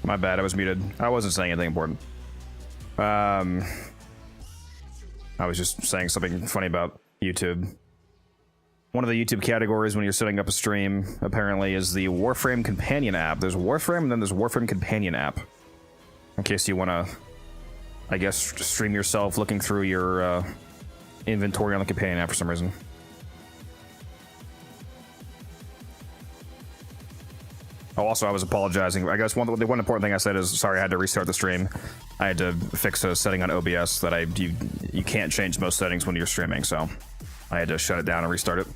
My bad, I was muted. I wasn't saying anything important. I was just saying something funny about YouTube. One of the YouTube categories when you're setting up a stream, apparently, is the Warframe Companion app. There's Warframe, and then there's Warframe Companion app. In case you want to, I guess, stream yourself looking through your inventory on the Companion app for some reason. Oh, also, I was apologizing. I guess the one important thing I said is, sorry, I had to restart the stream. I had to fix a setting on OBS that you can't change most settings when you're streaming, so I had to shut it down and restart it.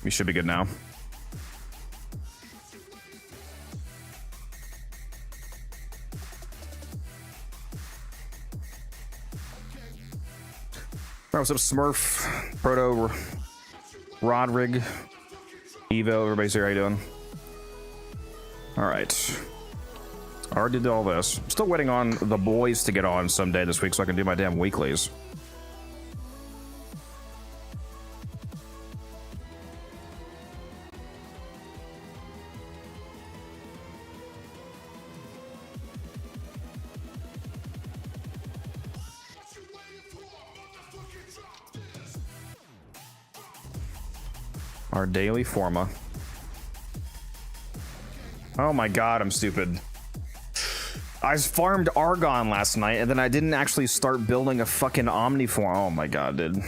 We should be good now. What's up, Smurf, Proto, Rodrig, Evo, everybody's here, how you doing? Alright. I already did all this. I'm still waiting on the boys to get on someday this week so I can do my damn weeklies. Our daily forma. Oh my god, I'm stupid. I farmed Argon last night, and then I didn't actually start building a fucking Omniform. Oh my god, dude.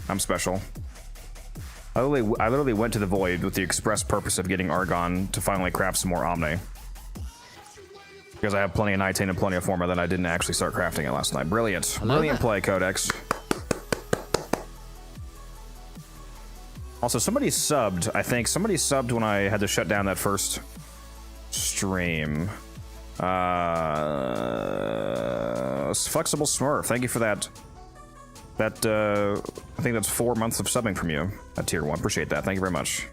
I'm special. I literally went to the Void with the express purpose of getting Argon to finally craft some more Omni. Because I have plenty of Nitane and plenty of Forma, then I didn't actually start crafting it last night. Brilliant. Brilliant play, Codex. Also, somebody subbed, I think. Somebody subbed when I had to shut down that first stream. Flexible Smurf, thank you for that. I think that's 4 months of subbing from you at tier 1. Appreciate that. Thank you very much.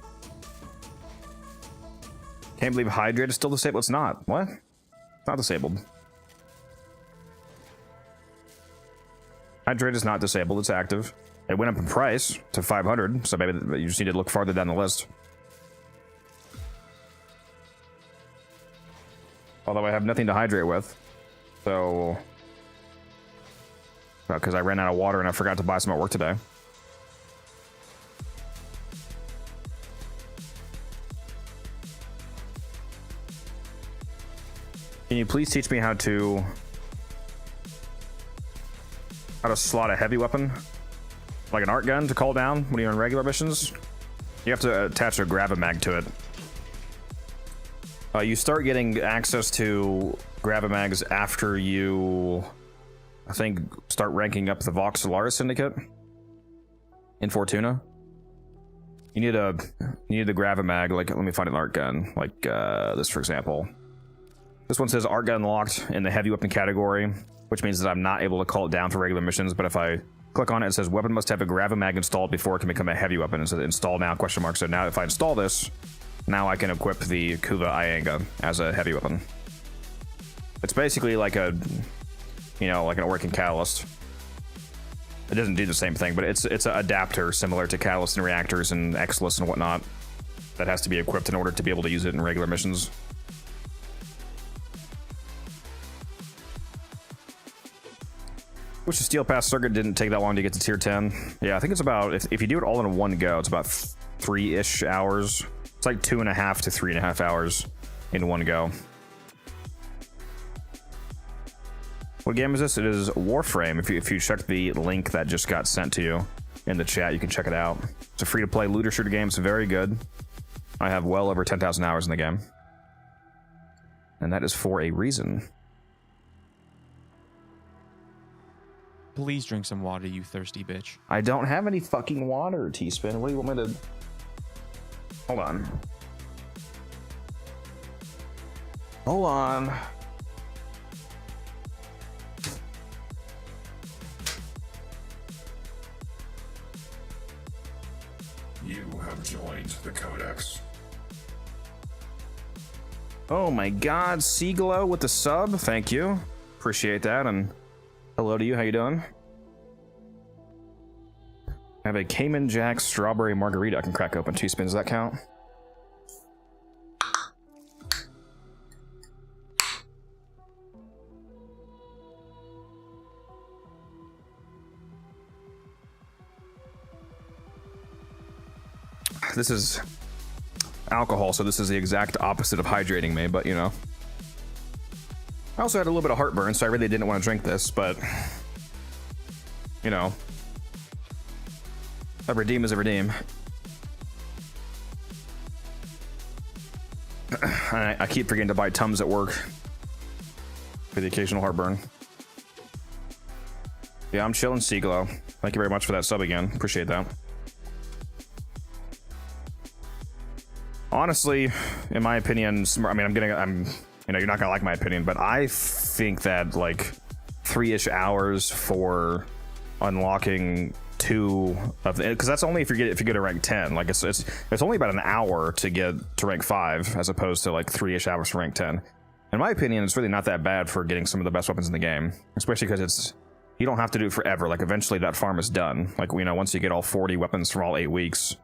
Can't believe Hydrate is still disabled. It's not. What? It's not disabled. Hydrate is not disabled. It's active. It went up in price to 500, so maybe you just need to look farther down the list. Although I have nothing to hydrate with, so... because I ran out of water and I forgot to buy some at work today. Can you please teach me how to slot a heavy weapon? Like an art gun to call down when you're on regular missions? You have to attach a Gravamag to it. You start getting access to Gravamags after you, I think, start ranking up the Vox Solaris Syndicate in Fortuna. You need the Gravamag, like, let me find an art gun, like this, for example. This one says art gun locked in the heavy weapon category, which means that I'm not able to call it down for regular missions, but if I click on it, it says weapon must have a Gravamag installed before it can become a heavy weapon. It says install now, question mark. So now if I install this, now I can equip the Kuva Ianga as a heavy weapon. It's basically like a, you know, like an Orc and Catalyst. It doesn't do the same thing, but it's an adapter similar to Catalyst and Reactors and Exilus and whatnot that has to be equipped in order to be able to use it in regular missions. Which the Steel Pass circuit didn't take that long to get to tier 10. Yeah, I think it's about, if you do it all in one go, it's about 3-ish hours. It's like 2.5 to 3.5 hours in one go. What game is this? It is Warframe. If you check the link that just got sent to you in the chat, you can check it out. It's a free-to-play looter shooter game. It's very good. I have well over 10,000 hours in the game. And that is for a reason. Please drink some water, you thirsty bitch. I don't have any fucking water, T-Spin. What do you want me to... Hold on. Hold on. You have joined the Codex. Oh my god, Seaglow with the sub. Thank you. Appreciate that, and hello to you. How you doing? I have a Cayman Jack strawberry margarita I can crack open. 2 spins. Does that count? this is alcohol, so this is the exact opposite of hydrating me, but you know. I also had a little bit of heartburn, so I really didn't want to drink this, but you know, a redeem is a redeem. I keep forgetting to buy Tums at work for the occasional heartburn. Yeah, I'm chilling, Seaglow. Thank you very much for that sub again. Appreciate that. Honestly, in my opinion, I mean, you know, you're not gonna like my opinion, but I think that like 3-ish hours for unlocking 2 of the, because that's only if you get to rank 10. Like it's only about an hour to get to rank 5 as opposed to like 3-ish hours for rank 10. In my opinion, it's really not that bad for getting some of the best weapons in the game, especially because you don't have to do it forever. Like eventually that farm is done. Like, you know, once you get all 40 weapons from all 8 weeks,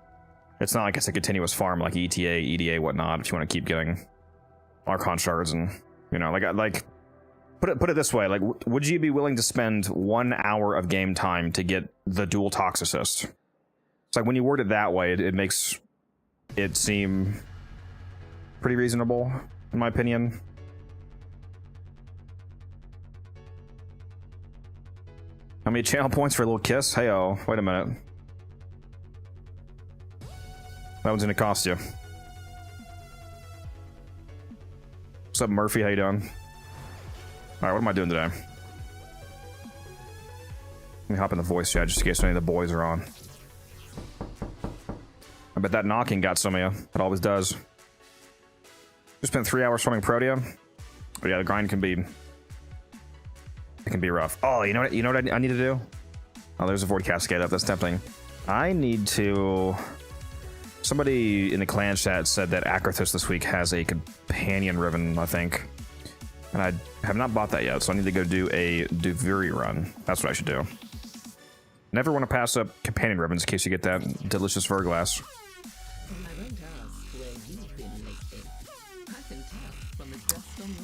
it's not like it's a continuous farm like ETA, EDA, whatnot. If you want to keep getting Archon shards and, you know, like put it this way, like, would you be willing to spend 1 hour of game time to get the dual tox assist? It's like when you word it that way, it makes it seem pretty reasonable, in my opinion. How many channel points for a little kiss? Hey-oh, wait a minute. That one's gonna cost you. What's up, Murphy? How you doing? Alright, what am I doing today? Let me hop in the voice chat just in case any of the boys are on. I bet that knocking got some of you. It always does. Just spent 3 hours farming Protea. But yeah, the grind can be... it can be rough. Oh, you know what I need to do? Oh, there's a Void Cascade up. That's tempting. I need to... Somebody in the clan chat said that Akrathis this week has a companion ribbon, I think. And I have not bought that yet, so I need to go do a Duviri run. That's what I should do. Never want to pass up companion ribbons in case you get that delicious Verglass.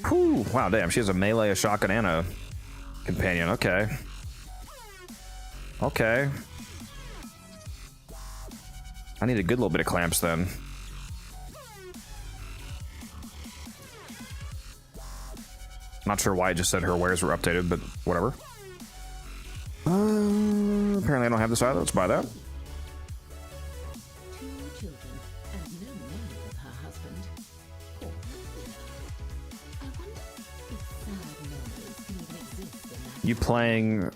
Whew, wow, damn, she has a melee, a shotgun, and a companion. Okay. Okay. I need a good little bit of clamps then. Not sure why I just said her wares were updated, but whatever. Apparently I don't have this either. Let's buy that. 2 children and no money with her husband. Poor Sophia. I wonder if sad memories can even exist in that. You playing...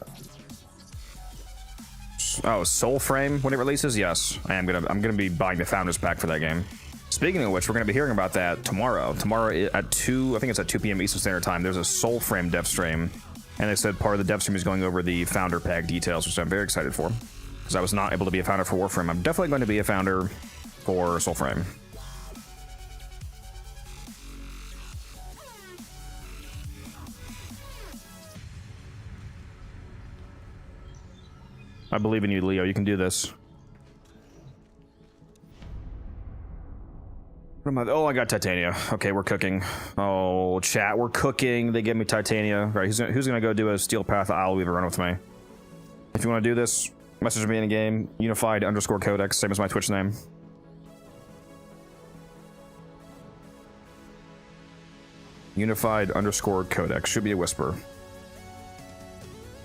Oh, Soulframe when it releases? Yes, I'm gonna be buying the Founders Pack for that game. Speaking of which, we're gonna be hearing about that tomorrow. Tomorrow at 2, I think it's at 2 p.m. Eastern Standard Time. There's a Soulframe dev stream, and they said part of the dev stream is going over the Founder Pack details, which I'm very excited for, because I was not able to be a founder for Warframe. I'm definitely going to be a founder for Soulframe. I believe in you, Leo. You can do this. What am I? Oh, I got Titania. Okay, we're cooking. Oh, chat, we're cooking. They give me Titania. Right, who's gonna go do a Steel Path Isle Weaver run with me? If you want to do this, message me in the game. Unified_Codex, same as my Twitch name. Unified_Codex. Should be a whisper.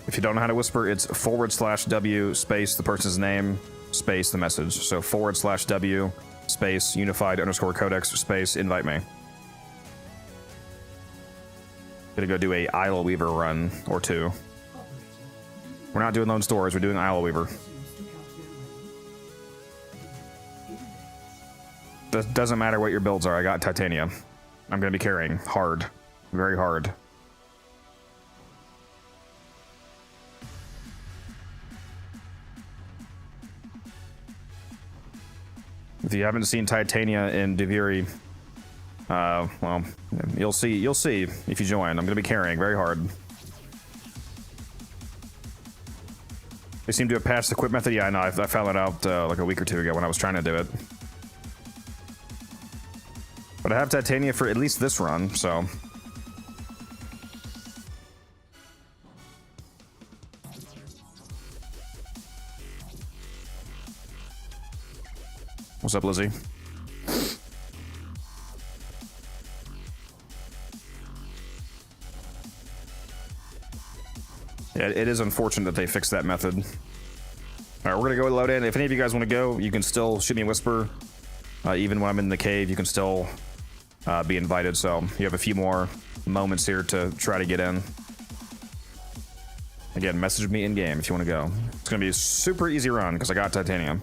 If you don't know how to whisper, it's /W space the person's name space the message. So /W space Unified_Codex space invite me. Gonna go do a Isle Weaver run or 2. We're not doing Lone Stores, we're doing Isle Weaver. Doesn't matter what your builds are, I got Titania. I'm gonna be carrying hard. Very hard. If you haven't seen Titania in Duviri, well, you'll see if you join. I'm gonna be carrying very hard. They seem to have passed the quit method. Yeah, I know. I found that out like a week or 2 ago when I was trying to do it. But I have Titania for at least this run, so. What's up, Lizzie? Yeah, it is unfortunate that they fixed that method. All right, we're gonna go load in. If any of you guys want to go, you can still shoot me a whisper. Even when I'm in the cave, you can still be invited. So you have a few more moments here to try to get in. Again, message me in game if you want to go. It's gonna be a super easy run because I got titanium.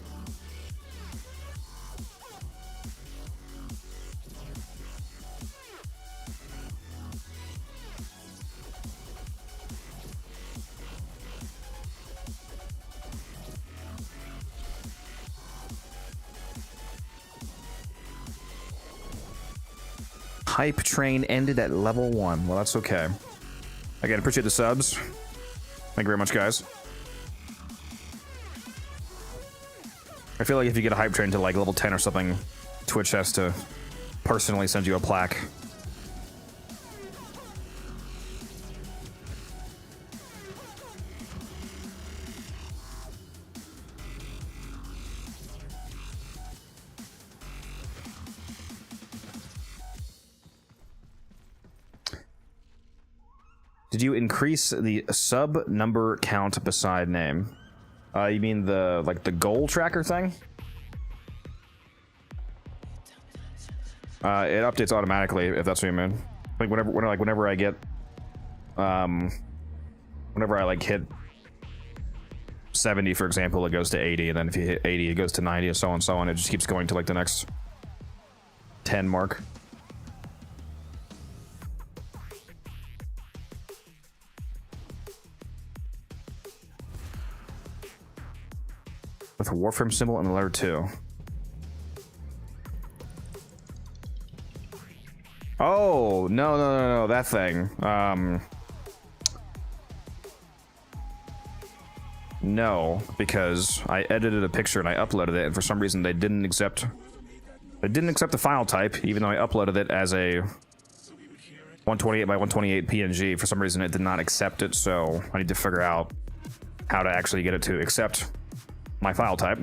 Hype train ended at level 1. Well, that's okay. Again, appreciate the subs. Thank you very much, guys. I feel like if you get a hype train to like level 10 or something, Twitch has to personally send you a plaque. Did you increase the sub number count beside name? You mean the the goal tracker thing? It updates automatically if that's what you mean. Like whenever I get whenever I like hit 70, for example, it goes to 80, and then if you hit 80, it goes to 90, and so on and so on. It just keeps going to like the next 10 mark. With a Warframe symbol and the letter 2. Oh, no, that thing. No, because I edited a picture and I uploaded it, and for some reason they didn't accept the file type, even though I uploaded it as a 128 by 128 PNG. For some reason it did not accept it, so I need to figure out how to actually get it to accept my file type.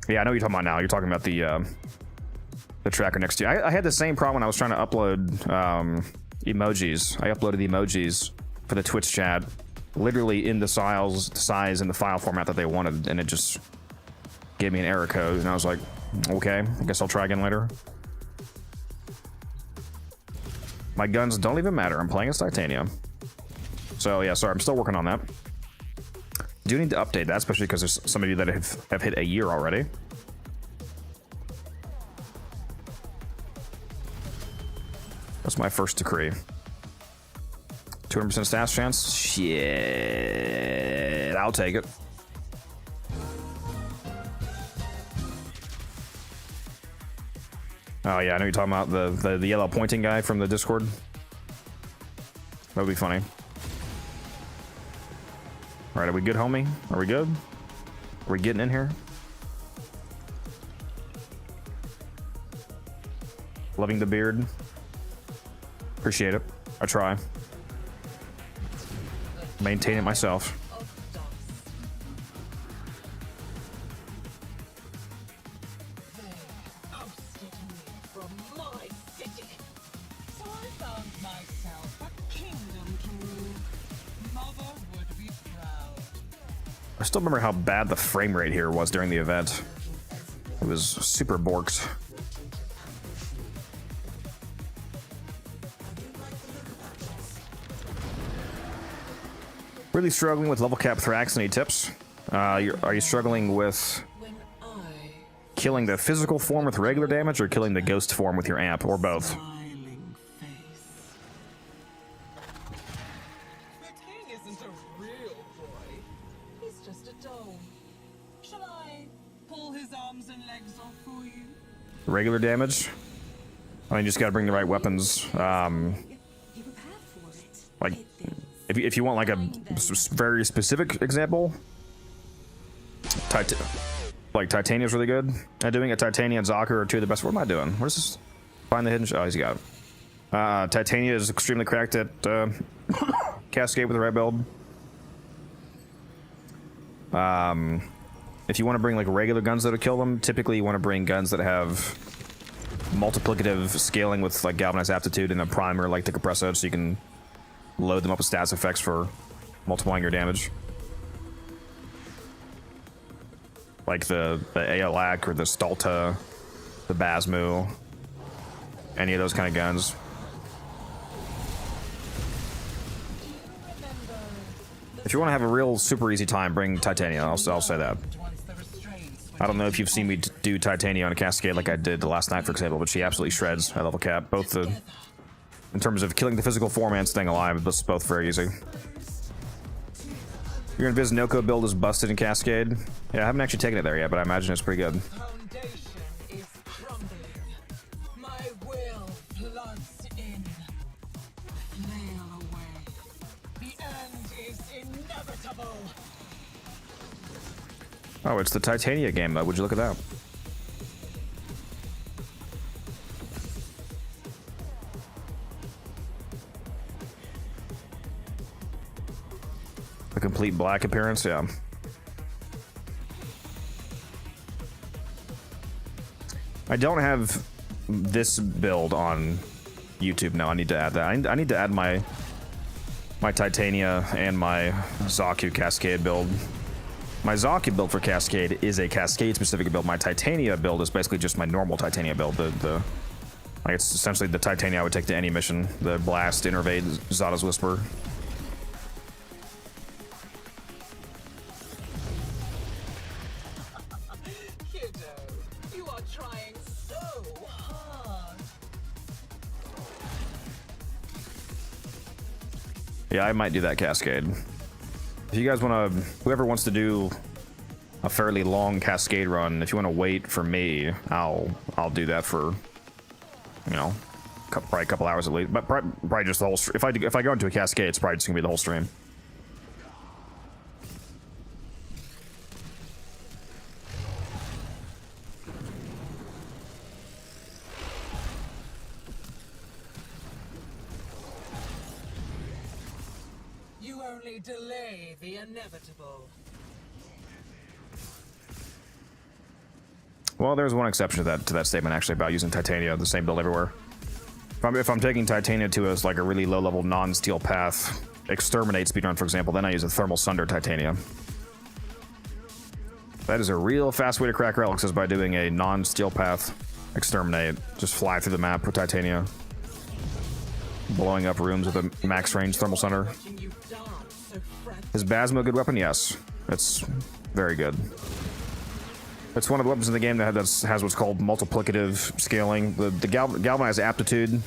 Yeah, I know what you're talking about now. You're talking about the tracker next to you. I had the same problem when I was trying to upload emojis. I uploaded the emojis for the Twitch chat literally in the size and the file format that they wanted, and it just gave me an error code, and I was like, okay, I guess I'll try again later. My guns don't even matter. I'm playing as titanium. So yeah, sorry, I'm still working on that. Do need to update that, especially because there's some of you that have hit a year already. That's my first decree. 200% stats chance? Shit, I'll take it. Oh yeah, I know you're talking about the yellow pointing guy from the Discord. That would be funny. All right, are we good, homie? Are we good? Are we getting in here? Loving the beard. Appreciate it. I try. Maintain it myself. I still remember how bad the frame rate here was during the event. It was super borked. Really struggling with level cap Thrax. Any tips? Are you struggling with killing the physical form with regular damage, or killing the ghost form with your amp, or both? Regular damage? I mean, you just gotta bring the right weapons. Like, if you want like a very specific example, like Titania's really good at doing it. Titania and Zocker are two of the best. What am I doing? What is this? Find the hidden. Oh, he's got it. Titania is extremely cracked at Cascade with the right build. if you want to bring like regular guns that'll kill them, typically you want to bring guns that have multiplicative scaling with like galvanized aptitude and a primer like the compressor, so you can load them up with stats effects for multiplying your damage. Like the Aolak or the Stalta, the Basmu, any of those kind of guns. If you want to have a real super easy time, bring Titania. I'll say that. I don't know if you've seen me do Titania on a Cascade like I did last night, for example, but she absolutely shreds at level cap. Both in terms of killing the physical form and staying alive, it's both very easy. Your Invis Noko build is busted in Cascade. Yeah, I haven't actually taken it there yet, but I imagine it's pretty good. Oh, it's the Titania game mode. Would you look at that? A complete black appearance, yeah. I don't have this build on YouTube now. I need to add that. I need to add my Titania and my Zaku Cascade build. My Zaku build for Cascade is a Cascade specific build. My Titania build is basically just my normal Titania build. Like it's essentially the Titania I would take to any mission. The Blast, Innervate, Zada's Whisper. Kiddo, you are trying so hard. Yeah, I might do that Cascade. If you guys want to, whoever wants to do a fairly long Cascade run, if you want to wait for me, I'll do that for, you know, probably a couple hours at least. But probably just the whole. If I go into a Cascade, it's probably just gonna be the whole stream. You only delay the inevitable. Well, there's one exception to that statement actually about using Titania, the same build everywhere. If I'm taking Titania to as like a really low level non-steel path, exterminate speedrun for example, then I use a thermal sunder Titania. That is a real fast way to crack relics, is by doing a non-steel path exterminate. Just fly through the map with Titania, blowing up rooms with a max range thermal sunder. Is Basmo a good weapon? Yes, it's very good. It's one of the weapons in the game that has what's called multiplicative scaling. The galvanized aptitude,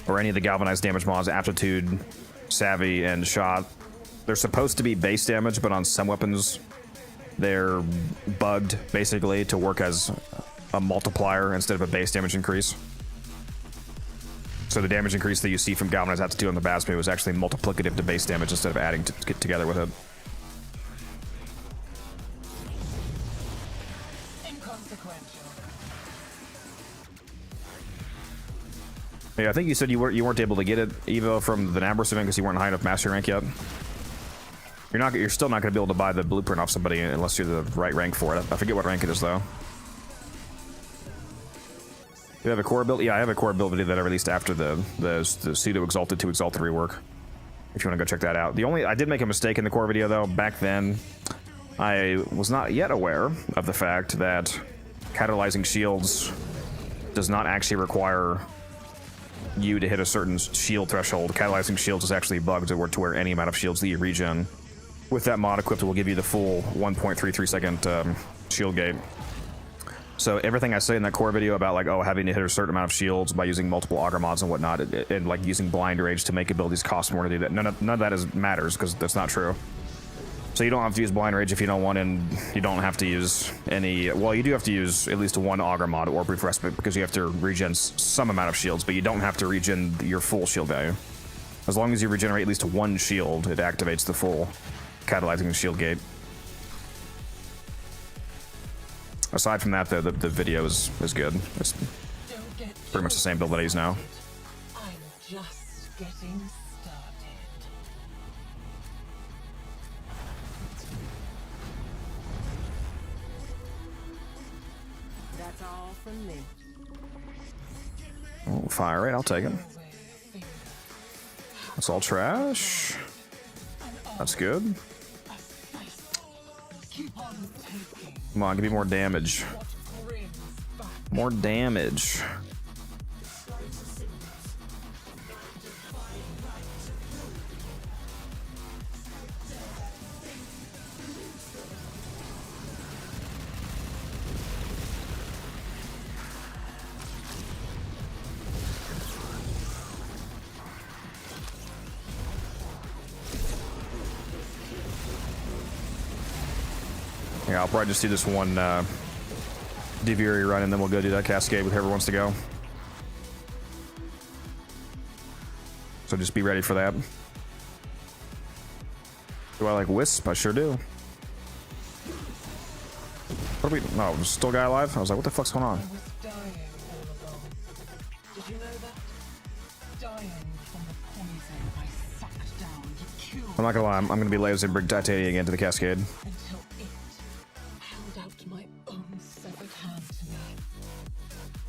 or any of the galvanized damage mods, aptitude, savvy, and shot, they're supposed to be base damage, but on some weapons they're bugged basically to work as a multiplier instead of a base damage increase. So the damage increase that you see from galvanized aptitude on the Basmo is actually multiplicative to base damage instead of adding together with it. Yeah, I think you said you weren't able to get it, Evo, from the Nabros event because you weren't high enough mastery rank yet. You're still not going to be able to buy the blueprint off somebody unless you're the right rank for it. I forget what rank it is though. You have a core build? Yeah, I have a core build video that I released after the pseudo exalted to exalted rework. If you want to go check that out. I did make a mistake in the core video though. Back then, I was not yet aware of the fact that catalyzing shields does not actually require you to hit a certain shield threshold. Catalyzing shields is actually bugged to where any amount of shields that you regen with that mod equipped will give you the full 1.33 second shield gate. So everything I say in that core video about like, oh, having to hit a certain amount of shields by using multiple auger mods and whatnot, and like using blind rage to make abilities cost more to do that, none of that matters, because that's not true. So you don't have to use blind rage if you don't want, and you don't have to use any. Well, you do have to use at least one auger mod or brief respite because you have to regen some amount of shields, but you don't have to regen your full shield value. As long as you regenerate at least one shield, it activates the full catalyzing shield gate. Aside from that, the video is good. It's pretty much the same build that I use now. I'm just getting started. That's all from me. Oh, fire rate, I'll take it. That's all trash. That's good. Come on, give me more damage. More damage. Yeah, I'll probably just do this one Deviary run, and then we'll go do that cascade with whoever wants to go. So just be ready for that. Do I like Wisp? I sure do. What are we? No, there's still a guy alive? I was like, what the fuck's going on? I was dying all along. Did you know that? Dying from the poison I sucked down to kill I'm not gonna lie, I'm gonna be lazy and bring Titania again to the cascade. until it held out my own severed hand to me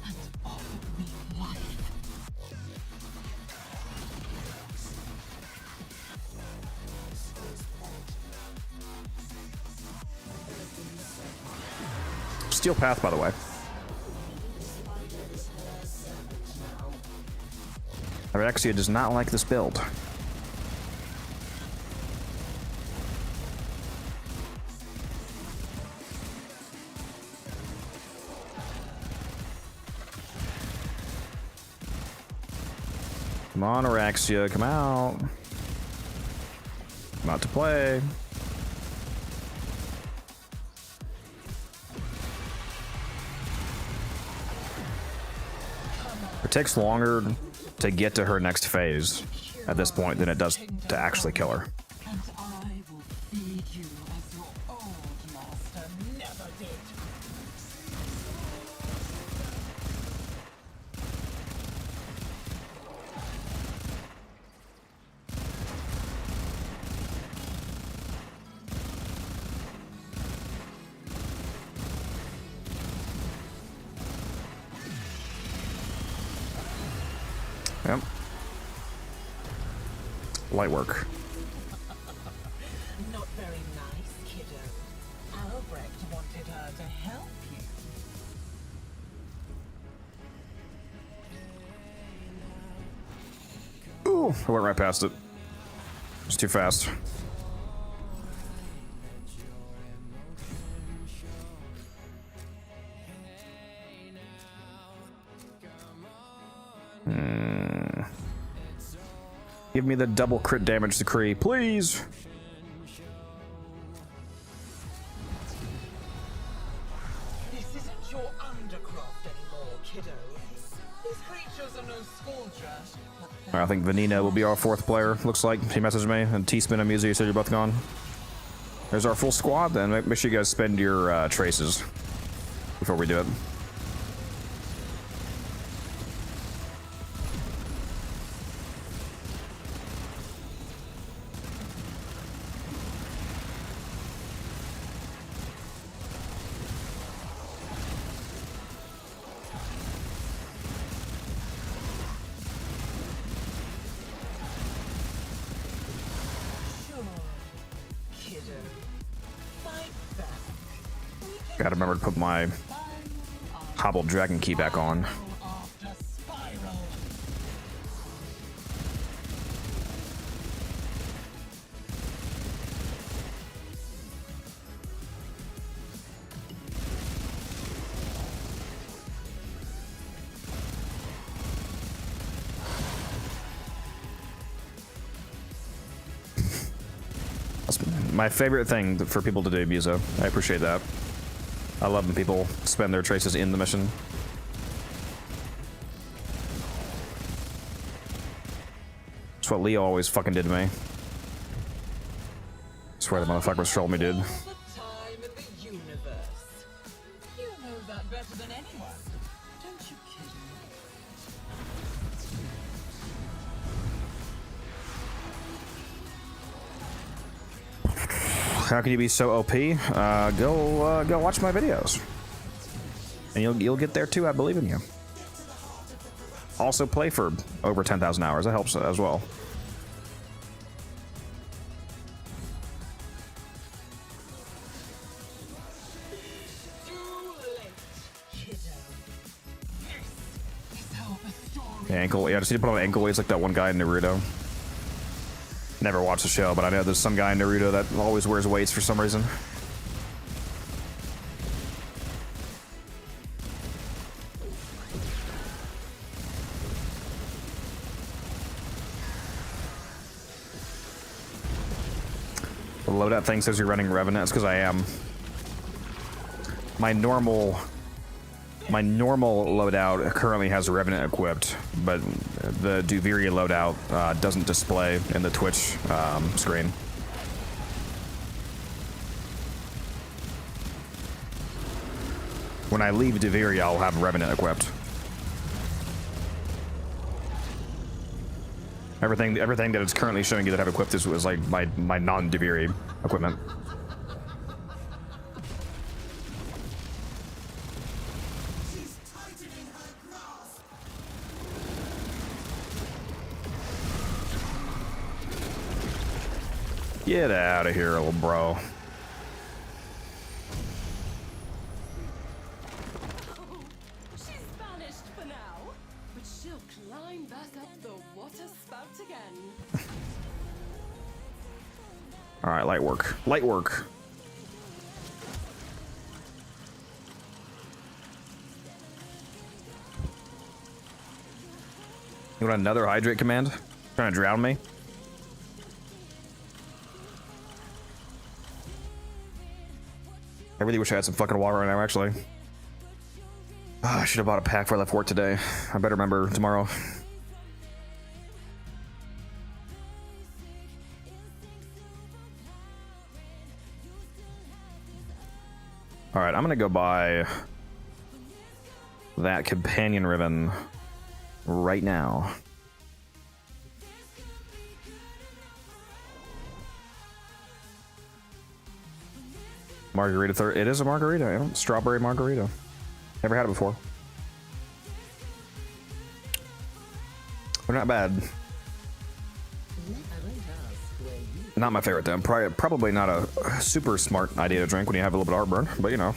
and offered me life. Steel Path, by the way. Alexia does not like this build. Come on, Araxia, come out. Come out to play. It takes longer to get to her next phase at this point than it does to actually kill her. And I will feed you as your old master never did. Yep. Light work. Not very nice, kiddo. Albrecht wanted her to help you. Ooh, I went right past it. It's too fast. Give me the double crit damage decree, please. This isn't your undercroft anymore, kiddo. These creatures are no scourger. But I think Vanina will be our fourth player. Looks like he messaged me, and T-Spin and Musi said you're both gone. There's our full squad. Then make sure you guys spend your traces before we do it. Gotta remember to put my hobbled dragon key back on. after spiral. That's my favorite thing for people to do, Buzo. I appreciate that. I love when people spend their traces in the mission. That's what Leo always fucking did to me. I swear the motherfucker was trolling me, dude. All the time in the universe. You know that better than anyone, don't you, kiddo? How can you be so OP? Go watch my videos. And you'll get there too, I believe in you. Also play for over 10,000 hours, that helps as well. Ankle, yeah, I just need to put on ankle weights like that one guy in Naruto. Never watched the show, but I know there's some guy in Naruto that always wears weights for some reason. The loadout thing says you're running Revenant. That's because I am. My normal loadout currently has Revenant equipped, but the Duviri loadout doesn't display in the Twitch screen. When I leave Duviri, I'll have Revenant equipped. Everything that it's currently showing you that I have equipped was like my non-Duviri equipment. Get out of here, little bro. Oh, she's vanished for now, but she'll climb back up the water spout again. All right, light work. Light work. You want another hydrate command? Trying to drown me? I really wish I had some fucking water right now, actually. Oh, I should have bought a pack for I left work today. I better remember tomorrow. Alright, I'm gonna go buy that companion ribbon right now. Margarita, it is a margarita, strawberry margarita. Never had it before. They're not bad. Not my favorite though. Probably not a super smart idea to drink when you have a little bit of heartburn, but you know.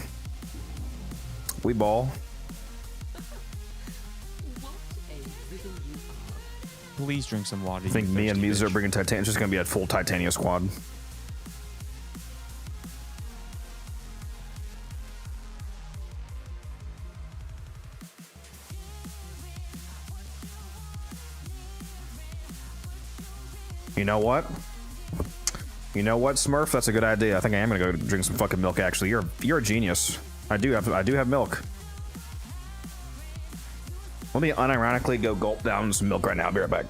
We ball. Please drink some water. I think me and Mizu are bringing Titania. It's just gonna be a full Titania squad. You know what? You know what, Smurf? That's a good idea. I think I am gonna go drink some fucking milk. Actually, you're a genius. I do have milk. Let me unironically go gulp down some milk right now. I'll be right back.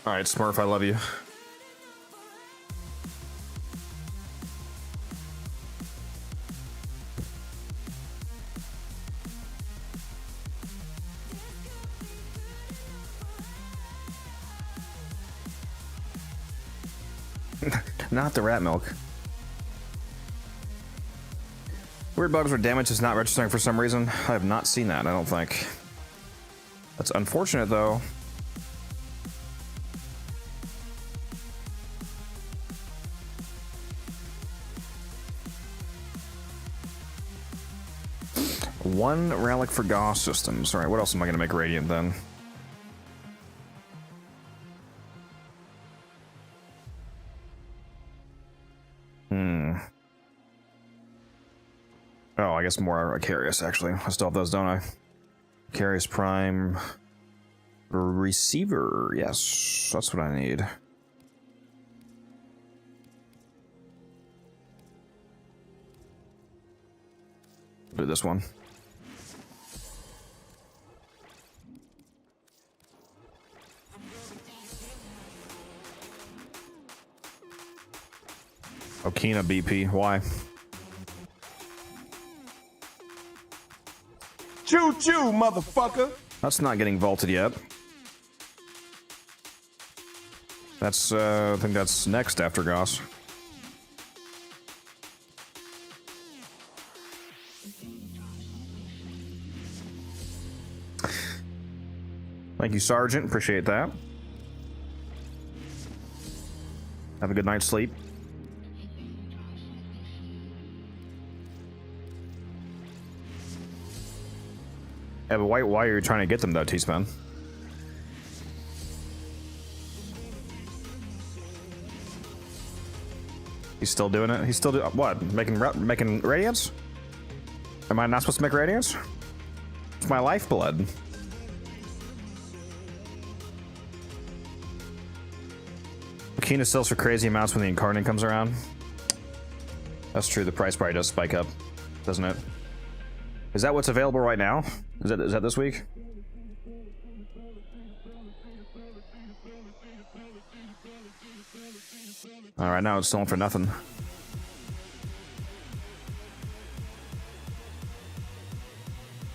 All right, Smurf, I love you. Not the rat milk. Weird bugs where damage is not registering for some reason. I have not seen that, I don't think. That's unfortunate, though. One relic for Gauss systems. Alright, what else am I going to make radiant then? Oh, I guess more Icarius, actually. I still have those, don't I? Icarius Prime... Receiver. Yes, that's what I need. Do this one. Okina BP. Why? Choo choo, motherfucker! That's not getting vaulted yet. That's, I think that's next after Gauss. Thank you, Sergeant. Appreciate that. Have a good night's sleep. Yeah, but why are you trying to get them, though, T-Span? He's still doing it? He's still doing... What? Making radiance? Am I not supposed to make radiance? It's my lifeblood. Kina sells for crazy amounts when the Incarnate comes around. That's true, the price probably does spike up, doesn't it? Is that what's available right now? Is that this week? Alright, now it's selling for nothing.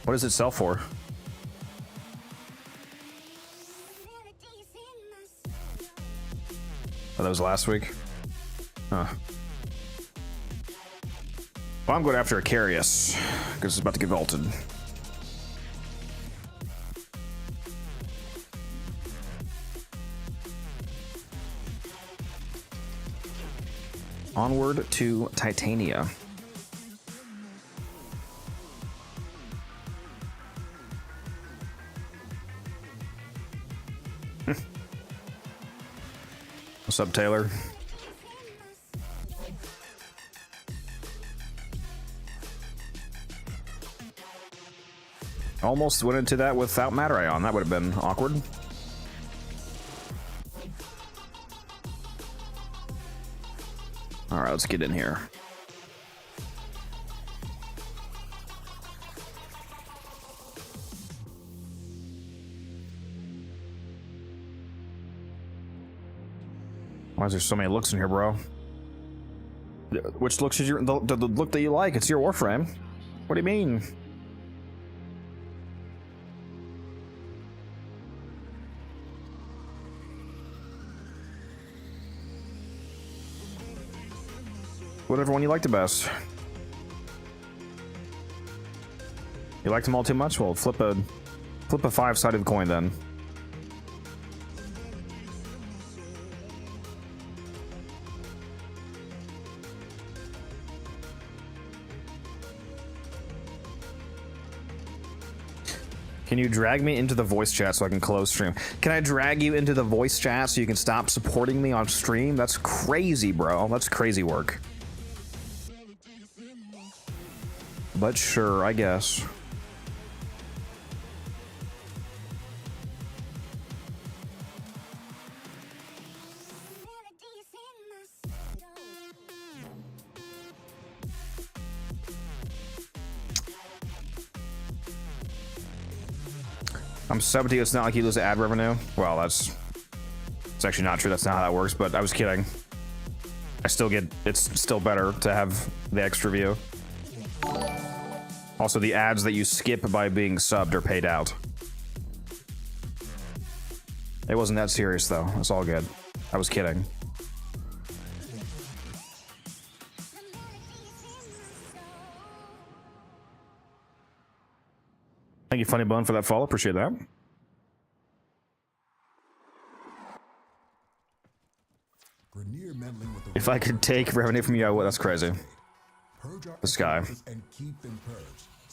What does it sell for? Oh, that was last week? Huh. Well, I'm going after Icarius, because it's about to get vaulted. Onward to Titania. What's up, Taylor? Almost went into that without Matter Eye on. That would have been awkward. Alright, let's get in here. Why is there so many looks in here, bro? Which looks is the look that you like? It's your Warframe. What do you mean? Whatever one you like the best. You liked them all too much? Well, flip a five-sided coin then. Can you drag me into the voice chat so I can close stream? Can I drag you into the voice chat so you can stop supporting me on stream? That's crazy, bro. That's crazy work. But sure, I guess. I'm 70, it's not like you lose ad revenue. Well, it's actually not true. That's not how that works, but I was kidding. I still get, it's still better to have the extra view. Also, the ads that you skip by being subbed are paid out. It wasn't that serious, though. It's all good. I was kidding. Thank you, Funny Bone, for that follow. Appreciate that. If I could take revenue from you, I would. That's crazy. This guy.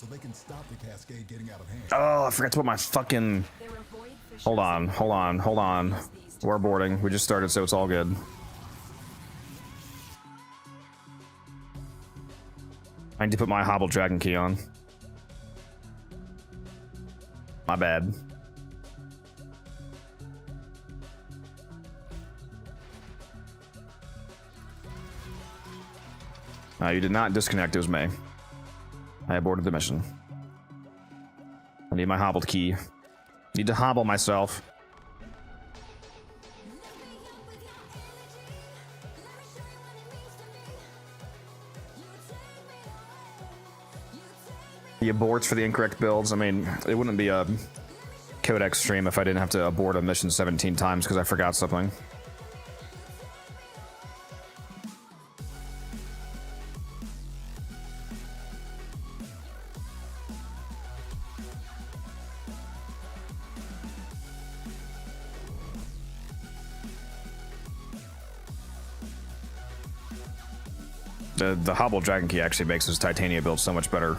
so they can stop the cascade getting out of hand. Oh, I forgot to put my fucking... Hold on. We're boarding. We just started, so it's all good. I need to put my Hobble Dragon key on. My bad. You did not disconnect, it was me. I aborted the mission. I need my hobbled key. Need to hobble myself. The aborts for the incorrect builds. I mean, it wouldn't be a Codex stream if I didn't have to abort a mission 17 times because I forgot something. The Hobble Dragon Key actually makes his Titania build so much better.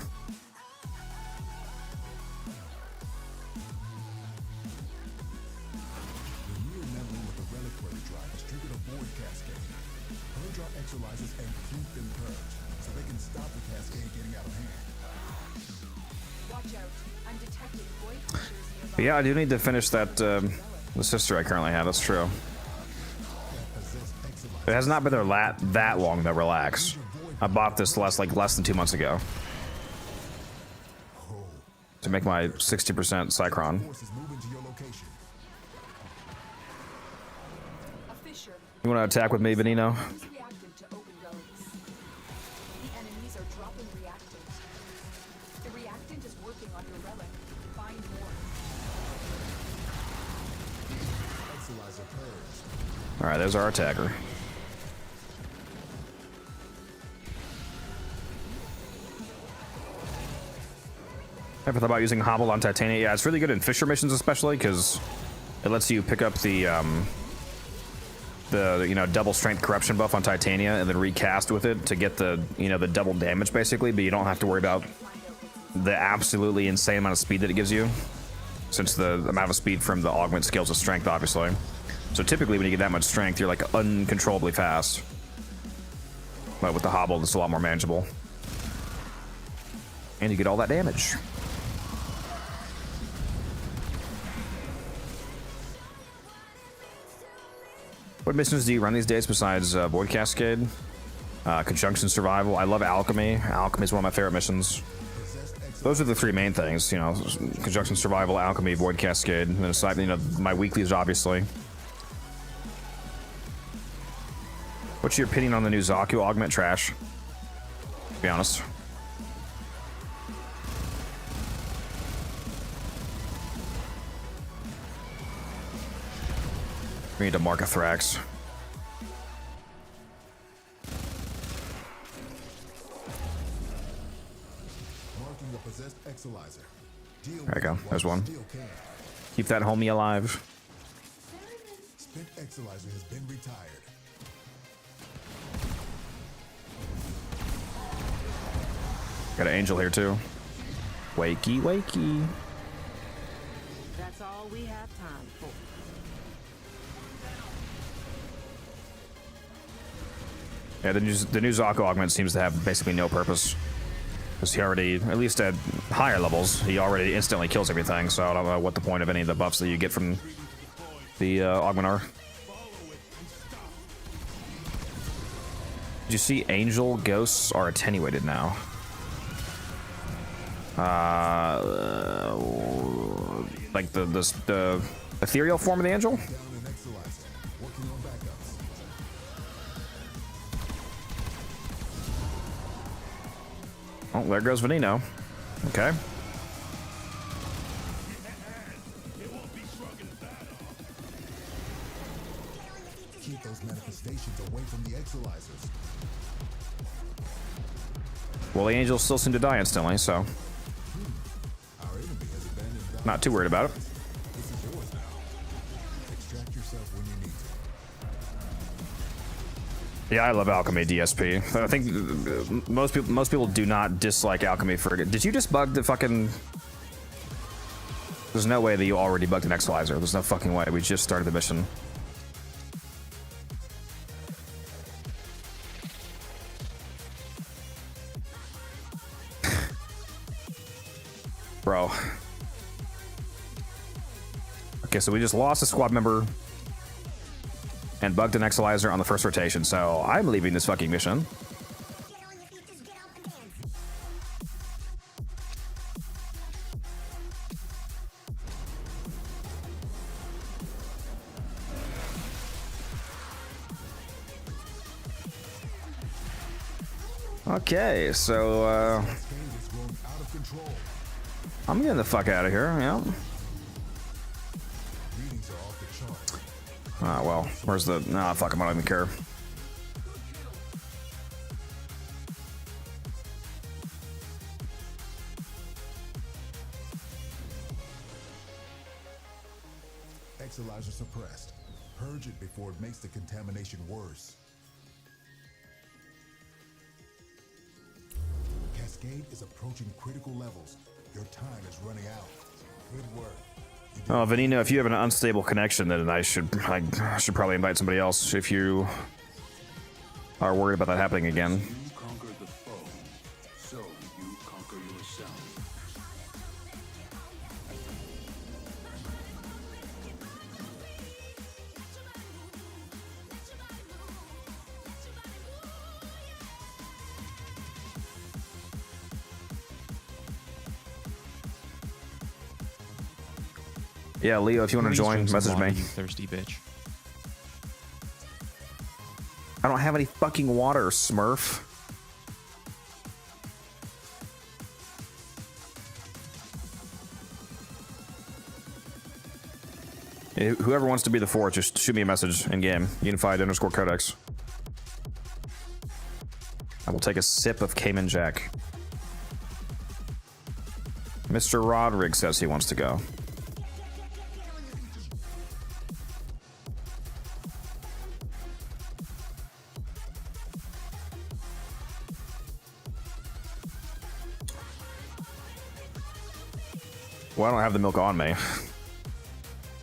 But yeah, I do need to finish that, the sister I currently have, that's true. It has not been there that long, though, relax. I bought this less than 2 months ago. To make my 60% Cycron. You want to attack with me, Benino? Alright, there's our attacker. Ever thought about using Hobble on Titania? Yeah, it's really good in Fisher missions, especially because it lets you pick up the double strength corruption buff on Titania and then recast with it to get the the double damage basically. But you don't have to worry about the absolutely insane amount of speed that it gives you, since the amount of speed from the augment scales with strength, obviously. So typically, when you get that much strength, you're like uncontrollably fast. But with the Hobble, it's a lot more manageable, and you get all that damage. What missions do you run these days besides Void Cascade? Conjunction Survival. I love Alchemy. Alchemy is one of my favorite missions. Those are the three main things, Conjunction Survival, Alchemy, Void Cascade, and then aside, my weeklies, obviously. What's your opinion on the new Zaku augment? Trash, to be honest. We need to mark a Thrax. There we go. There's one. Keep that homie alive. Spent Exilizer has been retired. Got an angel here too. Wakey, wakey. That's all we have time for. Yeah, the new Zaku augment seems to have basically no purpose. Because he already, at least at higher levels, he already instantly kills everything, so I don't know what the point of any of the buffs that you get from the augment are. Did you see angel ghosts are attenuated now? Like the ethereal form of the angel? Oh, there goes Veneno. Okay. Keep those manifestations away from the Exilizers. Well, the angels still seem to die instantly, so not too worried about it. This is yours now. Extract yourself when you need Yeah, I love alchemy DSP. I think most people do not dislike alchemy for. Did you just bug the fucking? There's no way that you already bugged an equalizer. There's no fucking way. We just started the mission. Bro. Okay, so we just lost a squad member and bugged an equalizer on the first rotation, so I'm leaving this fucking mission. Okay, so I'm getting the fuck out of here, yeah. Ah, well, where's the... Nah, fuck him, I don't even care. Exolizer suppressed. Purge it before it makes the contamination worse. Cascade is approaching critical levels. Your time is running out. Good work. Oh, Venino, if you have an unstable connection, then I should probably invite somebody else if you are worried about that happening again. You conquer the foe, so you conquer yourself. Yeah, Leo, if you want to Please join, drink some message water, me. You thirsty bitch. I don't have any fucking water, Smurf. Whoever wants to be the fourth, just shoot me a message in game. Unified_Codex. I will take a sip of Cayman Jack. Mr. Rodrigue says he wants to go. Well, I don't have the milk on me.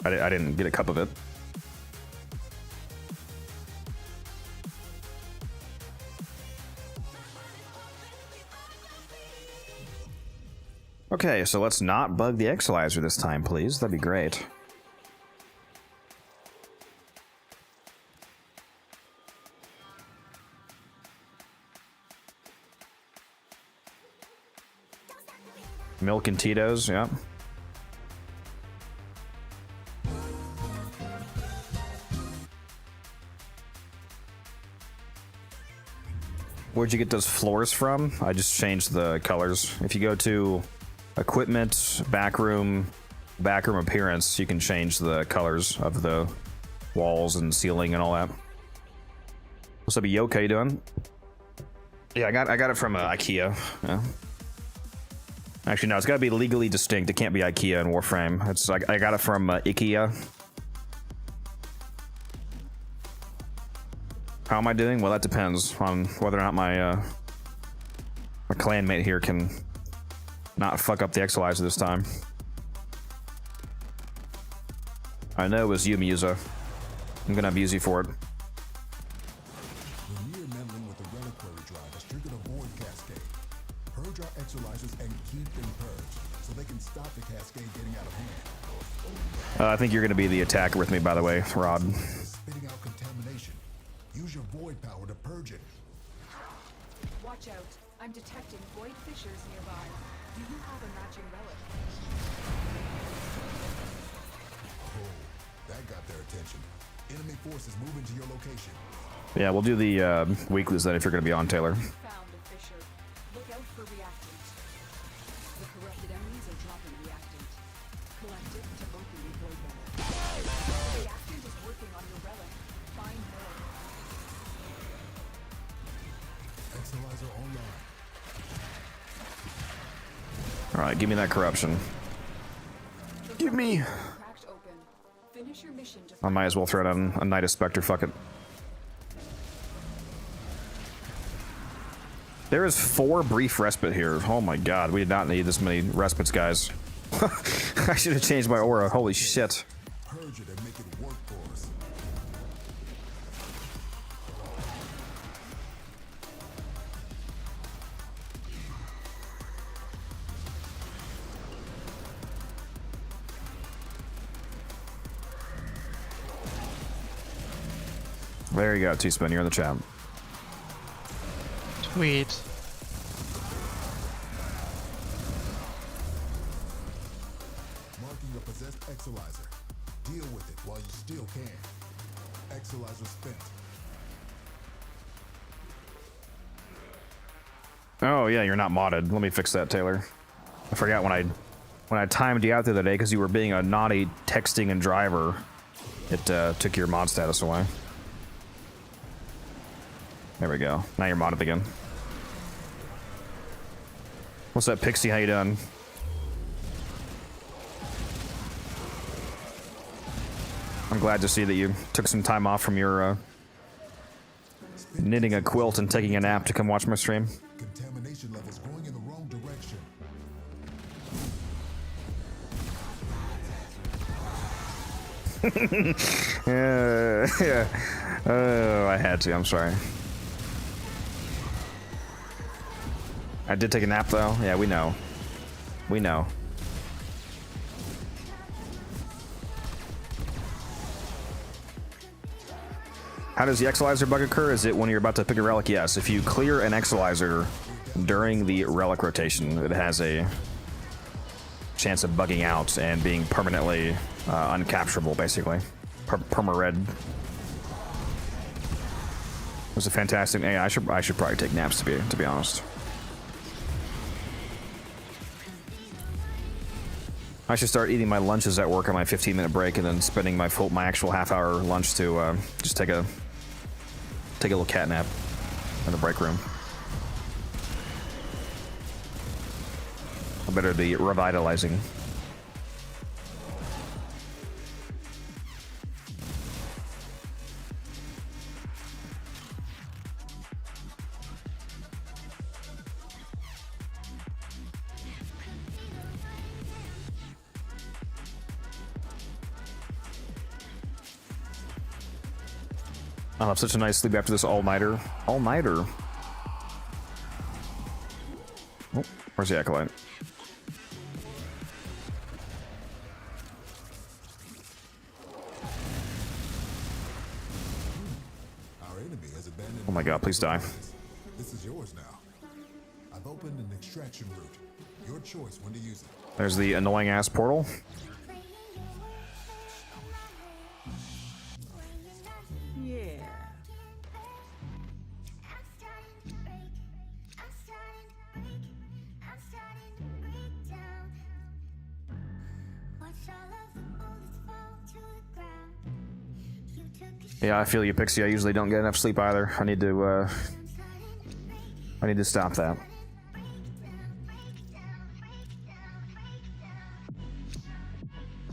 I didn't get a cup of it. Okay, so let's not bug the equalizer this time, please. That'd be great. Milk and Tito's, yeah. Where'd you get those floors from? I just changed the colors. If you go to equipment, backroom appearance, you can change the colors of the walls and ceiling and all that. What's up, Yoke? How you doing? Yeah, I got it from IKEA. Yeah. Actually, no, it's got to be legally distinct. It can't be IKEA and Warframe. It's like I got it from IKEA. How am I doing? Well, that depends on whether or not my clanmate here can not fuck up the equalizer this time. I know it was you, Musa. I'm gonna abuse you for it. When you're meddling with the reliquary drivers, trigger the void cascade. Purge our exolizers and keep them purged, so they can stop the cascade getting out of hand. I think you're gonna be the attacker with me, by the way, Rod. Spitting out contamination. Use your void power to purge it. Watch out. I'm detecting void fissures nearby. Do you have a matching relic? Oh, that got their attention. Enemy forces moving to your location. Yeah, we'll do the weeklies then if you're gonna be on, Taylor. Found a fissure. Look out for reactant. The corrupted enemies are dropping reactant. Collect it to open the void relic. Reactant is working on your relic. Find more. Exolizer online. Alright, give me that corruption. Give me... Cracked open. Finish your mission to I might as well throw down a Knight of Spectre, fuck it. There is 4 brief respite here. Oh my god, we did not need this many respites, guys. I should have changed my aura. Holy shit. Purge it and make it work for us. There you go, T-Spin. You're in the chat. Sweet. Marking a possessed Exolizer. Deal with it while you still can. Exolizer spent. Oh yeah, you're not modded. Let me fix that, Taylor. I forgot when I timed you out the other day because you were being a naughty texting and driver. It took your mod status away. There we go. Now you're modded again. What's up, Pixie? How you doing? I'm glad to see that you took some time off from your knitting a quilt and taking a nap to come watch my stream. Contamination levels going in the wrong direction. Yeah. Oh, I had to. I'm sorry. I did take a nap though. Yeah, we know. We know. How does the Exolizer bug occur? Is it when you're about to pick a relic? Yes. If you clear an Exolizer during the relic rotation, it has a chance of bugging out and being permanently uncapturable, basically. Perma-red. It was a fantastic. Yeah, I should probably take naps to be honest. I should start eating my lunches at work on my 15-minute break and then spending my actual half-hour lunch to just take a little cat nap in the break room. I better be revitalizing. I'll have such a nice sleep after this all-nighter. All-nighter? Oh, where's the Acolyte? Our enemy has abandoned. Oh my god, please die. This is yours now. I've opened an extraction route. Your choice when to use it. There's the annoying-ass portal. Yeah. Yeah, I feel you, Pixie. I usually don't get enough sleep either. I need to stop that.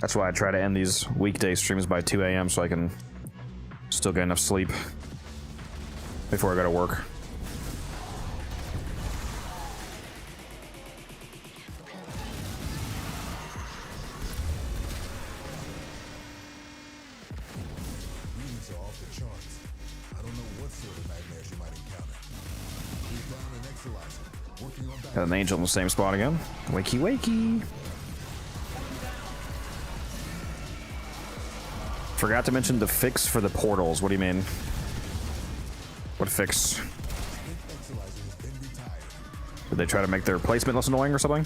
That's why I try to end these weekday streams by 2 a.m. so I can still get enough sleep before I go to work. Readings are off the charts. I don't know what sort of nightmares you might encounter. We've found an Exolizer. Working on Got an angel in the same spot again. Wakey wakey. Forgot to mention the fix for the portals. What do you mean? What fix? Did they try to make their placement less annoying or something?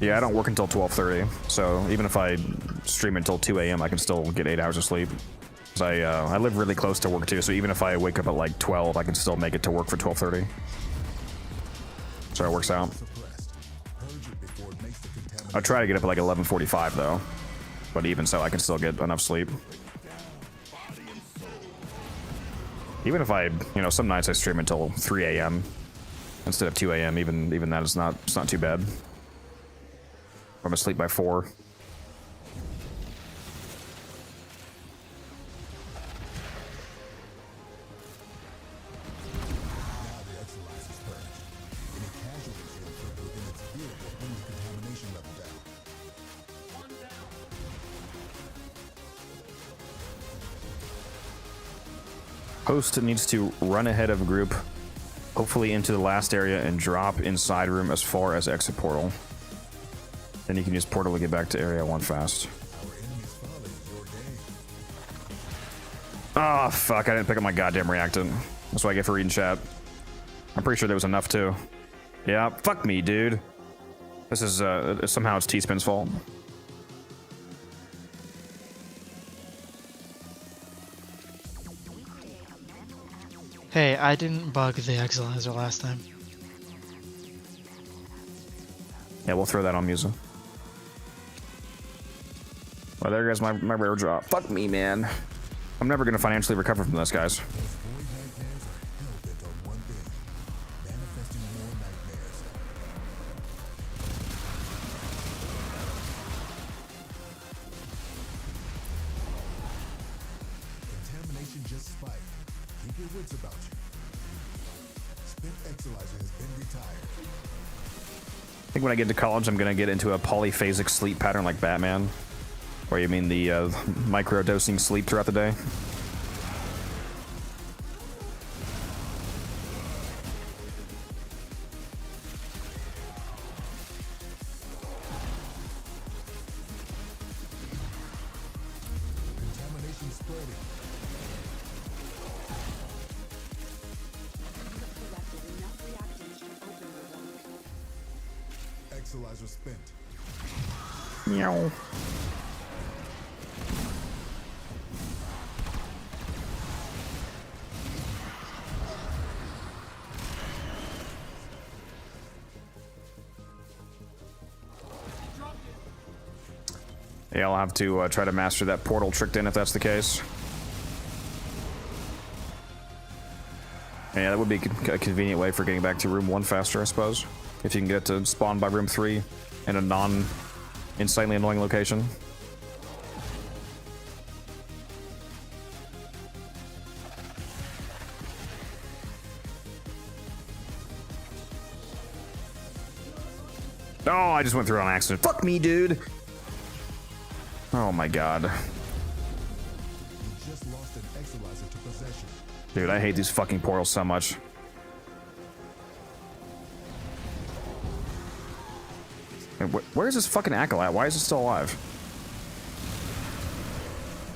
Yeah, I don't work until 12:30, so even if I stream until 2 a.m., I can still get 8 hours of sleep. 'Cause I live really close to work too, so even if I wake up at like 12, I can still make it to work for 12:30. So it works out. I try to get up at like 11:45 though, but even so, I can still get enough sleep. Even if I, you know, some nights I stream until 3 a.m. instead of 2 a.m. Even that is not, it's not too bad. I'm asleep by 4. Host needs to run ahead of group, hopefully into the last area, and drop inside room as far as exit portal. Then you can use portal to get back to area 1 fast. Oh, fuck, I didn't pick up my goddamn reactant. That's what I get for reading chat. I'm pretty sure there was enough, too. Yeah, fuck me, dude. This is, somehow it's T-Spin's fault. Hey, I didn't bug the Exilizer last time. Yeah, we'll throw that on Musa. Well, there goes my rare drop. Fuck me, man. I'm never gonna financially recover from this, guys. Contamination just spiked. Keep your wits about you. Spent Exilizer has been retired. I think when I get to college, I'm gonna get into a polyphasic sleep pattern like Batman. Where you mean the micro-dosing sleep throughout the day? Contamination spreading. Collected enough reactants to open the zone. Exilizer spent. Meow. Yeah, I'll have to try to master that portal tricked in if that's the case. Yeah, that would be a convenient way for getting back to room 1 faster, I suppose. If you can get to spawn by room 3 in a non-insanely annoying location. Oh, I just went through it on accident. Fuck me, dude! Oh my god. You just lost an Exilizer to possession. Dude, I hate these fucking portals so much. Where's this fucking acolyte? Why is it still alive?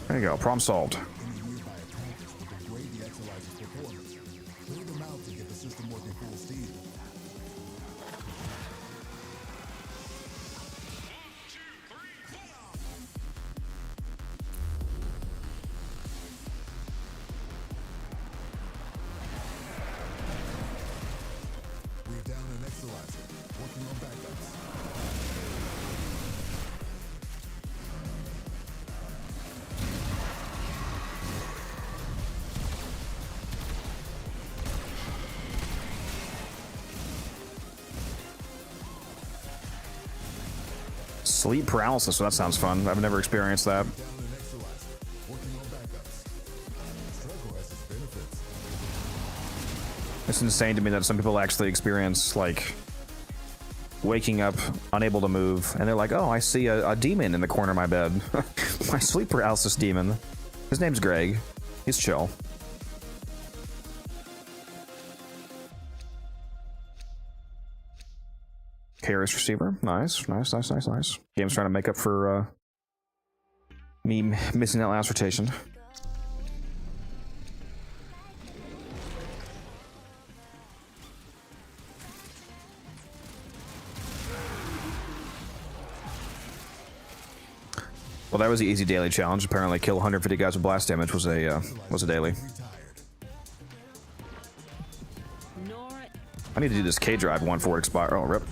There you go, problem solved. Any nearby attackers will degrade the Exilizer's performance. Clear them out to get the system working full steam. We're down an Exilizer. Working on backups. Sleep paralysis, so that sounds fun. I've never experienced that. Down an Exilizer. Working on backups. Struggle has its benefits. It's insane to me that some people actually experience, like, waking up unable to move, and they're like, oh, I see a demon in the corner of my bed. My sleep paralysis demon. His name's Greg. He's chill. KRS receiver. Nice, nice, nice, nice, nice. Game's trying to make up for me missing that last rotation. Well, that was the easy daily challenge. Apparently, kill 150 guys with blast damage was a daily. I need to do this K drive one before it expires. Oh, rip.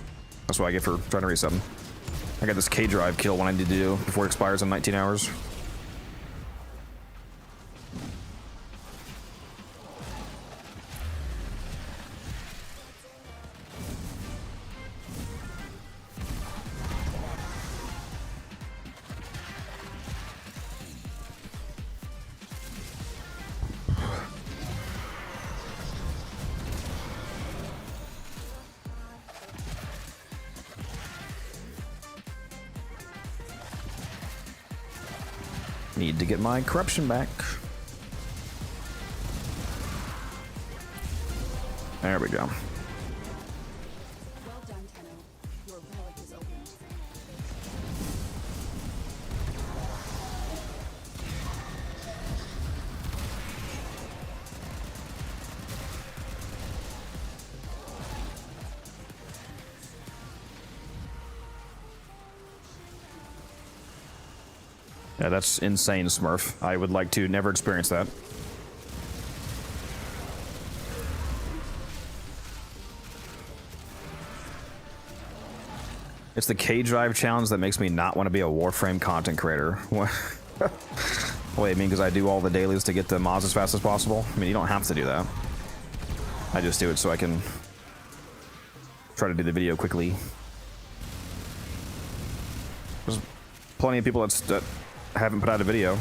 That's what I get for trying to reset them. I got this K drive kill one I need to do before it expires in 19 hours. Need to get my corruption back. There we go. Well done, Tenno. Your relic is opened. Yeah, that's insane, Smurf. I would like to never experience that. It's the K-Drive challenge that makes me not want to be a Warframe content creator. Wait, I mean, because I do all the dailies to get the mods as fast as possible? I mean, you don't have to do that. I just do it so I can try to do the video quickly. There's plenty of people that haven't put out a video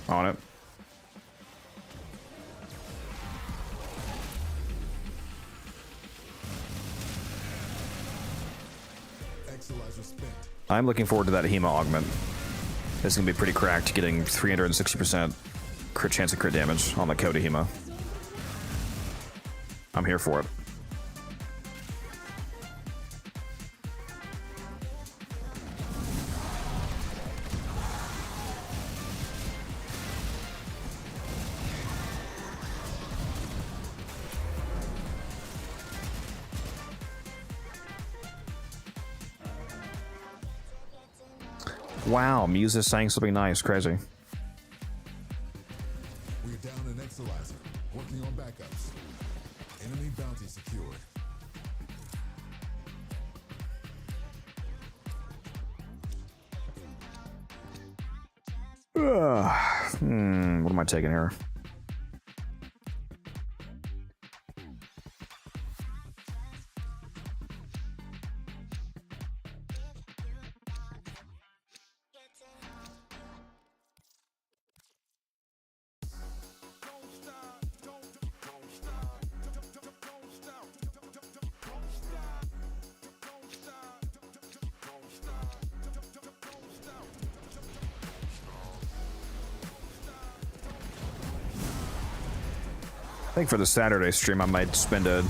on it. I'm looking forward to that HEMA augment. It's gonna be pretty cracked, getting 360% crit chance of crit damage on the Coda HEMA. I'm here for it. Wow, Muse is saying something nice, crazy. We're down an Exolizer, working on backups. Enemy bounty secured. What am I taking here? I think for the Saturday stream, I might spend a.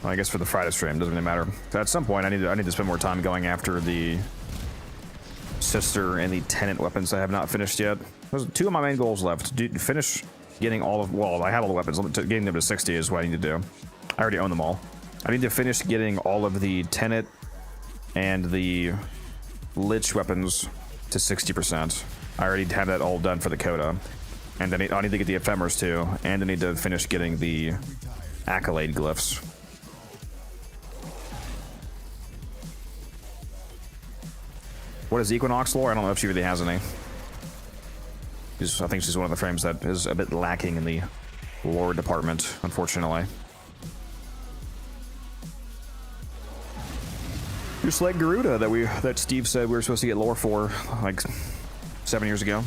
Well, I guess for the Friday stream, doesn't really matter. At some point, I need to spend more time going after the sister and the tenant weapons I have not finished yet. Those are two of my main goals left. Finish getting all of. Well, I have all the weapons. Getting them to 60 is what I need to do. I already own them all. I need to finish getting all of the tenant and the lich weapons to 60%. I already have that all done for the Coda. And then I need to get the ephemeras too, and I need to finish getting the accolade glyphs. What is Equinox lore? I don't know if she really has any. I think she's one of the frames that is a bit lacking in the lore department, unfortunately. Just like Garuda that Steve said we were supposed to get lore for like 7 years ago.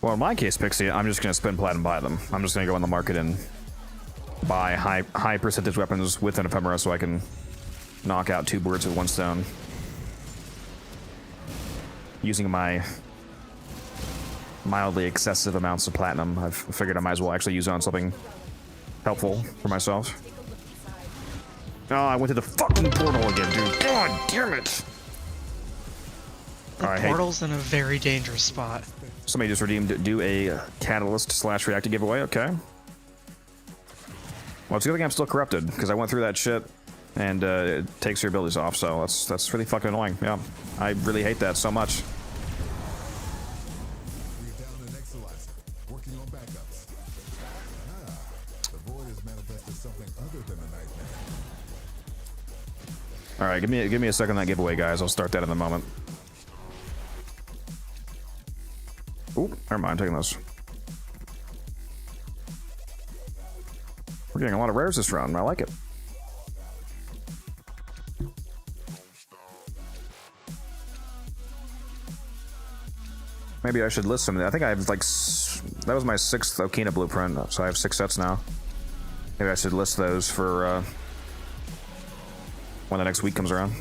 Well, in my case, Pixie, I'm just going to spend plat and buy them. I'm just going to go on the market and buy high percentage weapons with an ephemera so I can knock out two birds with one stone. Using my mildly excessive amounts of platinum, I've figured I might as well actually use it on something helpful for myself. Oh, I went to the fucking portal again, dude. God damn it! The portal's in a very dangerous spot. Somebody just redeemed do a catalyst / reactor giveaway. Okay. Well, it's a good thing I'm still corrupted because I went through that shit and it takes your abilities off. So that's really fucking annoying. Yeah, I really hate that so much. We're down an Exolizer, working on backups. The void has manifested something other than a nightmare. All right, give me a second on that giveaway, guys. I'll start that in a moment. Oop, never mind, I'm taking those. We're getting a lot of rares this round, I like it. Maybe I should list some of that. I think I have like, that was my 6th Okina blueprint, so I have 6 sets now. Maybe I should list those for when the next week comes around.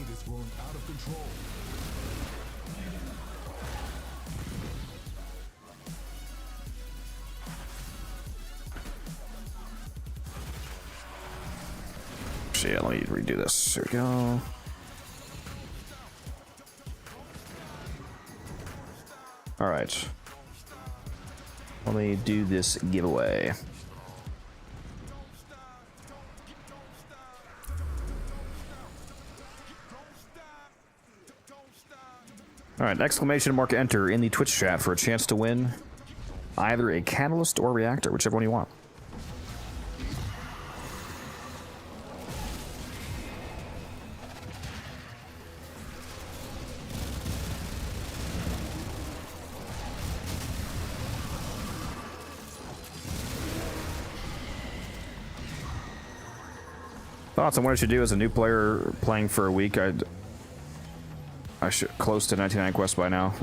Actually, yeah, let me redo this. Here we go. All right. Let me do this giveaway. All right, exclamation mark enter in the Twitch chat for a chance to win either a catalyst or reactor, whichever one you want. Thoughts on what I should do as a new player playing for a week? I should close to 99 quests by now.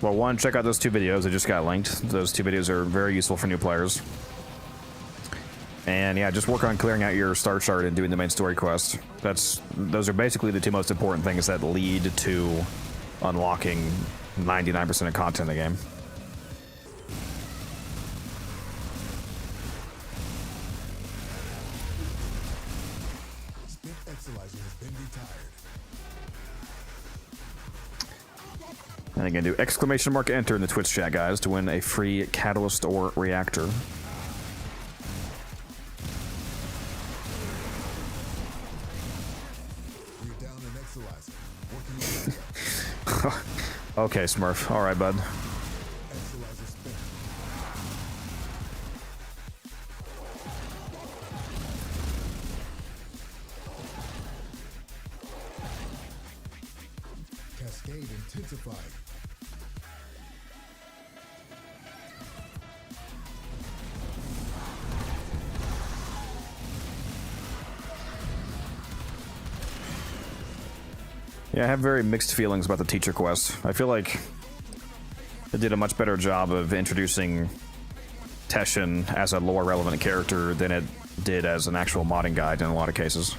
Well, one, check out those 2 videos that just got linked. Those 2 videos are very useful for new players. And yeah, just work on clearing out your star chart and doing the main story quest. Those are basically the 2 most important things that lead to unlocking 99% of content in the game. And again, do exclamation mark enter in the Twitch chat, guys, to win a free catalyst or reactor. Okay, Smurf. All right, bud. Cascade intensified. Yeah, I have very mixed feelings about the teacher quest. I feel like it did a much better job of introducing Teshin as a lore relevant character than it did as an actual modding guide in a lot of cases.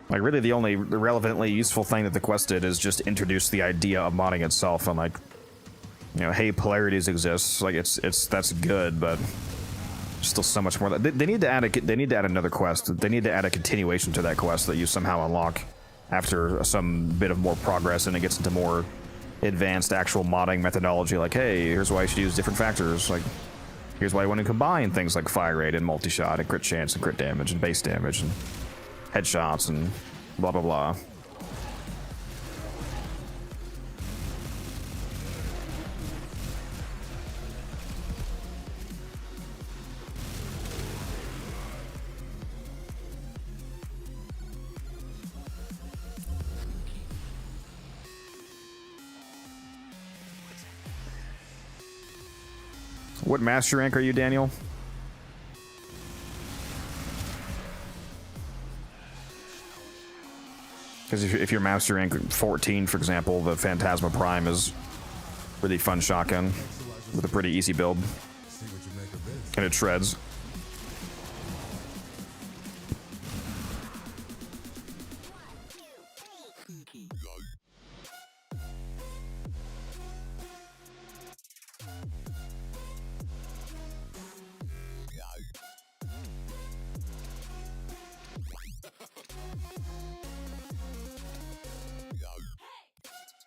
Like, really the only relevantly useful thing that the quest did is just introduce the idea of modding itself, and like, you know, hey, polarities exist. Like, that's good, but there's still so much more. They need to add another quest. They need to add a continuation to that quest that you somehow unlock after some bit of more progress, and it gets into more advanced actual modding methodology. Like, hey, here's why you should use different factors. Like, here's why you want to combine things like fire rate and multi-shot and crit chance and crit damage and base damage and headshots and blah blah blah. What master rank are you, Daniel? Because if you're master rank 14, for example, the Phantasma Prime is really fun shotgun with a pretty easy build, and it shreds.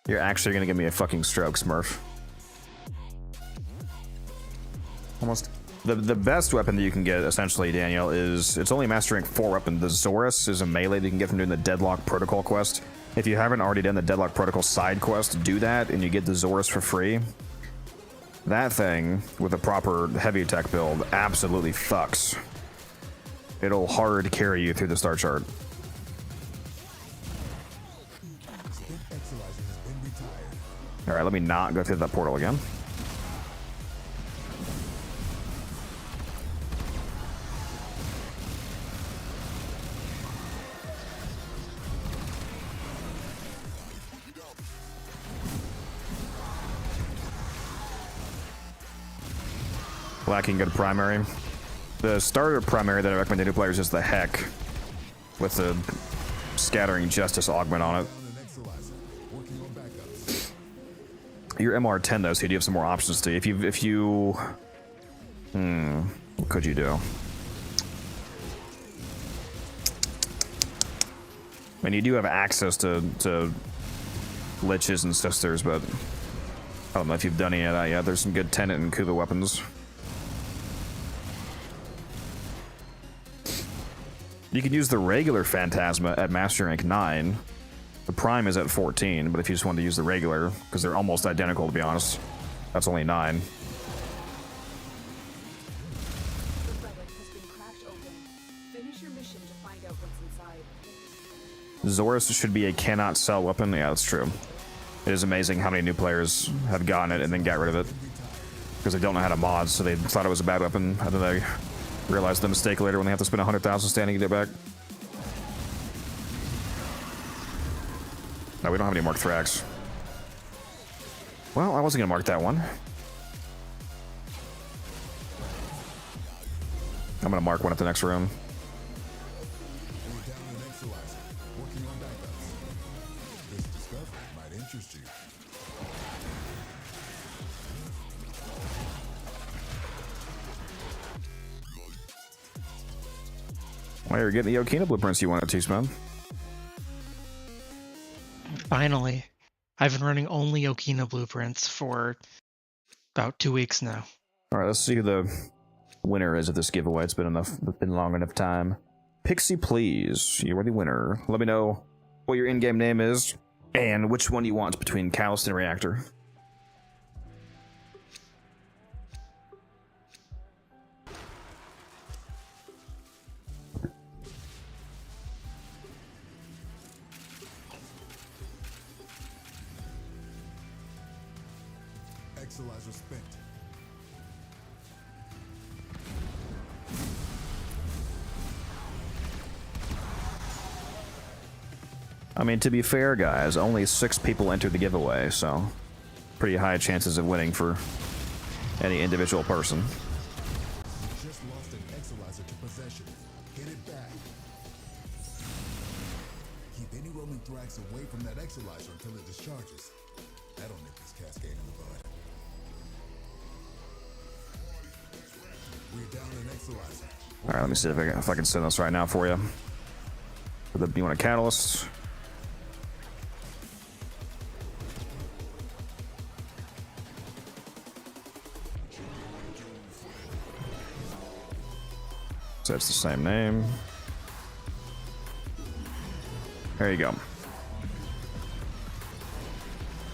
You're actually gonna give me a fucking stroke, Smurf. Almost. The best weapon that you can get, essentially, Daniel, is... It's only Master Rank 4 weapon. The Zorus is a melee that you can get from doing the Deadlock Protocol quest. If you haven't already done the Deadlock Protocol side quest, do that, and you get the Zorus for free. That thing, with a proper heavy attack build, absolutely fucks. It'll hard carry you through the star chart. Alright, let me not go through that portal again. Lacking good primary. The starter primary that I recommend to new players is the Heck, with the Scattering Justice augment on it. Working on backups. You're MR10 though, so you do have some more options to. If you, what could you do? I mean, you do have access to liches and sisters, but I don't know if you've done any of that yet. There's some good Tenet and Kuva weapons. You can use the regular Phantasma at Master Rank 9. The Prime is at 14, but if you just want to use the regular, because they're almost identical to be honest, that's only 9. The relic has been cracked open. Finish your mission to find out what's inside. Zorus should be a cannot sell weapon. Yeah, that's true. It is amazing how many new players have gotten it and then got rid of it. Because they don't know how to mod, so they thought it was a bad weapon, and then they realized the mistake later when they have to spend 100,000 standing to get it back. No, we don't have any marked Thrax. Well, I wasn't gonna mark that one. I'm gonna mark one at the next room. We're down an Exolizer. Working on backups. This discovery might interest you. Well, you're getting the Okina blueprints you wanted to, Sven. Finally. I've been running only Okina blueprints for about 2 weeks now. Alright, let's see who the winner is of this giveaway. It's been long enough time. Pixie, please. You are the winner. Let me know what your in-game name is and which one you want between Catalyst and Reactor. Exolizer spent. I mean, to be fair, guys, only 6 people entered the giveaway, so pretty high chances of winning for any individual person. You just lost an Exolizer to possession. Get it back. Keep any roaming Thrax away from that Exolizer until it discharges. That'll nip this cascade in the bud. We're down an Exolizer. Alright, let me see if I can send this right now for you. You want a Catalyst? So it's the same name. There you go.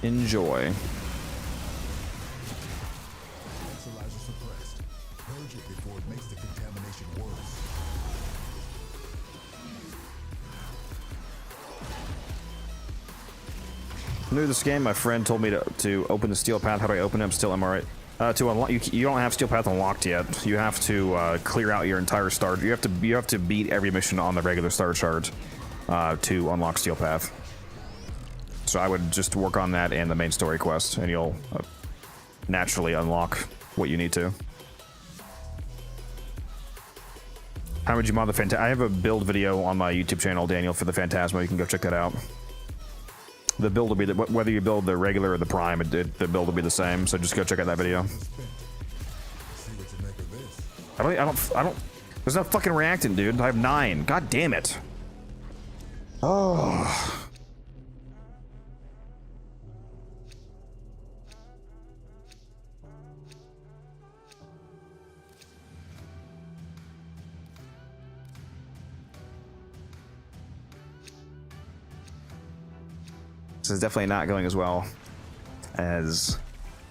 Enjoy. Exolizer suppressed. Purge it before it makes the contamination worse. New to this game, my friend told me to open the Steel Path. How do I open it? I'm still MRA. To unlock, you don't have Steel Path unlocked yet. You have to clear out your entire start. You have to beat every mission on the regular starter chart to unlock Steel Path. So I would just work on that and the main story quest, and you'll naturally unlock what you need to. How would you mod the Phantasma? I have a build video on my YouTube channel, Daniel, for the Phantasma. You can go check that out. The build will be whether you build the regular or the prime, the build will be the same. So just go check out that video. See what you make of this. I don't. There's no fucking reactant, dude. I have 9. God damn it. Oh. This is definitely not going as well as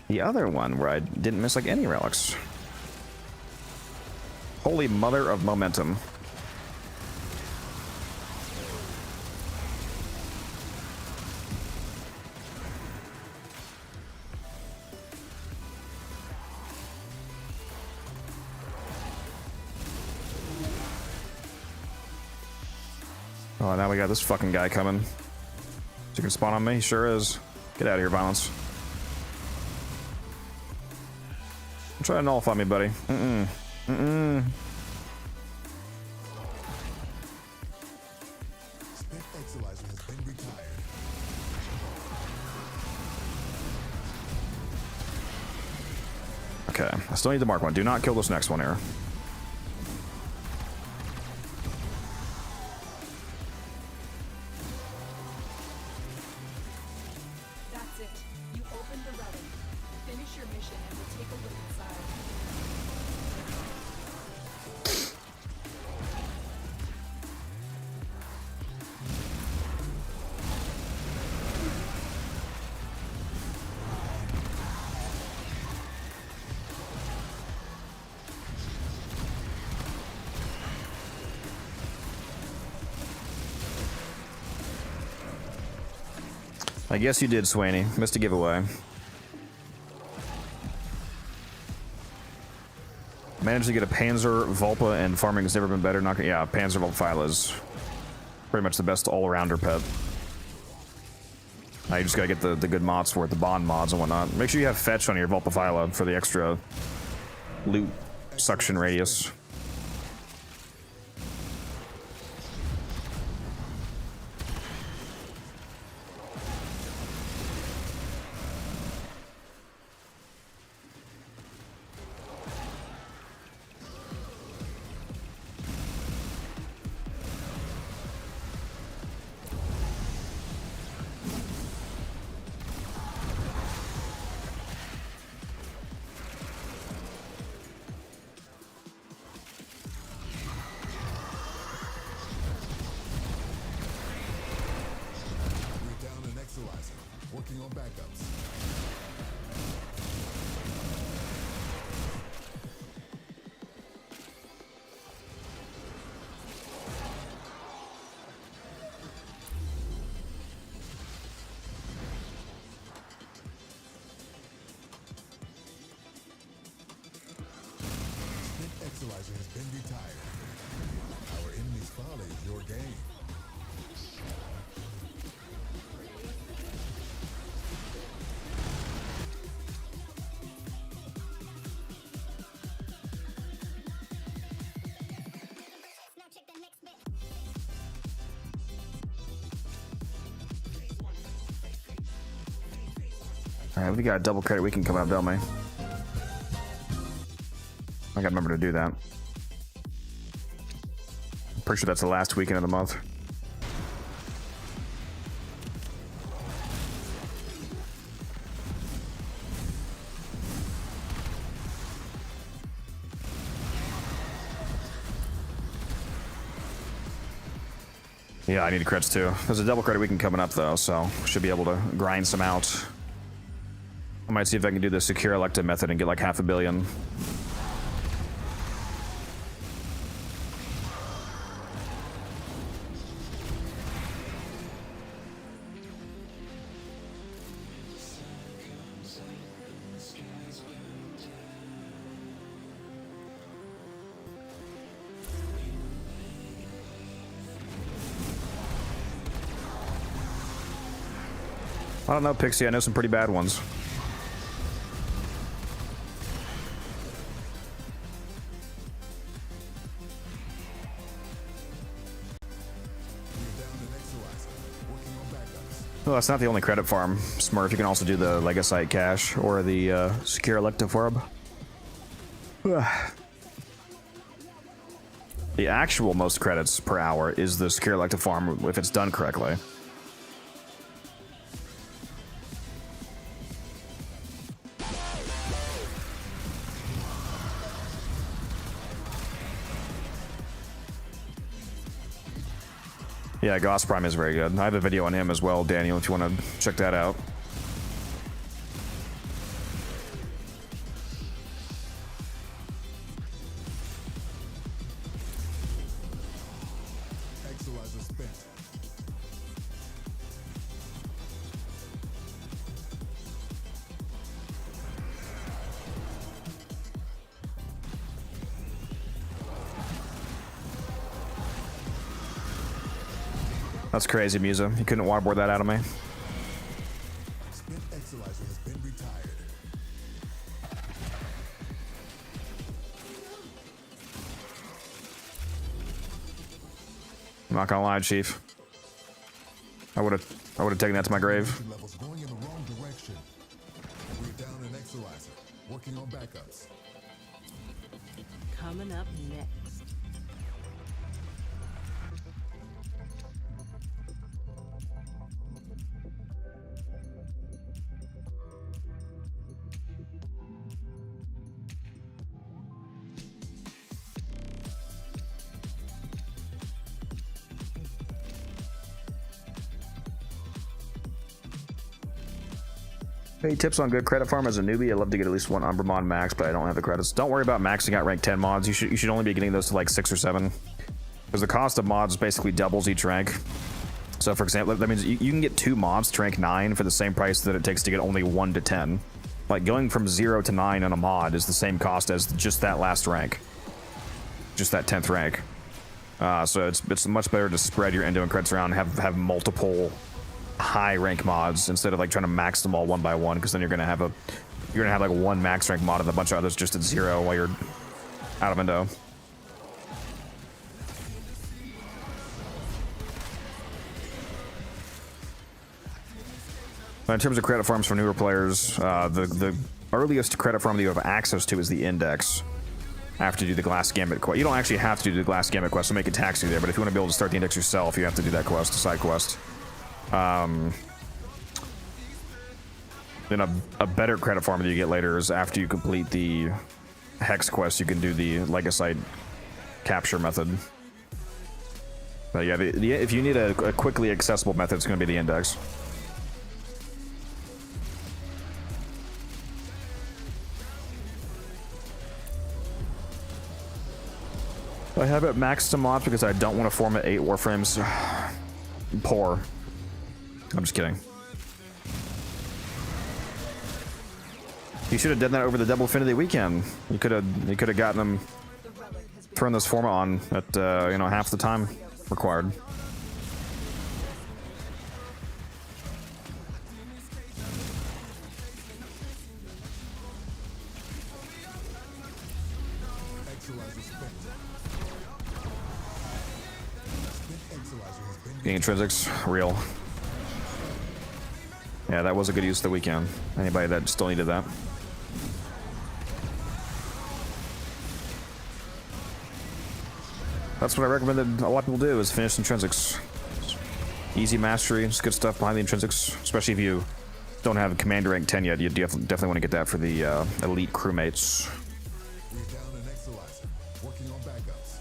the other one where I didn't miss like any relics. Holy mother of momentum. Oh, now we got this fucking guy coming. You can spawn on me? Sure is. Get out of here, violence. Try to nullify me, buddy. Mm-mm. Mm-mm. Spent Exolizer has been retired. Okay, I still need to mark one. Do not kill this next one here. That's it. You opened the relic. Finish your mission and we'll take a look inside. I guess you did, Swaney. Missed a giveaway. Managed to get a Panzer, Vulpa, and farming has never been better. Not gonna, yeah, Panzer Vulpa is pretty much the best all-arounder pet. Now you just gotta get the good mods for it, the bond mods and whatnot. Make sure you have fetch on your Vulpaphyla for the extra loot suction radius. We're down an Exolizer, working on backups. Spent Exolizer has been retired. Our enemy's folly is your game. Alright, we got a double credit we can come up, don't we? I gotta remember to do that. I'm pretty sure that's the last weekend of the month. Yeah, I need credits too. There's a double credit weekend coming up though, so should be able to grind some out. I might see if I can do the secure elective method and get like 500 million. I don't know, Pixie. I know some pretty bad ones. Well, that's not the only credit farm, Smurf. You can also do the Legasite Cache or the Secure Elective Orb. The actual most credits per hour is the Secure Elective Farm if it's done correctly. Yeah, Goss Prime is very good. I have a video on him as well, Daniel, if you want to check that out. Exolizer spent. That's crazy, Musa. You couldn't waterboard that out of me. Spent Exolizer has been retired. I'm not gonna lie, Chief. I would have taken that to my grave. Levels going in the wrong direction. We're down an Exolizer, working on backups. Coming up next. Hey, tips on good credit farm as a newbie. I'd love to get at least one Umbra mod max, but I don't have the credits. Don't worry about maxing out rank 10 mods. You should only be getting those to like 6 or 7. Because the cost of mods basically doubles each rank. So for example, that means you can get 2 mods to rank 9 for the same price that it takes to get only 1 to 10. Like going from 0 to 9 on a mod is the same cost as just that last rank. Just that 10th rank. So it's much better to spread your end-to-end credits around and have multiple high rank mods instead of like trying to max them all one by one, because then you're gonna have like one max rank mod and a bunch of others just at 0 while you're out of endo. In terms of credit farms for newer players, the earliest credit farm that you have access to is the index. After you do the Glass Gambit quest. You don't actually have to do the Glass Gambit quest to make it tax you there, but if you want to be able to start the index yourself, you have to do that quest, side quest. Then a better credit farm that you get later is after you complete the Hex quest, you can do the Legacite capture method. But yeah, if you need a quickly accessible method, it's going to be the index. I have it maxed to mods because I don't want to form at 8 Warframes. Poor. I'm just kidding. You should have done that over the Double Affinity weekend. You could have gotten them, thrown this format on at you know, half the time required. The intrinsics, real. Yeah, that was a good use of the weekend. Anybody that still needed that. That's what I recommended a lot of people do, is finish intrinsics. Easy mastery, just good stuff behind the intrinsics, especially if you don't have commander rank 10 yet. You definitely want to get that for the elite crewmates. We're down an Exolizer, working on backups.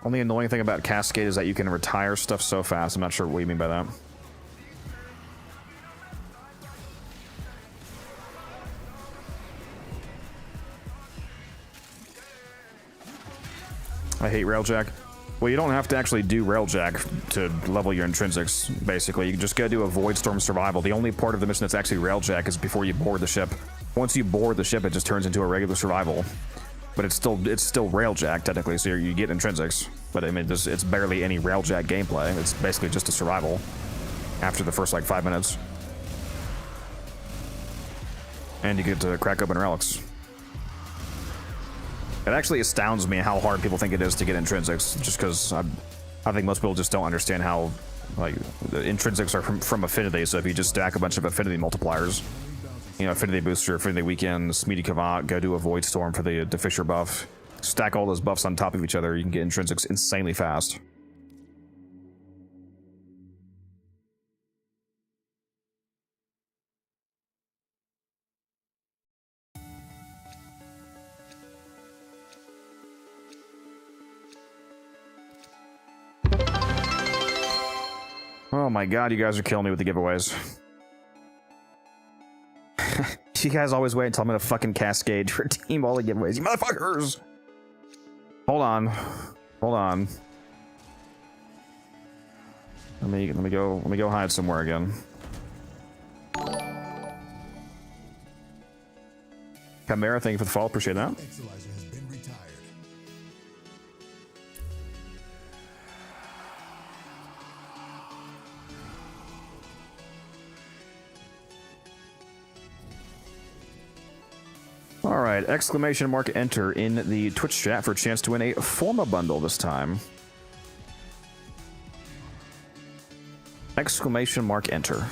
Only annoying thing about Cascade is that you can retire stuff so fast. I'm not sure what you mean by that. I hate Railjack. Well, you don't have to actually do Railjack to level your intrinsics, basically. You can just go do a Void Storm survival. The only part of the mission that's actually Railjack is before you board the ship. Once you board the ship, it just turns into a regular survival. But it's still Railjack, technically, so you get intrinsics. But I mean, it's barely any Railjack gameplay. It's basically just a survival after the first, like, 5 minutes. And you get to crack open relics. It actually astounds me how hard people think it is to get intrinsics, just because I think most people just don't understand how, like, the intrinsics are from affinity, so if you just stack a bunch of affinity multipliers, you know, affinity booster, affinity weekend, Smeedy Kavat, go do a Void Storm for the Fisher buff, stack all those buffs on top of each other, you can get intrinsics insanely fast. Oh my god, you guys are killing me with the giveaways. You guys always wait until I'm gonna fucking cascade to redeem all the giveaways. You motherfuckers! Hold on. Hold on. Let me go hide somewhere again. Chimera, thank you for the follow, appreciate that. Exolizer has been retired. right, exclamation mark enter in the Twitch chat for a chance to win a Forma bundle this time. Exclamation mark enter.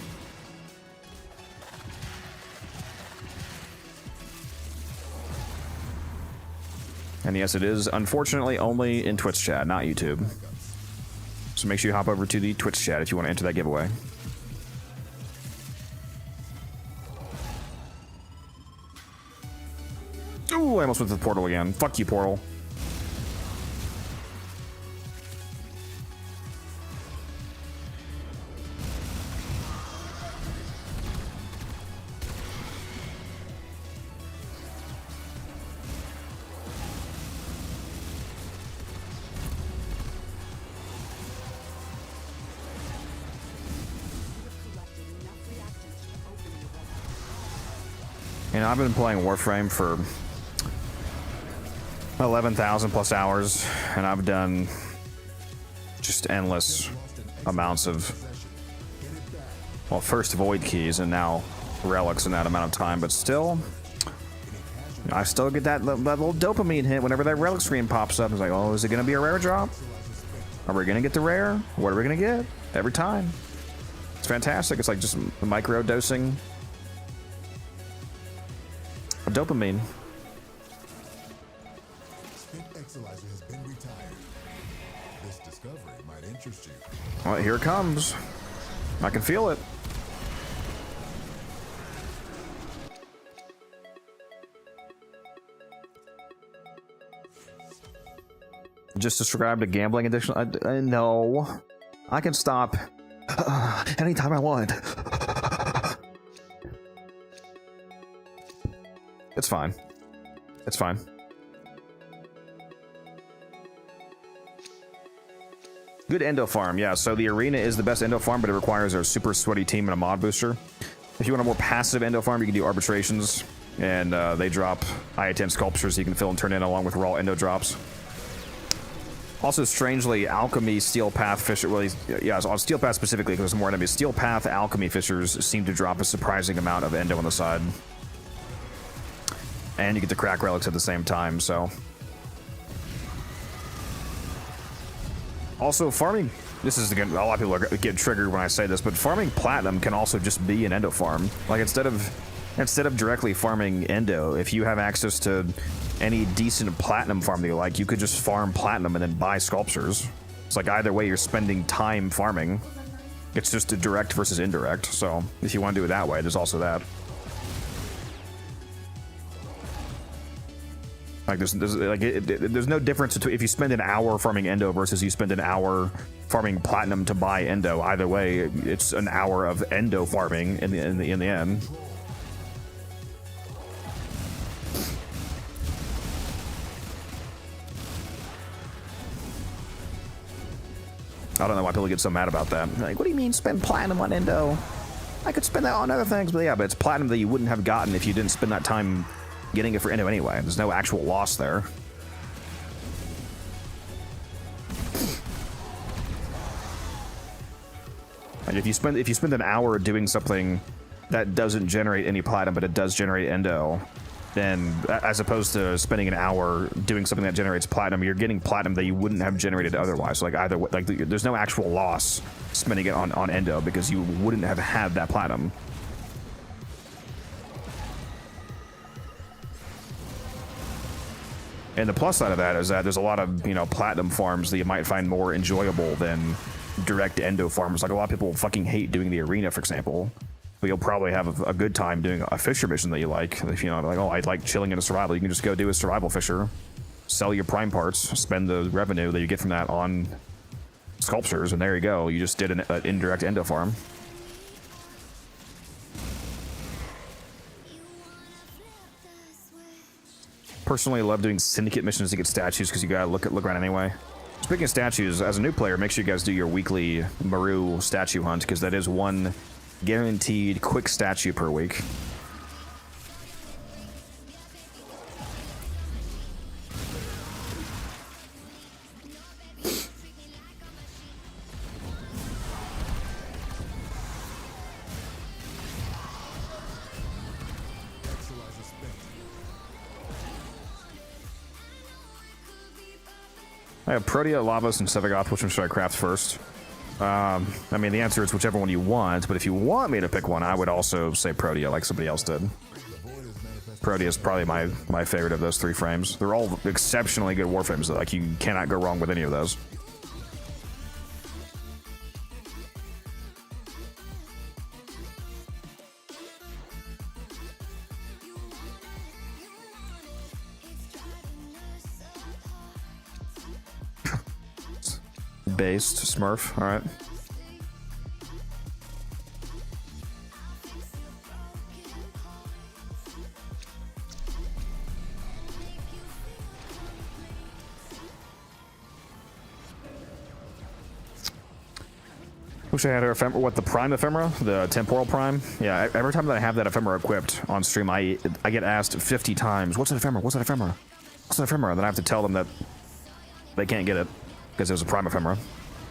And yes, it is unfortunately only in Twitch chat, not YouTube. So make sure you hop over to the Twitch chat if you want to enter that giveaway. Ooh, I almost went to the portal again. Fuck you, portal. You know, I've been playing Warframe for 11,000 plus hours, and I've done just endless amounts of, well, first void keys and now relics in that amount of time, but still, I still get that little dopamine hit whenever that relic screen pops up. It's like, oh, is it going to be a rare drop? Are we going to get the rare? What are we going to get? Every time. It's fantastic. It's like just micro dosing of dopamine. Has been retired. This discovery might interest you. Well, here it comes. I can feel it. Just described a gambling addiction. No, I can stop anytime I want. It's fine. It's fine. Good endo farm, yeah. So the arena is the best endo farm, but it requires a super sweaty team and a mod booster. If you want a more passive endo farm, you can do arbitrations, and they drop IA-10 sculptures you can fill and turn in along with raw endo drops. Also, strangely, alchemy, steel path, fisher. Well, yeah, on steel path specifically, because there's more enemies. Steel path, alchemy fishers seem to drop a surprising amount of endo on the side, and you get to crack relics at the same time. So. Also, farming, this is, again, a lot of people are getting triggered when I say this, but farming platinum can also just be an endo farm. Like, instead of directly farming endo, if you have access to any decent platinum farm that you like, you could just farm platinum and then buy sculptures. It's like either way, you're spending time farming. It's just a direct versus indirect, so if you want to do it that way, there's also that. Like there's no difference between if you spend an hour farming endo versus you spend an hour farming platinum to buy endo. Either way, it's an hour of endo farming in the end. I don't know why people get so mad about that. Like, what do you mean spend platinum on endo? I could spend that on other things, but yeah, but it's platinum that you wouldn't have gotten if you didn't spend that time getting it for endo anyway. There's no actual loss there. Like if you spend an hour doing something that doesn't generate any platinum, but it does generate endo, then as opposed to spending an hour doing something that generates platinum, you're getting platinum that you wouldn't have generated otherwise. So like either way, like there's no actual loss spending it on endo because you wouldn't have had that platinum. And the plus side of that is that there's a lot of, you know, platinum farms that you might find more enjoyable than direct endo farms. Like a lot of people fucking hate doing the arena, for example. But you'll probably have a good time doing a fisher mission that you like. If you know, like, oh, I like chilling in a survival, you can just go do a survival fisher, sell your prime parts, spend the revenue that you get from that on sculptures, and there you go. You just did an indirect endo farm. Personally, I love doing syndicate missions to get statues because you gotta look around anyway. Speaking of statues, as a new player, make sure you guys do your weekly Maru statue hunt because that is one guaranteed quick statue per week. I have Protea, Lavos, and Sevagoth. Which one should I craft first? I mean, the answer is whichever one you want, but if you want me to pick one, I would also say Protea, like somebody else did. Protea is probably my favorite of those 3 frames. They're all exceptionally good Warframes, though. Like, you cannot go wrong with any of those. Based Smurf, alright. Wish I had her ephemera. What, the Prime Ephemera? The Temporal Prime? Yeah, every time that I have that ephemera equipped on stream, I get asked 50 times, what's an ephemera? What's an ephemera? What's an ephemera? And then I have to tell them that they can't get it because it was a Prime Ephemera.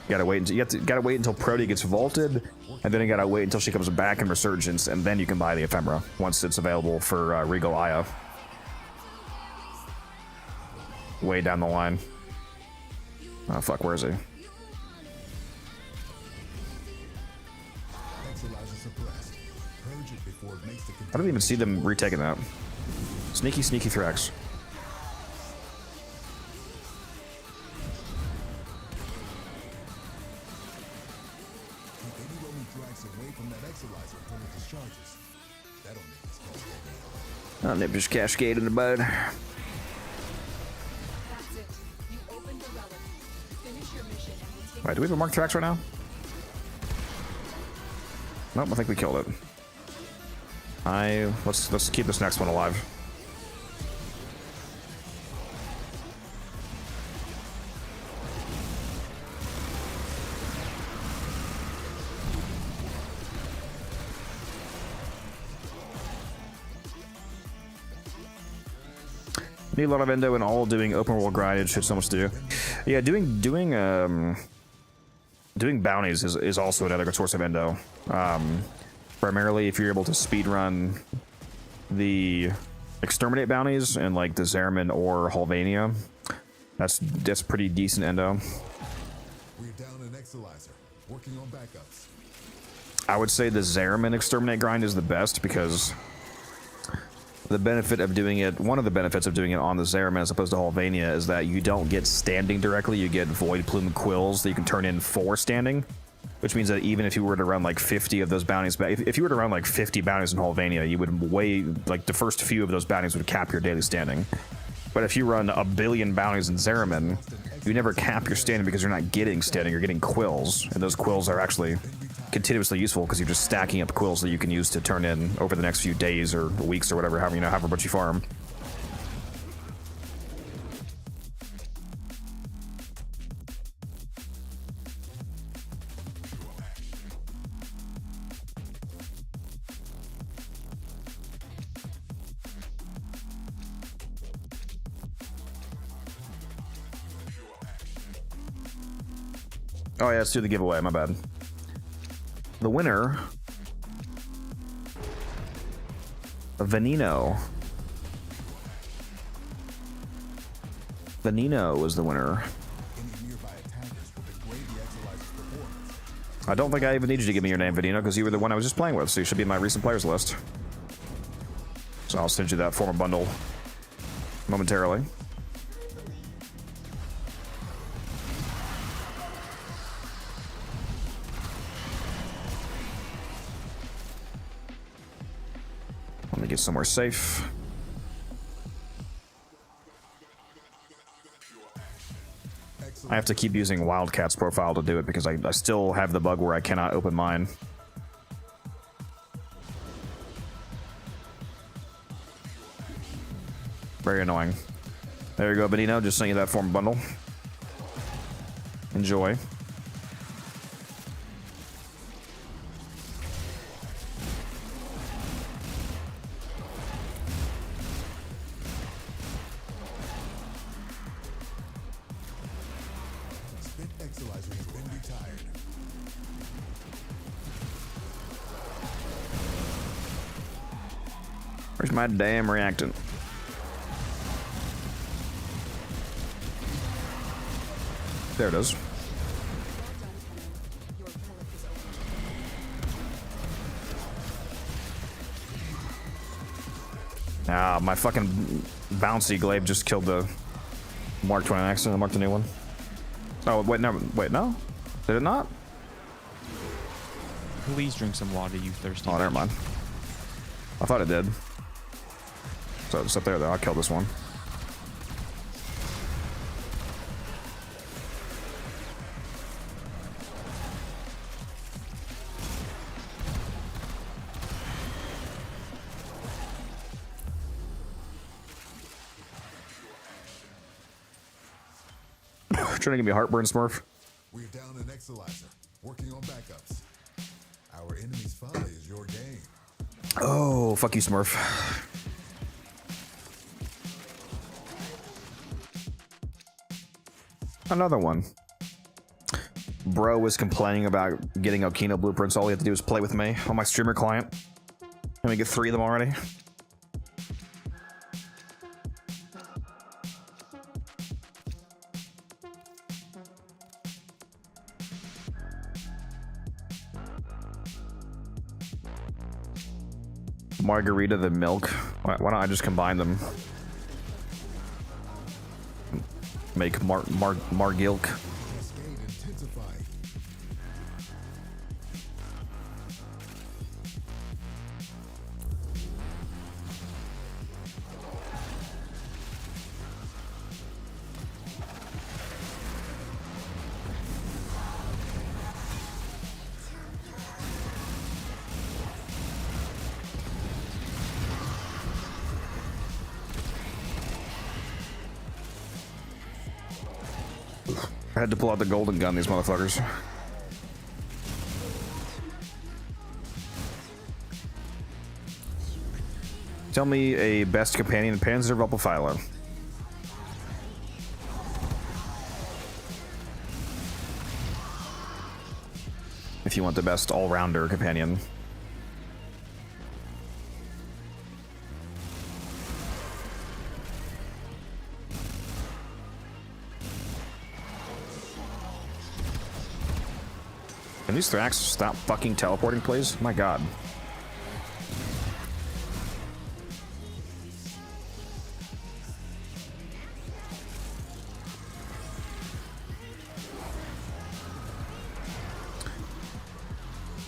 You gotta wait until Protea gets vaulted, and then you gotta wait until she comes back in Resurgence, and then you can buy the ephemera once it's available for Regal Aya. Way down the line. Oh fuck, where is he? I don't even see them retaking that. Sneaky, sneaky Thrax. I'll nip this cascade in the bud. That's it. You opened the relic. Finish your mission and we'll take. Alright, do we have a Mark Thrax right now? Nope, I think we killed it. Let's keep this next one alive. Need a lot of endo and all doing open world grindage should so much to do. Yeah, doing bounties is also another good source of endo. Primarily if you're able to speedrun the exterminate bounties in like the Zeraman or Halvania, that's pretty decent endo. We're down an Exilizer, working on backups. I would say the Zeraman exterminate grind is the best because the benefit of doing it, one of the benefits of doing it on the Zeraman as opposed to Halvania is that you don't get standing directly, you get Void Plume Quills that you can turn in for standing, which means that even if you were to run like 50 of those bounties, if you were to run like 50 bounties in Halvania, you would like the first few of those bounties would cap your daily standing. But if you run a billion bounties in Zeraman, you never cap your standing because you're not getting standing, you're getting quills, and those quills are actually continuously useful because you're just stacking up quills that you can use to turn in over the next few days or weeks or whatever, however much you farm. Oh yeah, let's do the giveaway, my bad. The winner of Veneno. Veneno was the winner. I don't think I even needed to give me your name, Veneno, because you were the one I was just playing with, so you should be in my recent players list. So I'll send you that former bundle momentarily. Let me get somewhere safe. I have to keep using Wildcat's profile to do it because I still have the bug where I cannot open mine. Very annoying. There you go, Benino. Just sent you that form bundle. Enjoy. Where's my damn reactant? There it is. Well done, Tenno. Your relic is open. Ah, my fucking bouncy glaive just killed the Mark 20 accident. Mark the new one. Oh, wait, no. Wait, no? Did it not? Please drink some water, you thirsty. Oh, never mind. I thought it did. So it's up there, though. I'll kill this one. Trying to give me heartburn, Smurf. We're down an Exolizer, working on backups. Our enemy's folly is your game. Oh, fuck you, Smurf. Another one. Bro was complaining about getting Okina blueprints. All he had to do was play with me on my streamer client. Let me get 3 of them already. Margarita the milk. Why don't I just combine them? Make Margilk. Cascade intensifying. I had to pull out the golden gun, these motherfuckers. Tell me a best companion in Panzer Vulpaphyla. If you want the best all-rounder companion. Can these Thrax stop fucking teleporting, please? My god.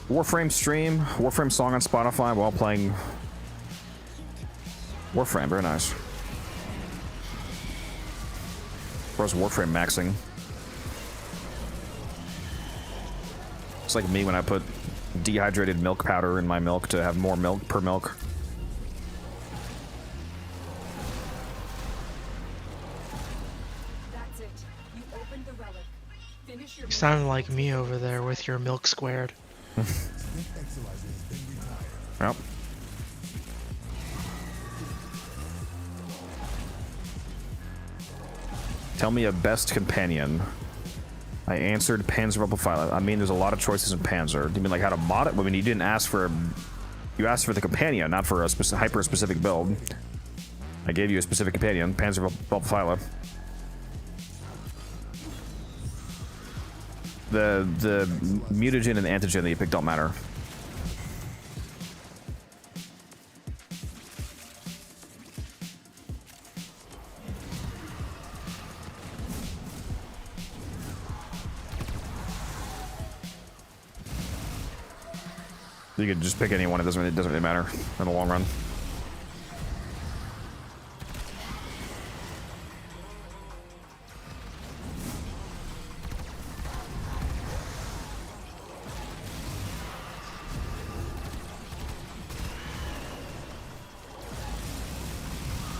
Warframe stream, Warframe song on Spotify while playing Warframe, very nice. Bro's Warframe maxing. It's like me when I put dehydrated milk powder in my milk to have more milk per milk. That's it. You opened the relic. Finish your You sound like me over there with your milk squared. Exolizer has been retired. Yep. Tell me a best companion. I answered Panzer Vulpaphyla. I mean, there's a lot of choices in Panzer. Do you mean like how to mod it? I mean, you didn't ask for... You asked for the companion, not for a hyper-specific build. I gave you a specific companion, Panzer Vulpaphyla. The mutagen and the antigen that you picked don't matter. You could just pick anyone. It doesn't really matter in the long run.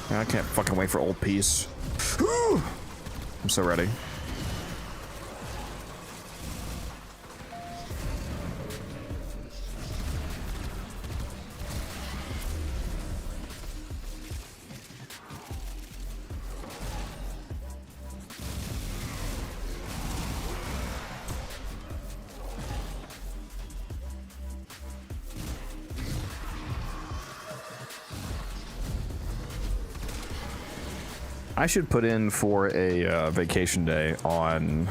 I can't fucking wait for old peace. I'm so ready. I should put in for a vacation day on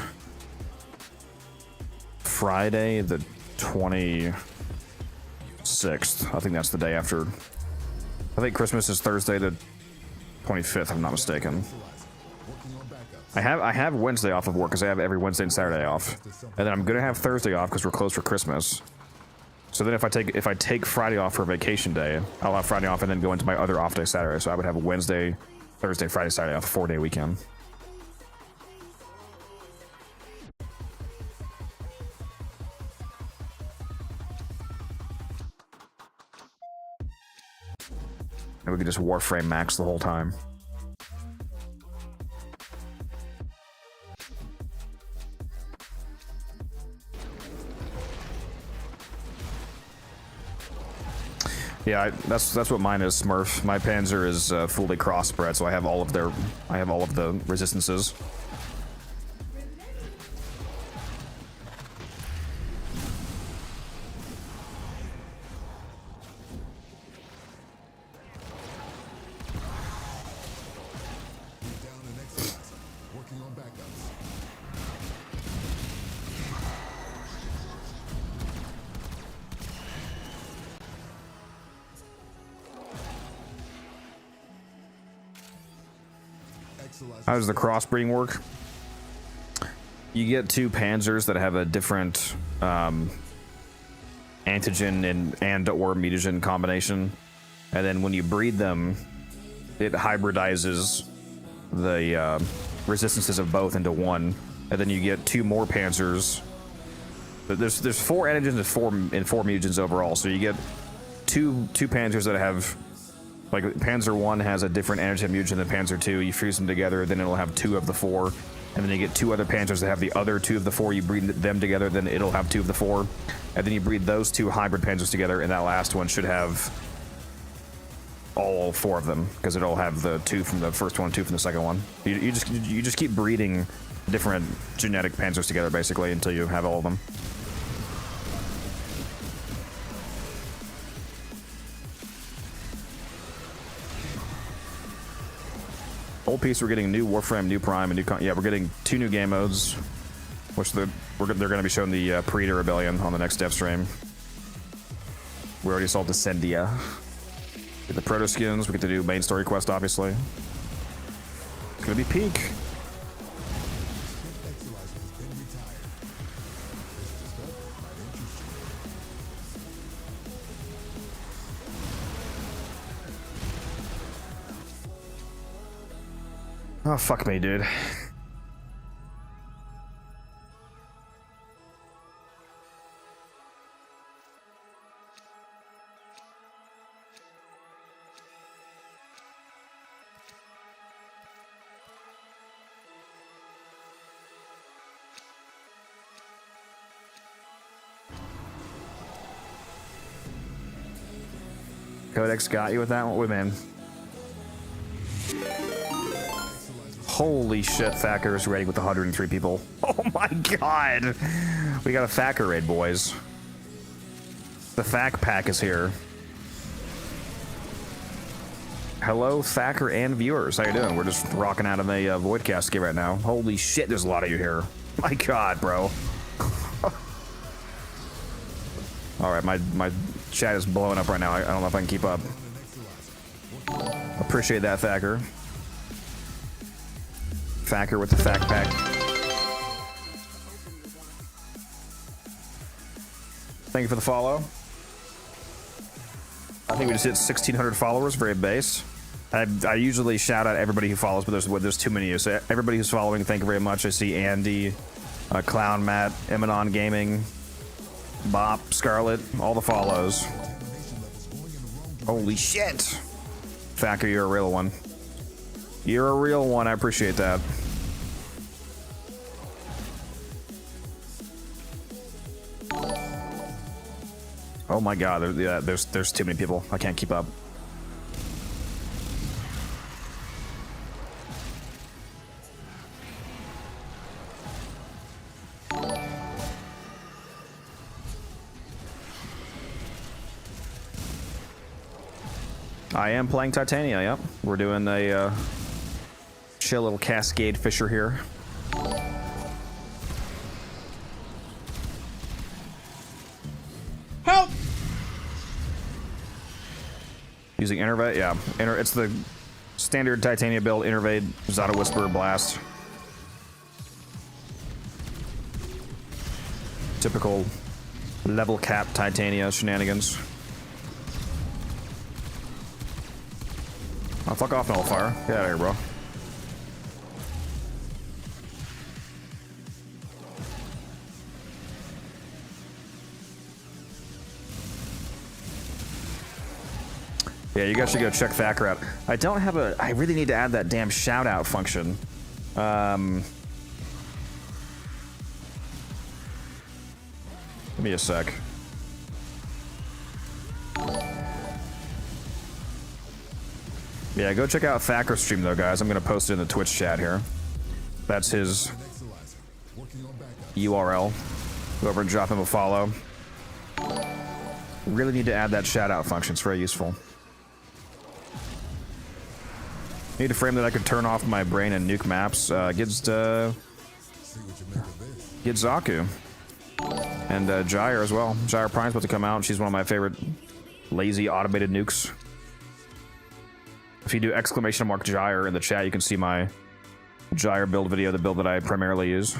Friday the 26th. I think that's the day after. I think Christmas is Thursday the 25th, if I'm not mistaken. I have Wednesday off of work because I have every Wednesday and Saturday off, and then I'm gonna have Thursday off because we're closed for Christmas. So then if I take Friday off for a vacation day, I'll have Friday off and then go into my other off day Saturday. So I would have a Wednesday, Thursday, Friday, Saturday off, a 4-day weekend. And we could just Warframe max the whole time. Yeah, that's what mine is, Smurf. My Panzer is fully crossbred, so I have all of the resistances. How does the crossbreeding work? You get two Panzers that have a different antigen and/or mutagen combination, and then when you breed them, it hybridizes the resistances of both into one, and then you get two more Panzers. There's 4 antigens and 4 mutagens overall, so you get two Panzers that have. Like, Panzer 1 has a different antigen mutagen than Panzer 2. You fuse them together, then it'll have 2 of the 4. And then you get 2 other Panzers that have the other 2 of the 4. You breed them together, then it'll have 2 of the 4. And then you breed those 2 hybrid Panzers together, and that last one should have all 4 of them, because it'll have the 2 from the first one, 2 from the second one. You just keep breeding different genetic Panzers together, basically, until you have all of them. Old piece, we're getting new Warframe, new Prime, and new yeah, we're getting 2 new game modes, which they're going to be showing the Predator Rebellion on the next dev stream. We already saw Descendia. Get the proto skins. We get to do main story quest, obviously. It's going to be peak. Oh, fuck me, dude. Codex got you with that one? Wait, man. Holy shit, Thacker is raiding with 103 people. Oh my god! We got a Thacker raid, boys. The Thack pack is here. Hello, Thacker and viewers. How you doing? We're just rocking out of a Void Cascade right now. Holy shit, there's a lot of you here. My god, bro. Alright, my chat is blowing up right now. I don't know if I can keep up. Appreciate that, Thacker. Thacker with the Thack pack. Thank you for the follow. I think we just hit 1,600 followers, very base. I usually shout out everybody who follows, but there's too many of you. So everybody who's following, thank you very much. I see Andy, Clown Matt, Emanon Gaming, Bop, Scarlet, all the follows. Holy shit! Thacker, you're a real one. You're a real one, I appreciate that. Oh my god, there's too many people. I can't keep up. I am playing Titania, yep. We're doing a chill little Cascade Fisher here. Help! Using Innervate, yeah. It's the standard Titania build, Innervate, Zada Whisper, Blast. Typical level cap Titania shenanigans. Oh, fuck off, Nullifier. Get out of here, bro. Yeah, you guys should go check Thacker out. I don't have a... I really need to add that damn shout-out function. Give me a sec. Yeah, go check out Thacker's stream, though, guys. I'm going to post it in the Twitch chat here. That's his URL. Go over and drop him a follow. Really need to add that shout-out function. It's very useful. Need a frame that I could turn off my brain and nuke maps. Gidzaku. And Gyre as well. Gyre Prime's about to come out. She's one of my favorite lazy automated nukes. If you do ! Gyre in the chat, you can see my Gyre build video, the build that I primarily use.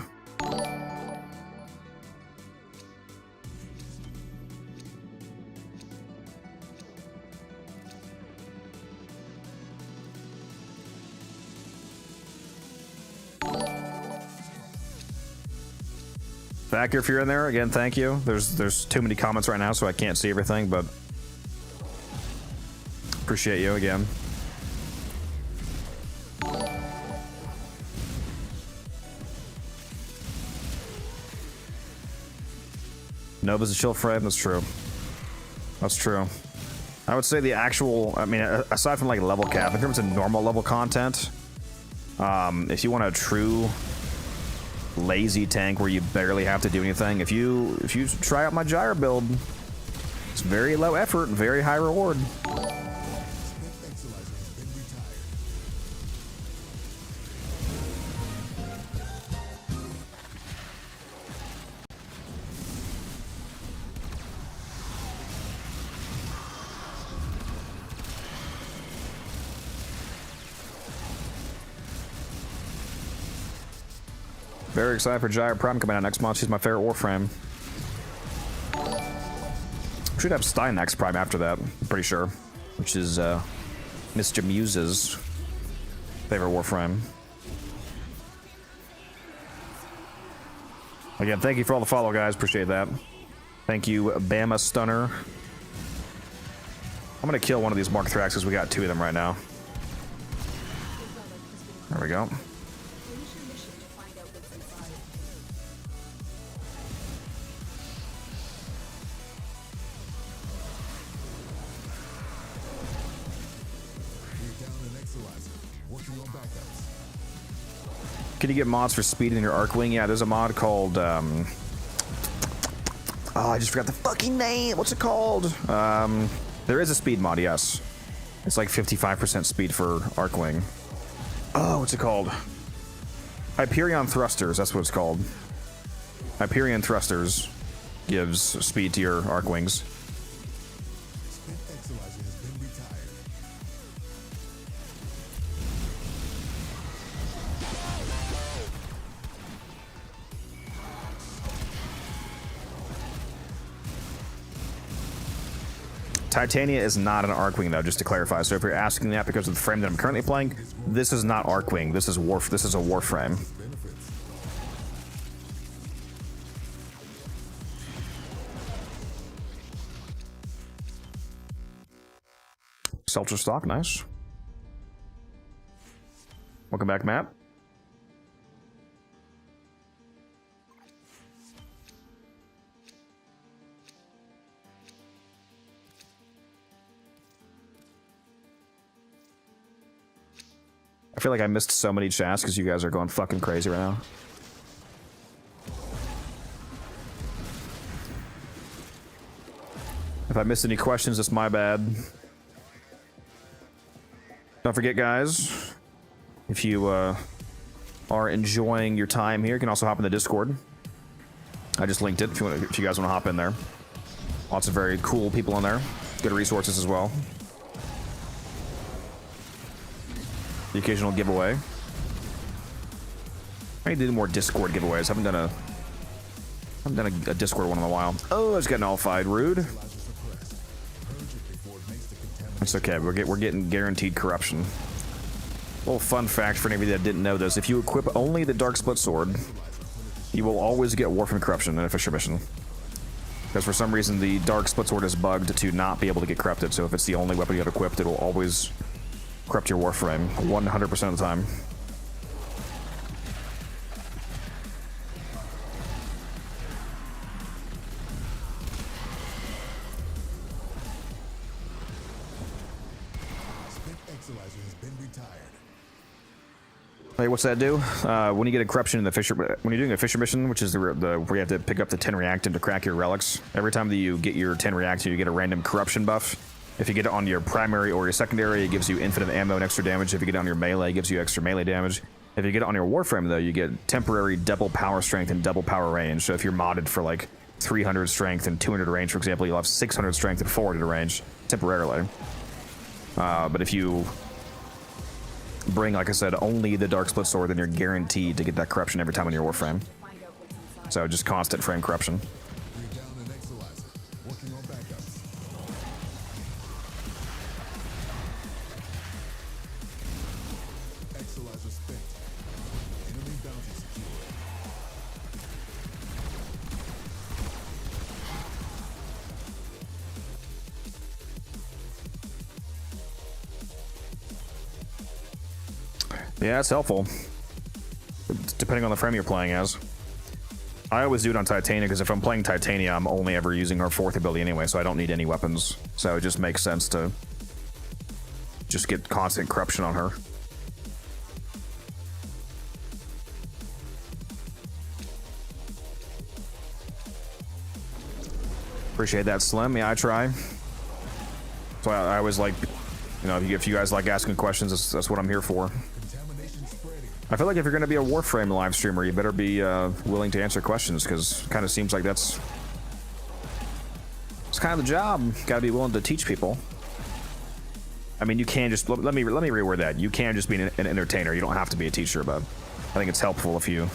Thacker, if you're in there, again, thank you. There's too many comments right now, so I can't see everything, but appreciate you again. Nova's a chill frame, that's true. That's true. I would say the actual, I mean, aside from like level cap, in terms of normal level content, if you want a true lazy tank where you barely have to do anything, if you try out my Gyre build, it's very low effort and very high reward. Very excited for Gyre Prime coming out next month. She's my favorite Warframe. Should have Stein next Prime after that, I'm pretty sure. Which is Mr. Muse's favorite Warframe. Again, thank you for all the follow, guys. Appreciate that. Thank you, Bama Stunner. I'm gonna kill one of these Mark Thraxes. We got two of them right now. There we go. Can you get mods for speed in your Arcwing? Yeah, there's a mod called, oh, I just forgot the fucking name. What's it called? There is a speed mod, yes. It's like 55% speed for Arcwing. Oh, what's it called? Hyperion Thrusters, that's what it's called. Hyperion Thrusters gives speed to your Arcwings. Titania is not an Arcwing, though, just to clarify. So if you're asking that because of the frame that I'm currently playing, this is not Arcwing. This is This is a Warframe. Seltzer stock, nice. Welcome back, Matt. I feel like I missed so many chats because you guys are going fucking crazy right now. If I missed any questions, it's my bad. Don't forget, guys, if you are enjoying your time here, you can also hop in the Discord. I just linked it if you guys want to hop in there. Lots of very cool people in there. Good resources as well. The occasional giveaway. I need to do more Discord giveaways. Haven't done a Discord one in a while. Oh, I was getting all fired. Rude. It's okay. We're getting guaranteed corruption. Little fun fact for anybody that didn't know this: if you equip only the Dark Split Sword, you will always get Warframe corruption in a Fisher mission. Because for some reason the Dark Split Sword is bugged to not be able to get corrupted. So if it's the only weapon you have equipped, it will always corrupt your Warframe 100% of the time. Hey, what's that do? When you get a corruption in the Fisher, when you're doing a Fisher mission, which is where you have to pick up the 10 reactant to crack your relics, every time that you get your 10 reactant, you get a random corruption buff. If you get it on your primary or your secondary, it gives you infinite ammo and extra damage. If you get it on your melee, it gives you extra melee damage. If you get it on your Warframe, though, you get temporary double power strength and double power range. So if you're modded for like 300 strength and 200 range, for example, you'll have 600 strength and 400 range temporarily. But if you bring, like I said, only the Dark Split Sword, then you're guaranteed to get that corruption every time on your Warframe. So just constant frame corruption. Yeah, it's helpful. Depending on the frame you're playing as. I always do it on Titania, because if I'm playing Titania, I'm only ever using her 4th ability anyway, so I don't need any weapons. So it just makes sense to just get constant corruption on her. Appreciate that, Slim. Yeah, I try. So I always like, you know, if you guys like asking questions, that's what I'm here for. I feel like if you're going to be a Warframe live streamer, you better be willing to answer questions, because it kind of seems like it's kind of the job. Got to be willing to teach people. I mean, you can just let me reword that. You can just be an entertainer. You don't have to be a teacher, but I think it's helpful if you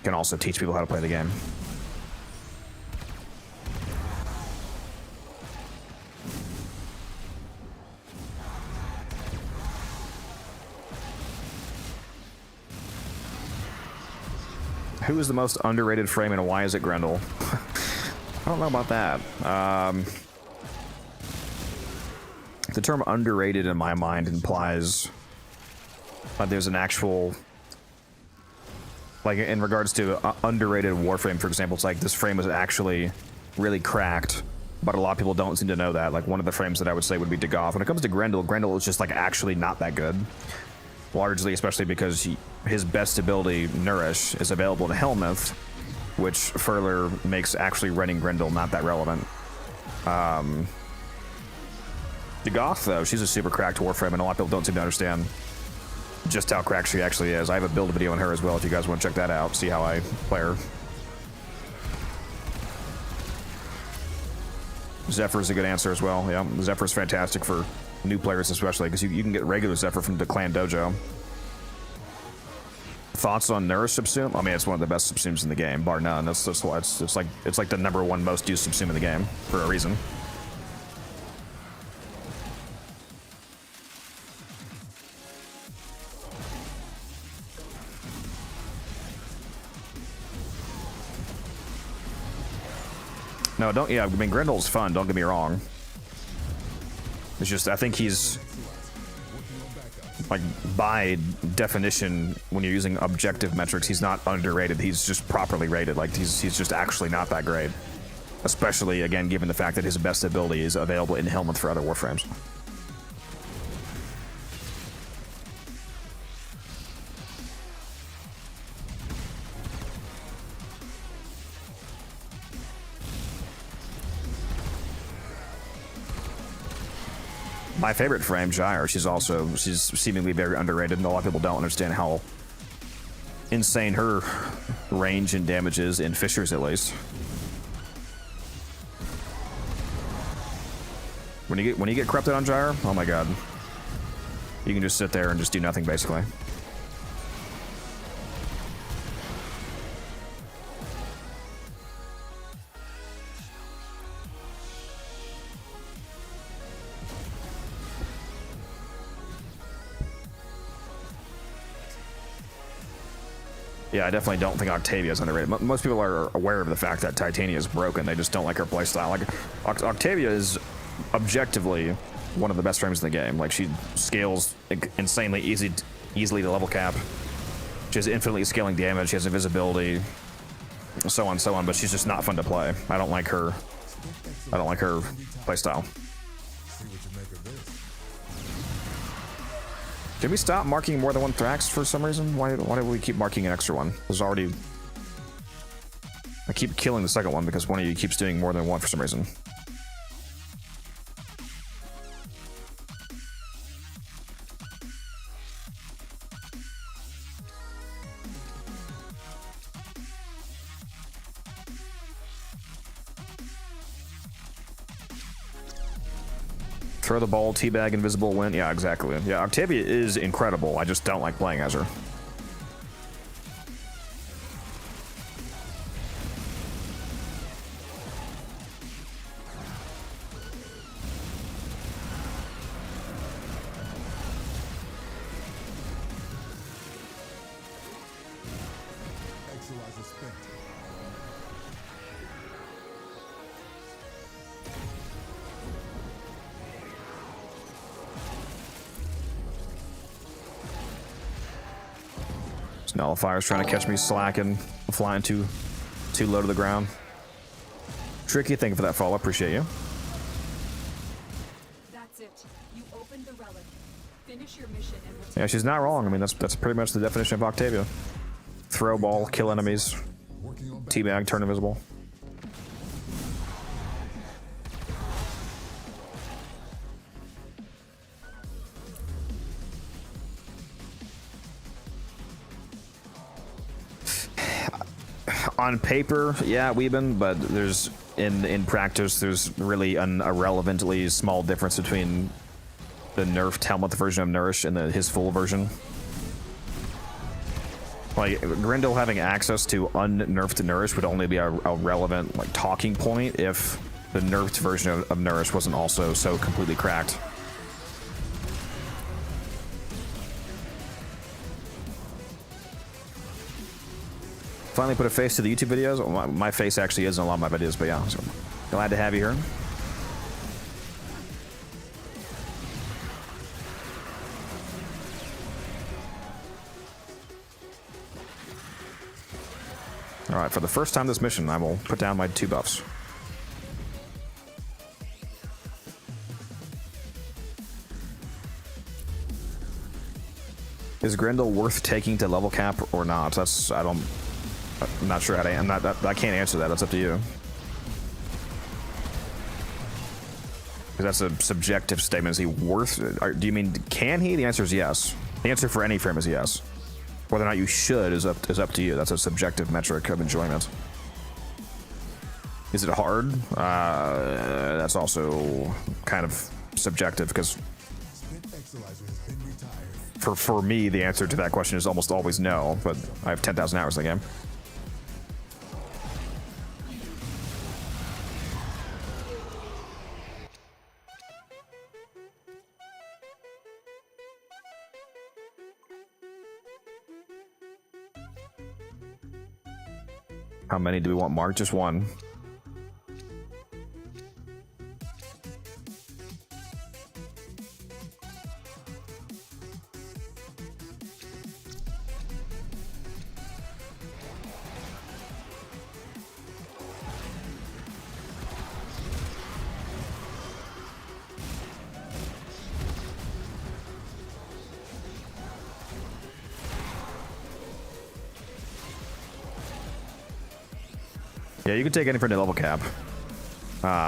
can also teach people how to play the game. Who is the most underrated frame and why is it Grendel? I don't know about that. The term underrated in my mind implies that there's an actual, like in regards to underrated Warframe, for example, it's like this frame is actually really cracked, but a lot of people don't seem to know that. Like one of the frames that I would say would be Dagoth. When it comes to Grendel, Grendel is just like actually not that good. Largely, especially because his best ability, Nourish, is available in Helmuth, which further makes actually running Grendel not that relevant. Dagoth, though, she's a super cracked Warframe, and a lot of people don't seem to understand just how cracked she actually is. I have a build video on her as well if you guys want to check that out, see how I play her. Zephyr's a good answer as well. Yeah, Zephyr's fantastic for new players especially, because you can get regular Zephyr from the Clan Dojo. Thoughts on Nourish subsume? I mean, it's one of the best subsumes in the game, bar none. That's why it's like the #1 most used subsume in the game for a reason. No, don't. Yeah, I mean, Grendel's fun. Don't get me wrong. It's just I think he's like by definition, when you're using objective metrics, he's not underrated. He's just properly rated. Like he's just actually not that great. Especially again, given the fact that his best ability is available in Helmuth for other Warframes. My favorite frame, Gyre, she's seemingly very underrated, and a lot of people don't understand how insane her range and damage is in Fishers, at least. When you get corrupted on Gyre, oh my god. You can just sit there and just do nothing basically. Yeah, I definitely don't think Octavia is underrated. Most people are aware of the fact that Titania is broken. They just don't like her playstyle. Like, Octavia is objectively one of the best frames in the game. Like, she scales insanely easily to level cap. She has infinitely scaling damage. She has invisibility, so on, but she's just not fun to play. I don't like her playstyle. Can we stop marking more than one Thrax for some reason? Why do we keep marking an extra one? There's already... I keep killing the second one because one of you keeps doing more than one for some reason. Throw the ball, teabag, invisible, win. Yeah, exactly. Yeah, Octavia is incredible. I just don't like playing as her. Nullifier's trying to catch me slacking, flying too low to the ground. Tricky, thank you for that follow. Appreciate you. That's it. You opened the relic. Finish your mission and return. Yeah, she's not wrong. I mean, that's pretty much the definition of Octavia. Throw ball, kill enemies, teabag, turn invisible. On paper, yeah, Weeben, but there's in practice, there's really an irrelevantly small difference between the nerfed helmet version of Nourish and his full version. Like, Grendel having access to unnerfed Nourish would only be a relevant like talking point if the nerfed version of Nourish wasn't also so completely cracked. Finally put a face to the YouTube videos. Well, my face actually is in a lot of my videos, but yeah, so glad to have you here. All right, for the first time this mission, I will put down my 2 buffs. Is Grendel worth taking to level cap or not? I'm not sure how to. I can't answer that. That's up to you. Because that's a subjective statement. Is he worth? Do you mean can he? The answer is yes. The answer for any frame is yes. Whether or not you should is up to you. That's a subjective metric of enjoyment. Is it hard? That's also kind of subjective because for me the answer to that question is almost always no. But I have 10,000 hours in the game. How many do we want marked? Just one. Yeah, you can take any for the level cap. The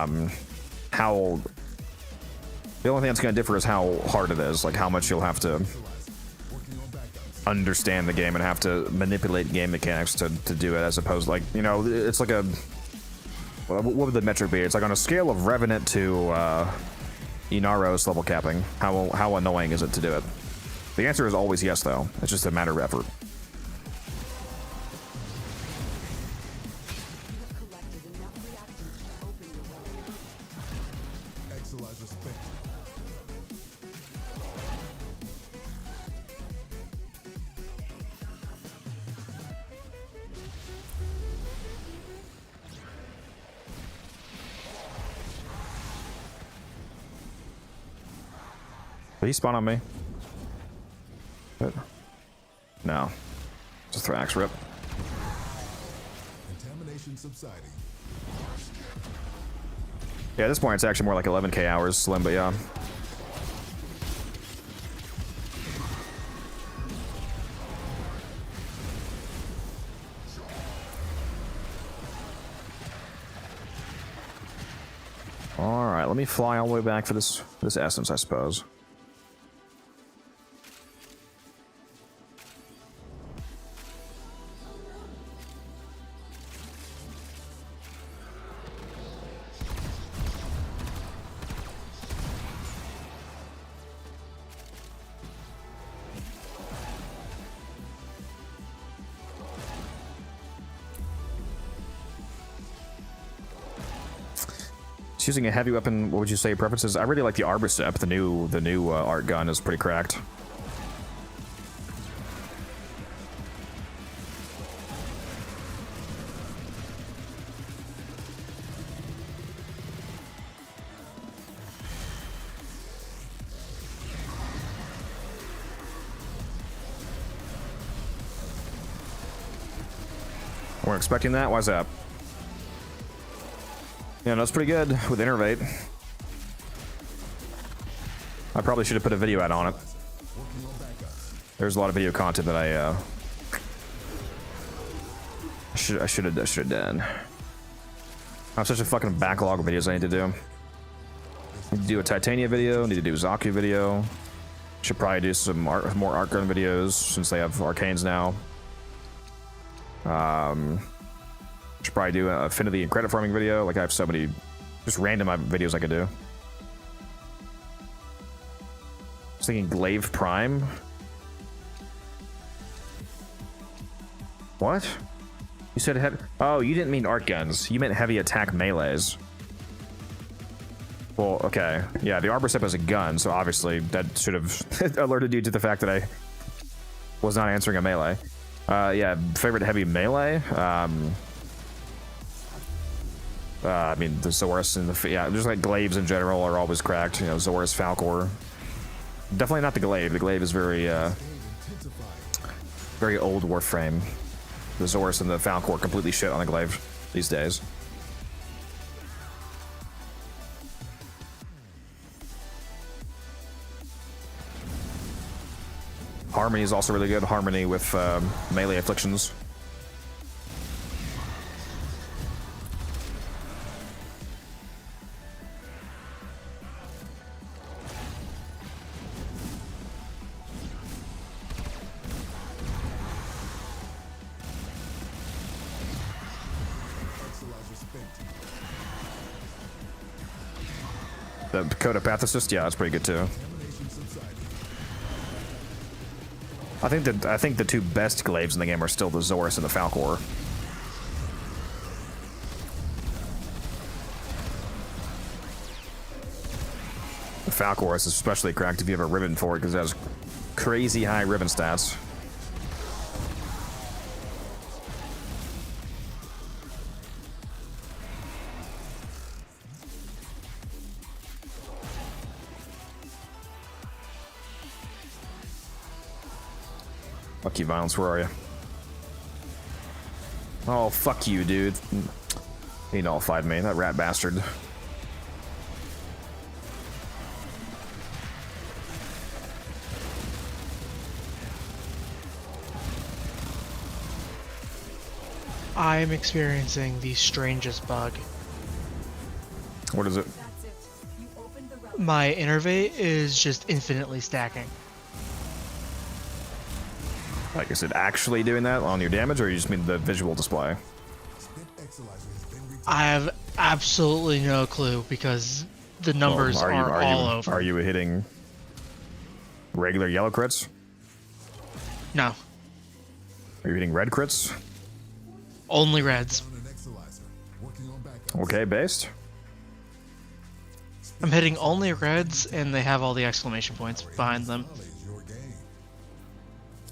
only thing that's going to differ is how hard it is, like how much you'll have to understand the game and have to manipulate game mechanics to do it, as opposed like, you know, it's like a, what would the metric be? It's like on a scale of Revenant to Inaros level capping? How annoying is it to do it? The answer is always yes, though. It's just a matter of effort. Exilizer spent. Did he spawn on me? What? No. Just Thrax rip. Contamination subsiding. Yeah, at this point it's actually more like 11k hours slim, but yeah. Alright, let me fly all the way back for this essence, I suppose. Using a heavy weapon, what would you say preferences? I really like the Arborstep. The new art gun is pretty cracked. Weren't expecting that. Why's that? Yeah, that's pretty good with Innervate. I probably should have put a video out on it. There's a lot of video content that I should have done. I have such a fucking backlog of videos I need to do. Need to do a Titania video. Need to do a Zaku video. Should probably do some more art gun videos since they have arcanes now. Should probably do an affinity and credit farming video. Like I have so many just random videos I could do. I was thinking Glaive Prime. What? You said heavy? Oh, you didn't mean art guns. You meant heavy attack melees. Well, okay. Yeah, the Arborstep is a gun, so obviously that should have alerted you to the fact that I was not answering a melee. Yeah, favorite heavy melee? I mean, the Zorus and the... Yeah, just like glaives in general are always cracked. You know, Zorus, Falcor. Definitely not the glaive. The glaive is very, very old Warframe. The Zorus and the Falcor completely shit on the glaive these days. Harmony is also really good. Harmony with melee afflictions. The Coda Pathicist, yeah, that's pretty good too. I think the two best glaives in the game are still the Zorus and the Falcor. The Falcor is especially cracked if you have a ribbon for it because it has crazy high ribbon stats. Fuck you, Violence, where are you? Oh, fuck you, dude. He nullified me, that rat bastard. I'm experiencing the strangest bug. What is it? My Innervate is just infinitely stacking. Like, is it actually doing that on your damage, or you just mean the visual display? I have absolutely no clue because the numbers Well, are all over. Are you hitting regular yellow crits? No, Are you hitting red crits? only reds. An Exalizer, working on backup. Okay, based. I'm hitting only reds, and they have all the exclamation points behind them. Volley is your game.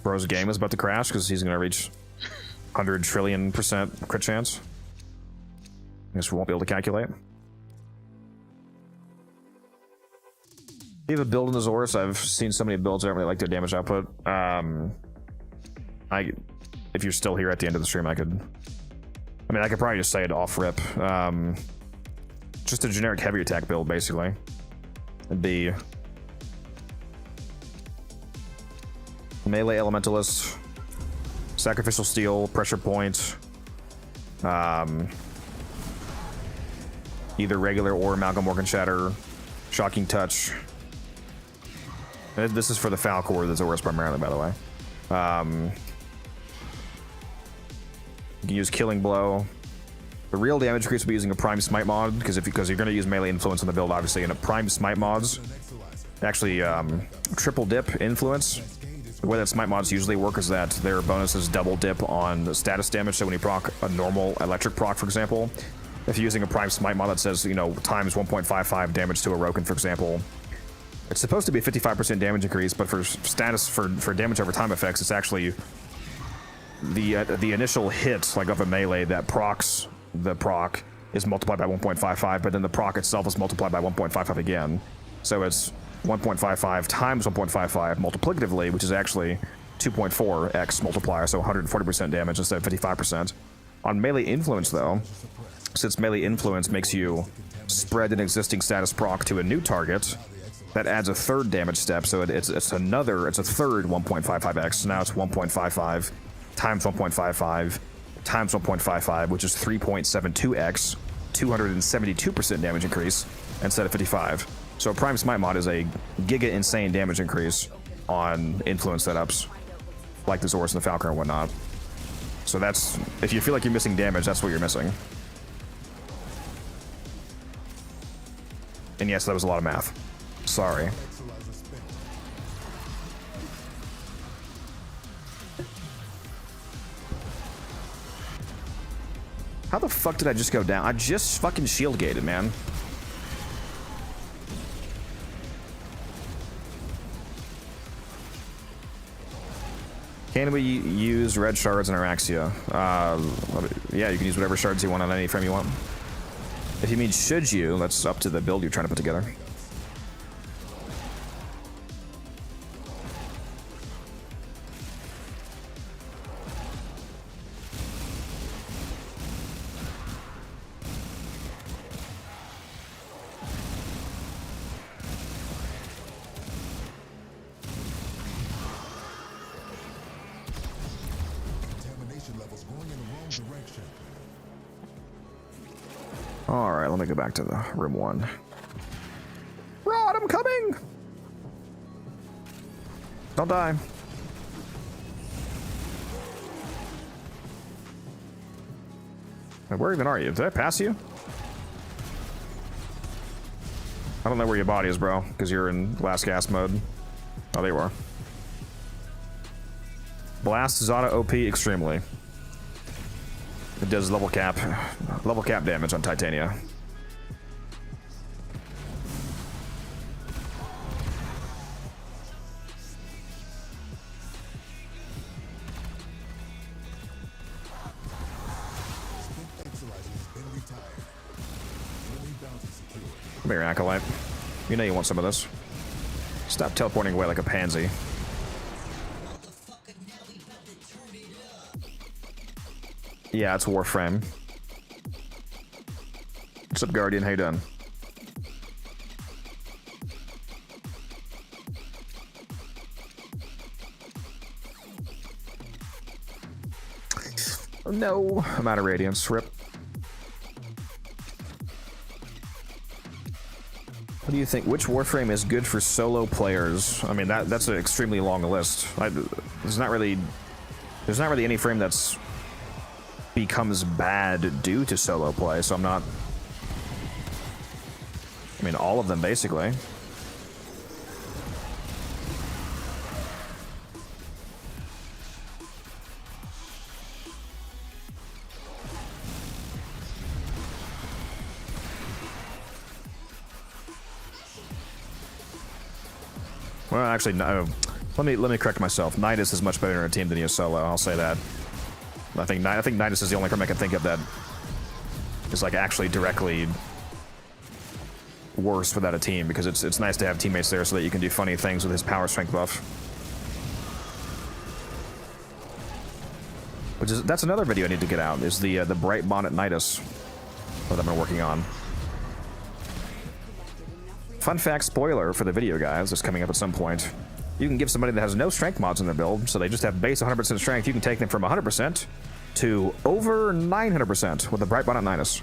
Bro's game is about to crash because he's going to reach 100 trillion% crit chance. I guess we won't be able to calculate. You have a build in the Zorus. I've seen so many builds. I don't really like their damage output. If you're still here at the end of the stream, I could probably just say it off rip. Just a generic heavy attack build, basically. It'd be melee elementalist, sacrificial steel, pressure point, either regular or amalgam organ shatter, shocking touch. This is for the Falcor, the Zorus primarily, by the way. You can use killing blow. The real damage increase will be using a prime smite mod because you're going to use melee influence on the build, obviously, and a prime smite mods actually triple dip influence. The way that smite mods usually work is that their bonuses double dip on the status damage. So when you proc a normal electric proc, for example, if you're using a prime smite mod that says, you know, times 1.55 damage to a Roken, for example, it's supposed to be a 55% damage increase, but for status for damage over time effects, it's actually the initial hit, like of a melee that procs the proc is multiplied by 1.55, but then the proc itself is multiplied by 1.55 again. So it's 1.55 times 1.55 multiplicatively, which is actually 2.4x multiplier, so 140% damage instead of 55%. On melee influence, though, since melee influence makes you spread an existing status proc to a new target, that adds a third damage step, so it's a third 1.55x. So now it's 1.55 times 1.55 times 1.55, which is 3.72x, 272% damage increase instead of 55. So a prime smite mod is a giga insane damage increase on influence setups like the Zorus and the Falcon and whatnot. So that's, if you feel like you're missing damage, that's what you're missing. And yes, that was a lot of math. Sorry. How the fuck did I just go down? I just fucking shield gated, man. Can we use red shards in Araxia? Yeah, you can use whatever shards you want on any frame you want. If you mean should you, that's up to the build you're trying to put together. Alright, let me go back to the room 1. Rod, I'm coming! Don't die. Where even are you? Did I pass you? I don't know where your body is, bro, because you're in last gas mode. Oh, there you are. Blast Zada OP extremely. It does level cap damage on Titania. Come here, Acolyte. You know you want some of this. Stop teleporting away like a pansy. Yeah, it's Warframe. What's up, Guardian? How you doing? No, I'm out of radiance. Rip. What do you think? Which Warframe is good for solo players? I mean, that's an extremely long list. There's not really any frame that's becomes bad due to solo play, so I'm not I mean, all of them, basically. Well, actually, no. Let me correct myself. Nidus is much better in a team than he is solo. I'll say that. I think Nidus is the only term I can think of that is like actually directly worse without a team, because it's nice to have teammates there so that you can do funny things with his power strength buff. That's another video I need to get out, is the Bright Bonnet Nidus that I've been working on. Fun fact spoiler for the video, guys, that's coming up at some point. You can give somebody that has no strength mods in their build, so they just have base 100% strength, you can take them from 100% to over 900% with the Bright Bonnet Nidus.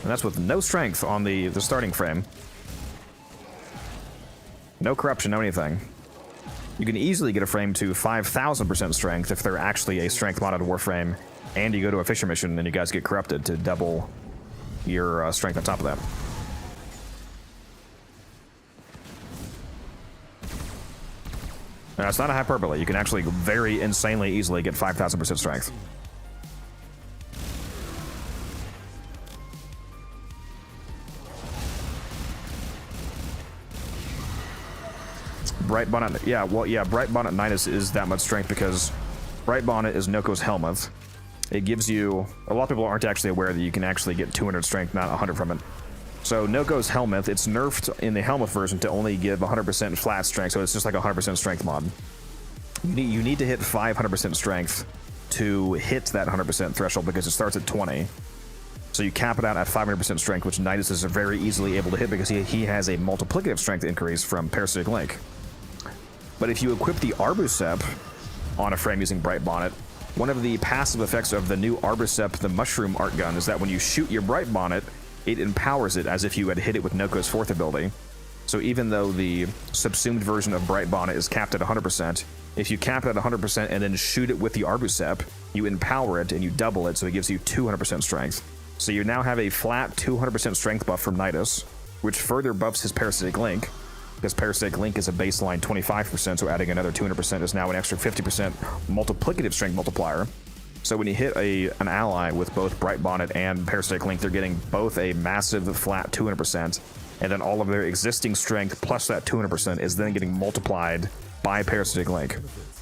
And that's with no strength on the starting frame. No corruption, no anything. You can easily get a frame to 5,000% strength if they're actually a strength modded Warframe, and you go to a Fisher mission and you guys get corrupted to double your strength on top of that. Now, it's not a hyperbole. You can actually very insanely easily get 5,000% strength. Bright Bonnet, yeah, well, yeah, Bright Bonnet Nidus is that much strength because Bright Bonnet is Noko's Helmuth. It gives you, a lot of people aren't actually aware that you can actually get 200 strength, not 100 from it. So Noko's Helmuth, it's nerfed in the Helmuth version to only give 100% flat strength, so it's just like a 100% strength mod. You need to hit 500% strength to hit that 100% threshold because it starts at 20. So you cap it out at 500% strength, which Nidus is very easily able to hit because he has a multiplicative strength increase from Parasitic Link. But if you equip the Arbusep on a frame using Bright Bonnet, one of the passive effects of the new Arbusep, the Mushroom Art Gun, is that when you shoot your Bright Bonnet, it empowers it as if you had hit it with Noko's 4th ability. So even though the subsumed version of Bright Bonnet is capped at 100%, if you cap it at 100% and then shoot it with the Arbusep, you empower it and you double it, so it gives you 200% strength. So you now have a flat 200% strength buff from Nidus, which further buffs his Parasitic Link, because Parasitic Link is a baseline 25%, so adding another 200% is now an extra 50% multiplicative strength multiplier. So when you hit an ally with both Bright Bonnet and Parasitic Link, they're getting both a massive flat 200%, and then all of their existing strength plus that 200% is then getting multiplied by Parasitic Link.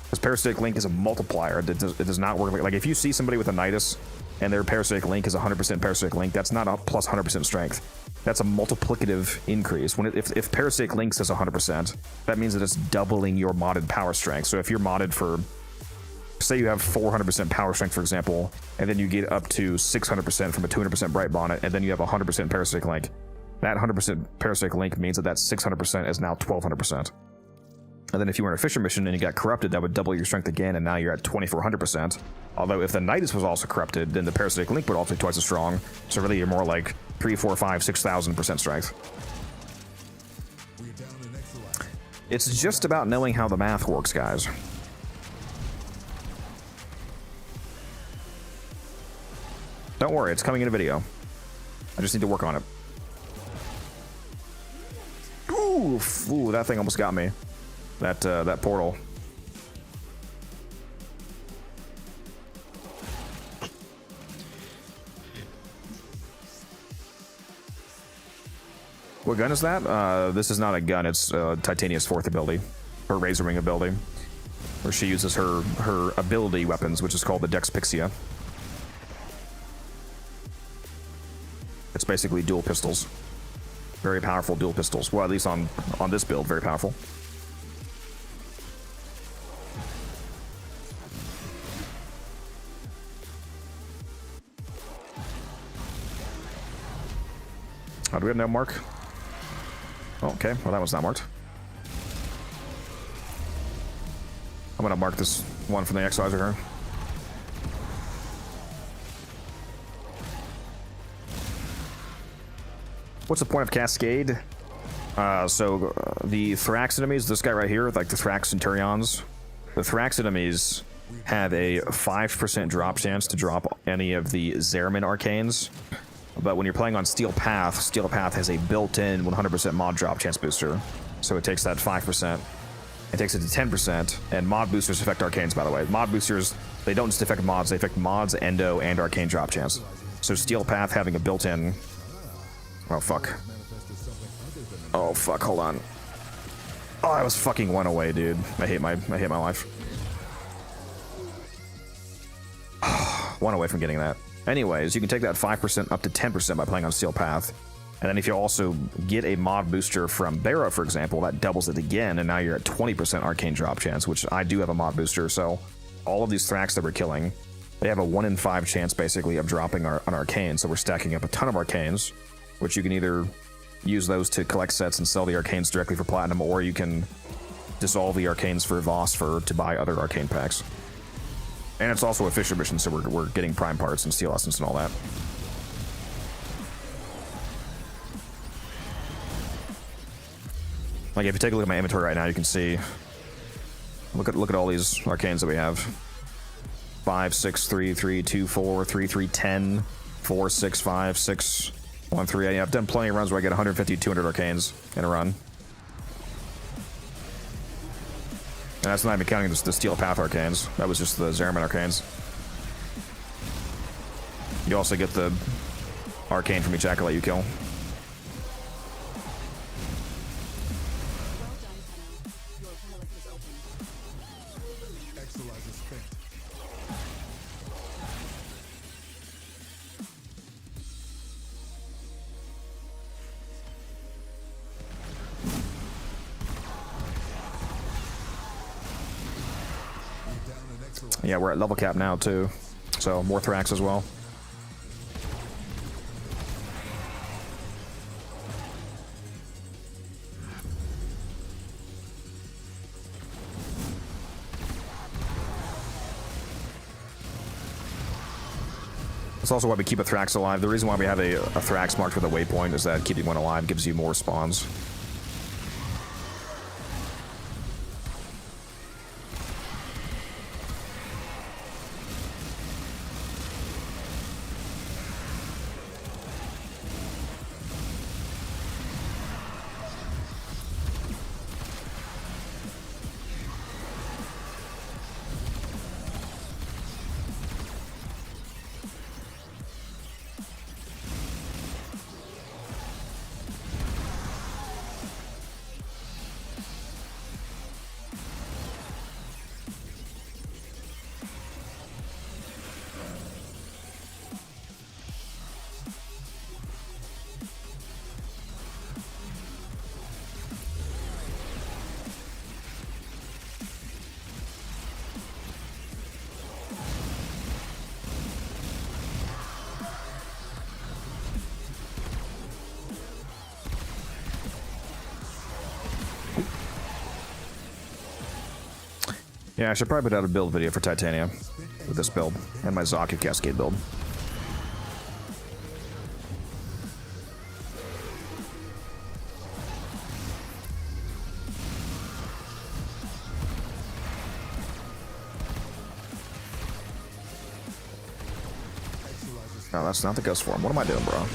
Because Parasitic Link is a multiplier. It does not work like if you see somebody with a Nidus and their Parasitic Link is 100% Parasitic Link, that's not a plus 100% strength. That's a multiplicative increase. If Parasitic Link says 100%, that means that it's doubling your modded power strength. So if you're modded for, say you have 400% power strength, for example, and then you get up to 600% from a 200% Bright Bonnet, and then you have 100% Parasitic Link, that 100% Parasitic Link means that 600% is now 1200%. And then if you were in a Fisher mission and you got corrupted, that would double your strength again, and now you're at 2400%. Although if the Nidus was also corrupted, then the Parasitic Link would also be twice as strong. So really you're more like 3, 4, 5, 6,000% strength. It's just about knowing how the math works, guys. Don't worry, it's coming in a video. I just need to work on it. Ooh, that thing almost got me. That portal. What gun is that? This is not a gun, it's Titania's 4th ability. Her Razor Wing ability. Where she uses her ability weapons, which is called the Dex Pixia. It's basically dual pistols. Very powerful dual pistols. Well, at least on this build, very powerful. Oh, do we have no mark? Oh, okay, well that one's not marked. I'm gonna mark this one from the Excisor here. What's the point of Cascade? The Thrax enemies, this guy right here, like the Thrax Centurions, the Thrax enemies have a 5% drop chance to drop any of the Zeramin arcanes. But when you're playing on Steel Path has a built-in 100% mod drop chance booster. So it takes that 5%, it takes it to 10%, and mod boosters affect arcanes, by the way. Mod boosters, they don't just affect mods, they affect mods, endo, and arcane drop chance. So Steel Path having a built-in... Oh, fuck. Oh, fuck, hold on. Oh, I was fucking one away, dude. I hate my life. One away from getting that. Anyways, you can take that 5% up to 10% by playing on Steel Path. And then if you also get a mod booster from Barrow, for example, that doubles it again, and now you're at 20% arcane drop chance, which I do have a mod booster, so all of these Thrax that we're killing, they have a 1 in 5 chance, basically, of dropping an arcane, so we're stacking up a ton of arcanes, which you can either use those to collect sets and sell the arcanes directly for platinum, or you can dissolve the arcanes for Voss to buy other arcane packs. And it's also a Fisher mission, so we're getting prime parts and steel essence and all that. Like, if you take a look at my inventory right now, you can see... Look at all these arcanes that we have. 5, 6, 3, 3, 2, 4, 3, 3, 10, 4, 6, 5, 6, 1, 3, 8. I've done plenty of runs where I get 150, 200 arcanes in a run. And that's not even counting the Steel Path arcanes. That was just the Zeramin arcanes. You also get the arcane from each acolyte you kill. Yeah, we're at level cap now too, so more Thrax as well. That's also why we keep a Thrax alive. The reason why we have a Thrax marked with a waypoint is that keeping one alive gives you more spawns. Yeah, I should probably put out a build video for Titania with this build and my Zaku Cascade build. No, that's not the ghost form. What am I doing, bro?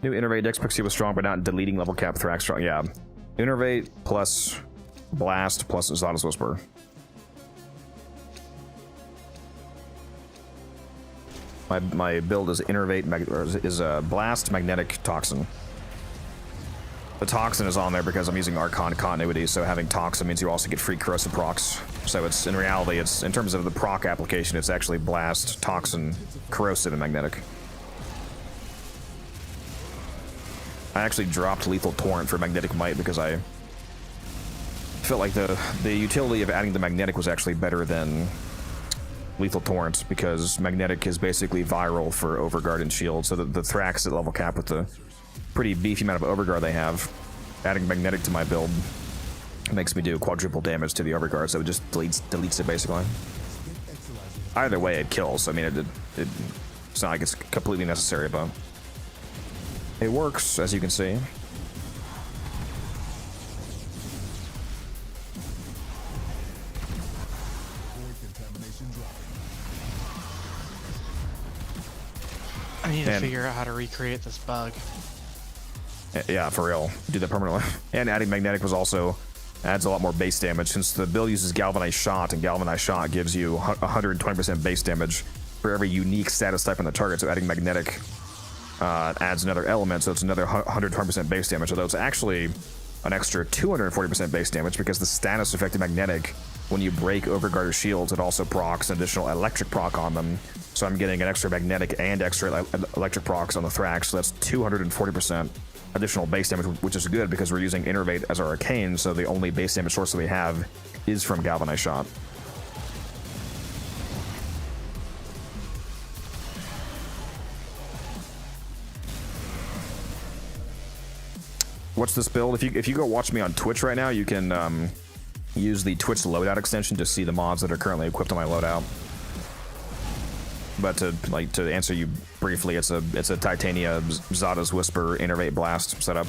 New Innervate Dex Pixie was strong, but not deleting level cap Thrax strong. Yeah. Innervate plus Blast plus Zada's Whisper. My build is Innervate, Blast, Magnetic, Toxin. The Toxin is on there because I'm using Archon continuity, so having Toxin means you also get free corrosive procs. So it's, in reality, it's, in terms of the proc application, it's actually Blast, Toxin, Corrosive, and Magnetic. I actually dropped Lethal Torrent for Magnetic Might because I felt like the utility of adding the Magnetic was actually better than Lethal Torrent, because Magnetic is basically viral for Overguard and Shield, so the Thrax at level cap with the pretty beefy amount of overguard they have. Adding magnetic to my build makes me do quadruple damage to the overguard, so it just deletes it basically. Either way, it kills. I mean, it's not like it's completely necessary, but it works, as you can see. I need to figure out how to recreate this bug. Yeah, for real. Do that permanently. And adding magnetic was also adds a lot more base damage, since the build uses galvanized shot, and galvanized shot gives you 120% base damage for every unique status type on the target. So adding magnetic adds another element, so it's another 120% base damage. Although it's actually an extra 240% base damage, because the status affected magnetic, when you break overguard or shields, it also procs an additional electric proc on them. So I'm getting an extra magnetic and extra electric procs on the Thrax, so that's 240% additional base damage, which is good because we're using Innervate as our arcane, so the only base damage source that we have is from galvanized shot. What's this build? If you go watch me on Twitch right now, you can use the Twitch loadout extension to see the mods that are currently equipped on my loadout. But to answer you briefly, it's a Titania Zada's Whisper Innervate Blast setup.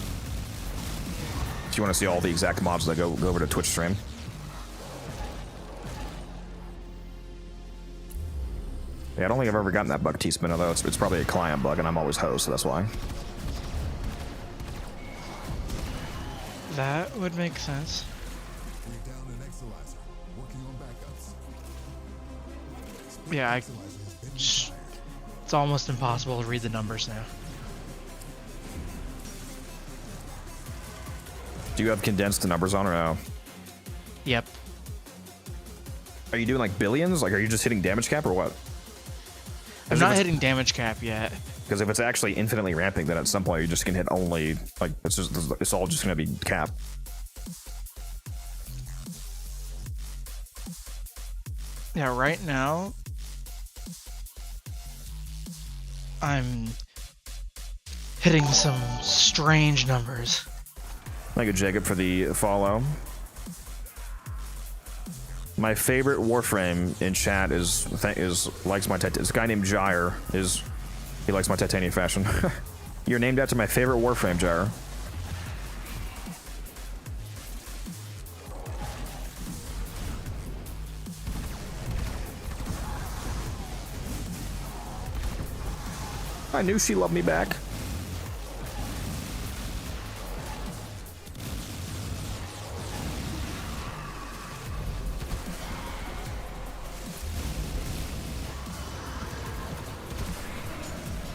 If you want to see all the exact mods, that go over to Twitch stream. Yeah, I don't think I've ever gotten that bug, T-Spin, although it's probably a client bug, and I'm always host, so that's why. That would make sense. Yeah, it's almost impossible to read the numbers now. Do you have condensed numbers on or no? Yep. Are you doing like billions? Like, are you just hitting damage cap or what? I'm not hitting damage cap yet. Because if it's actually infinitely ramping, then at some point you just can hit only, like, it's all just gonna be cap. Yeah, right now I'm hitting some strange numbers. Thank you, Jacob, for the follow. My favorite Warframe in chat likes my this guy named Gyre he likes my titanium fashion. You're named after my favorite Warframe, Gyre. I knew she loved me back.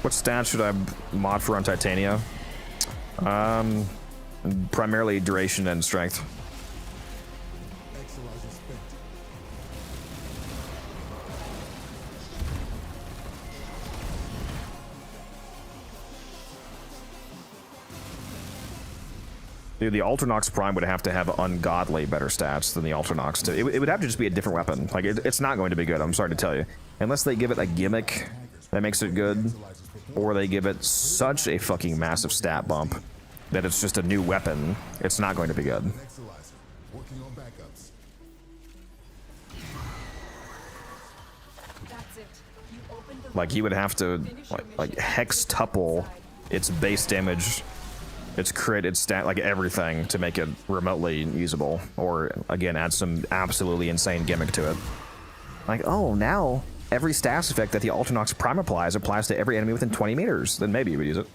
What stats should I mod for on Titania? Primarily duration and strength. Dude, the Ultranox Prime would have to have ungodly better stats than the Ultranox. It would have to just be a different weapon. Like, it's not going to be good, I'm sorry to tell you. Unless they give it a gimmick that makes it good, or they give it such a fucking massive stat bump that it's just a new weapon, it's not going to be good. Like, he would have to, like hextuple its base damage, its crit, its stat, like everything to make it remotely usable. Or, again, add some absolutely insane gimmick to it. Like, oh, now every status effect that the Ultranox Prime applies to every enemy within 20 meters. Then maybe you would use it.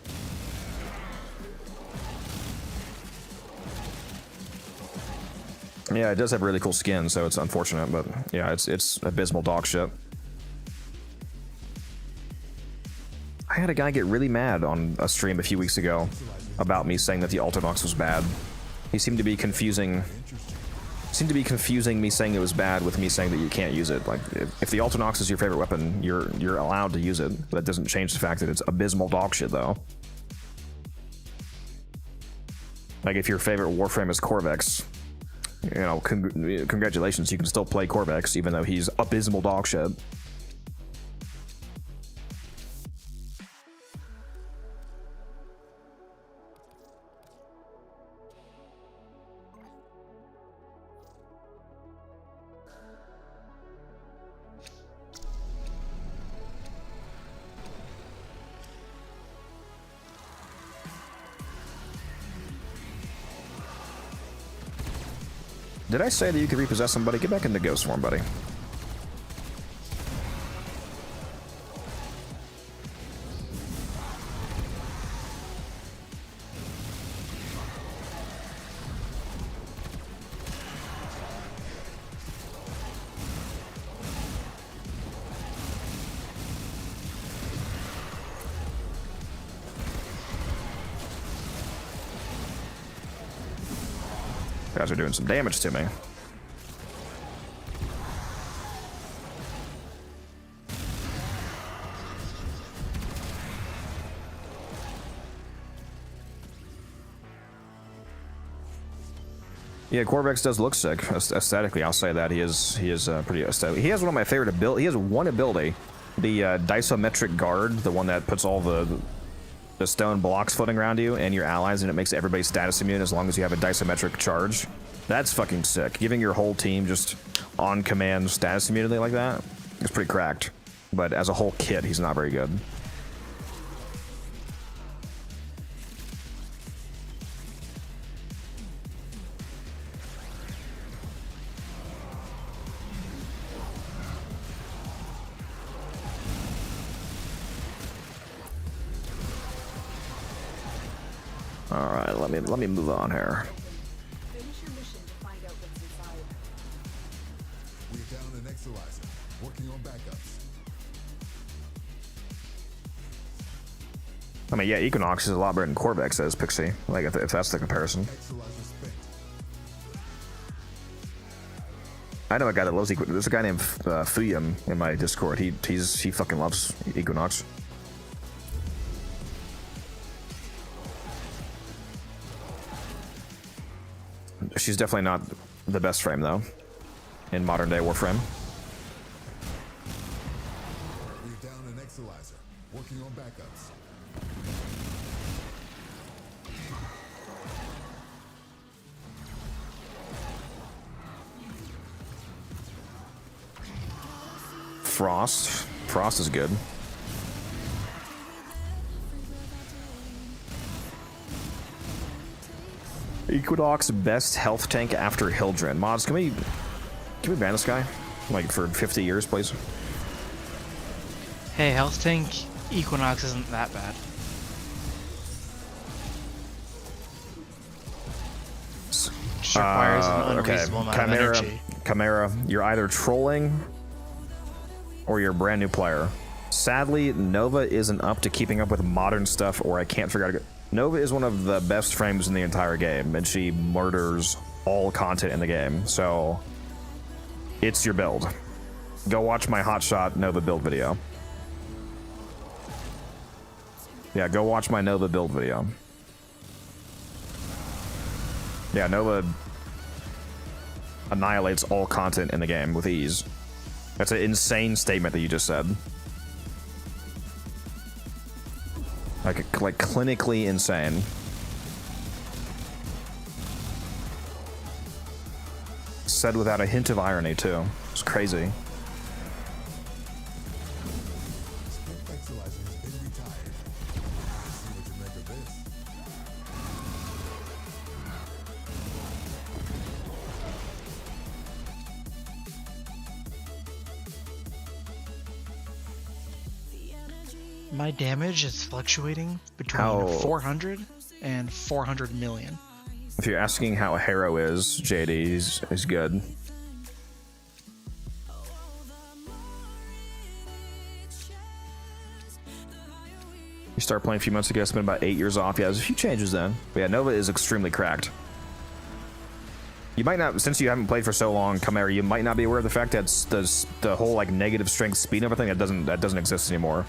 Yeah, it does have really cool skin, so it's unfortunate, but yeah, it's abysmal dog shit. I had a guy get really mad on a stream a few weeks ago about me saying that the Ultranox was bad. He seemed to be confusing me saying it was bad with me saying that you can't use it. Like, if the Ultranox is your favorite weapon, you're allowed to use it. But that doesn't change the fact that it's abysmal dog shit, though. Like, if your favorite Warframe is Corvex, you know, congratulations, you can still play Corvex, even though he's abysmal dog shit. Did I say that you could repossess somebody? Get back into ghost form, buddy. Guys are doing some damage to me. Yeah, Corvex does look sick aesthetically. I'll say that he is pretty aesthetic. He has one of my favorite abilities. He has one ability, the disometric guard, the one that puts all the stone blocks floating around you and your allies, and it makes everybody status immune as long as you have a disometric charge. That's fucking sick. Giving your whole team just on command status immunity like that is pretty cracked. But as a whole kit, he's not very good. All right, let me move on here. Finish your mission to find out what's inside. We're down an Exolizer, working on backups. I mean, yeah, Equinox is a lot better than Corvex is, Pixie. Like, if that's the comparison. Exolizer spent. I know a guy that loves Equinox. There's a guy named Fuyum in my Discord. He fucking loves Equinox. She's definitely not the best frame, though, in modern day Warframe. We're down an Exolizer, working on backups. Frost is good. Equinox best health tank after Hildren. Mods, can we ban this guy? Like for 50 years, please? Hey, health tank Equinox isn't that bad. Just requires an unreasonable amount of energy. Chimera, you're either trolling or you're a brand new player. Sadly, Nova isn't up to keeping up with modern stuff, or I can't figure out. Nova is one of the best frames in the entire game, and she murders all content in the game. So it's your build. Go watch my hotshot Nova build video. Yeah, go watch my Nova build video. Yeah, Nova annihilates all content in the game with ease. That's an insane statement that you just said. Like clinically insane. Said without a hint of irony, too. It's crazy. Exolizer has been retired. See what you make of this. My damage is fluctuating between How- 400 and 400 million. If you're asking how a Harrow is, JD is good. You started playing a few months ago, it's been about 8 years off. Yeah, there's a few changes then. But yeah, Nova is extremely cracked. You might not, since you haven't played for so long, Chimera, you might not be aware of the fact that the whole like negative strength speed and everything that doesn't exist anymore.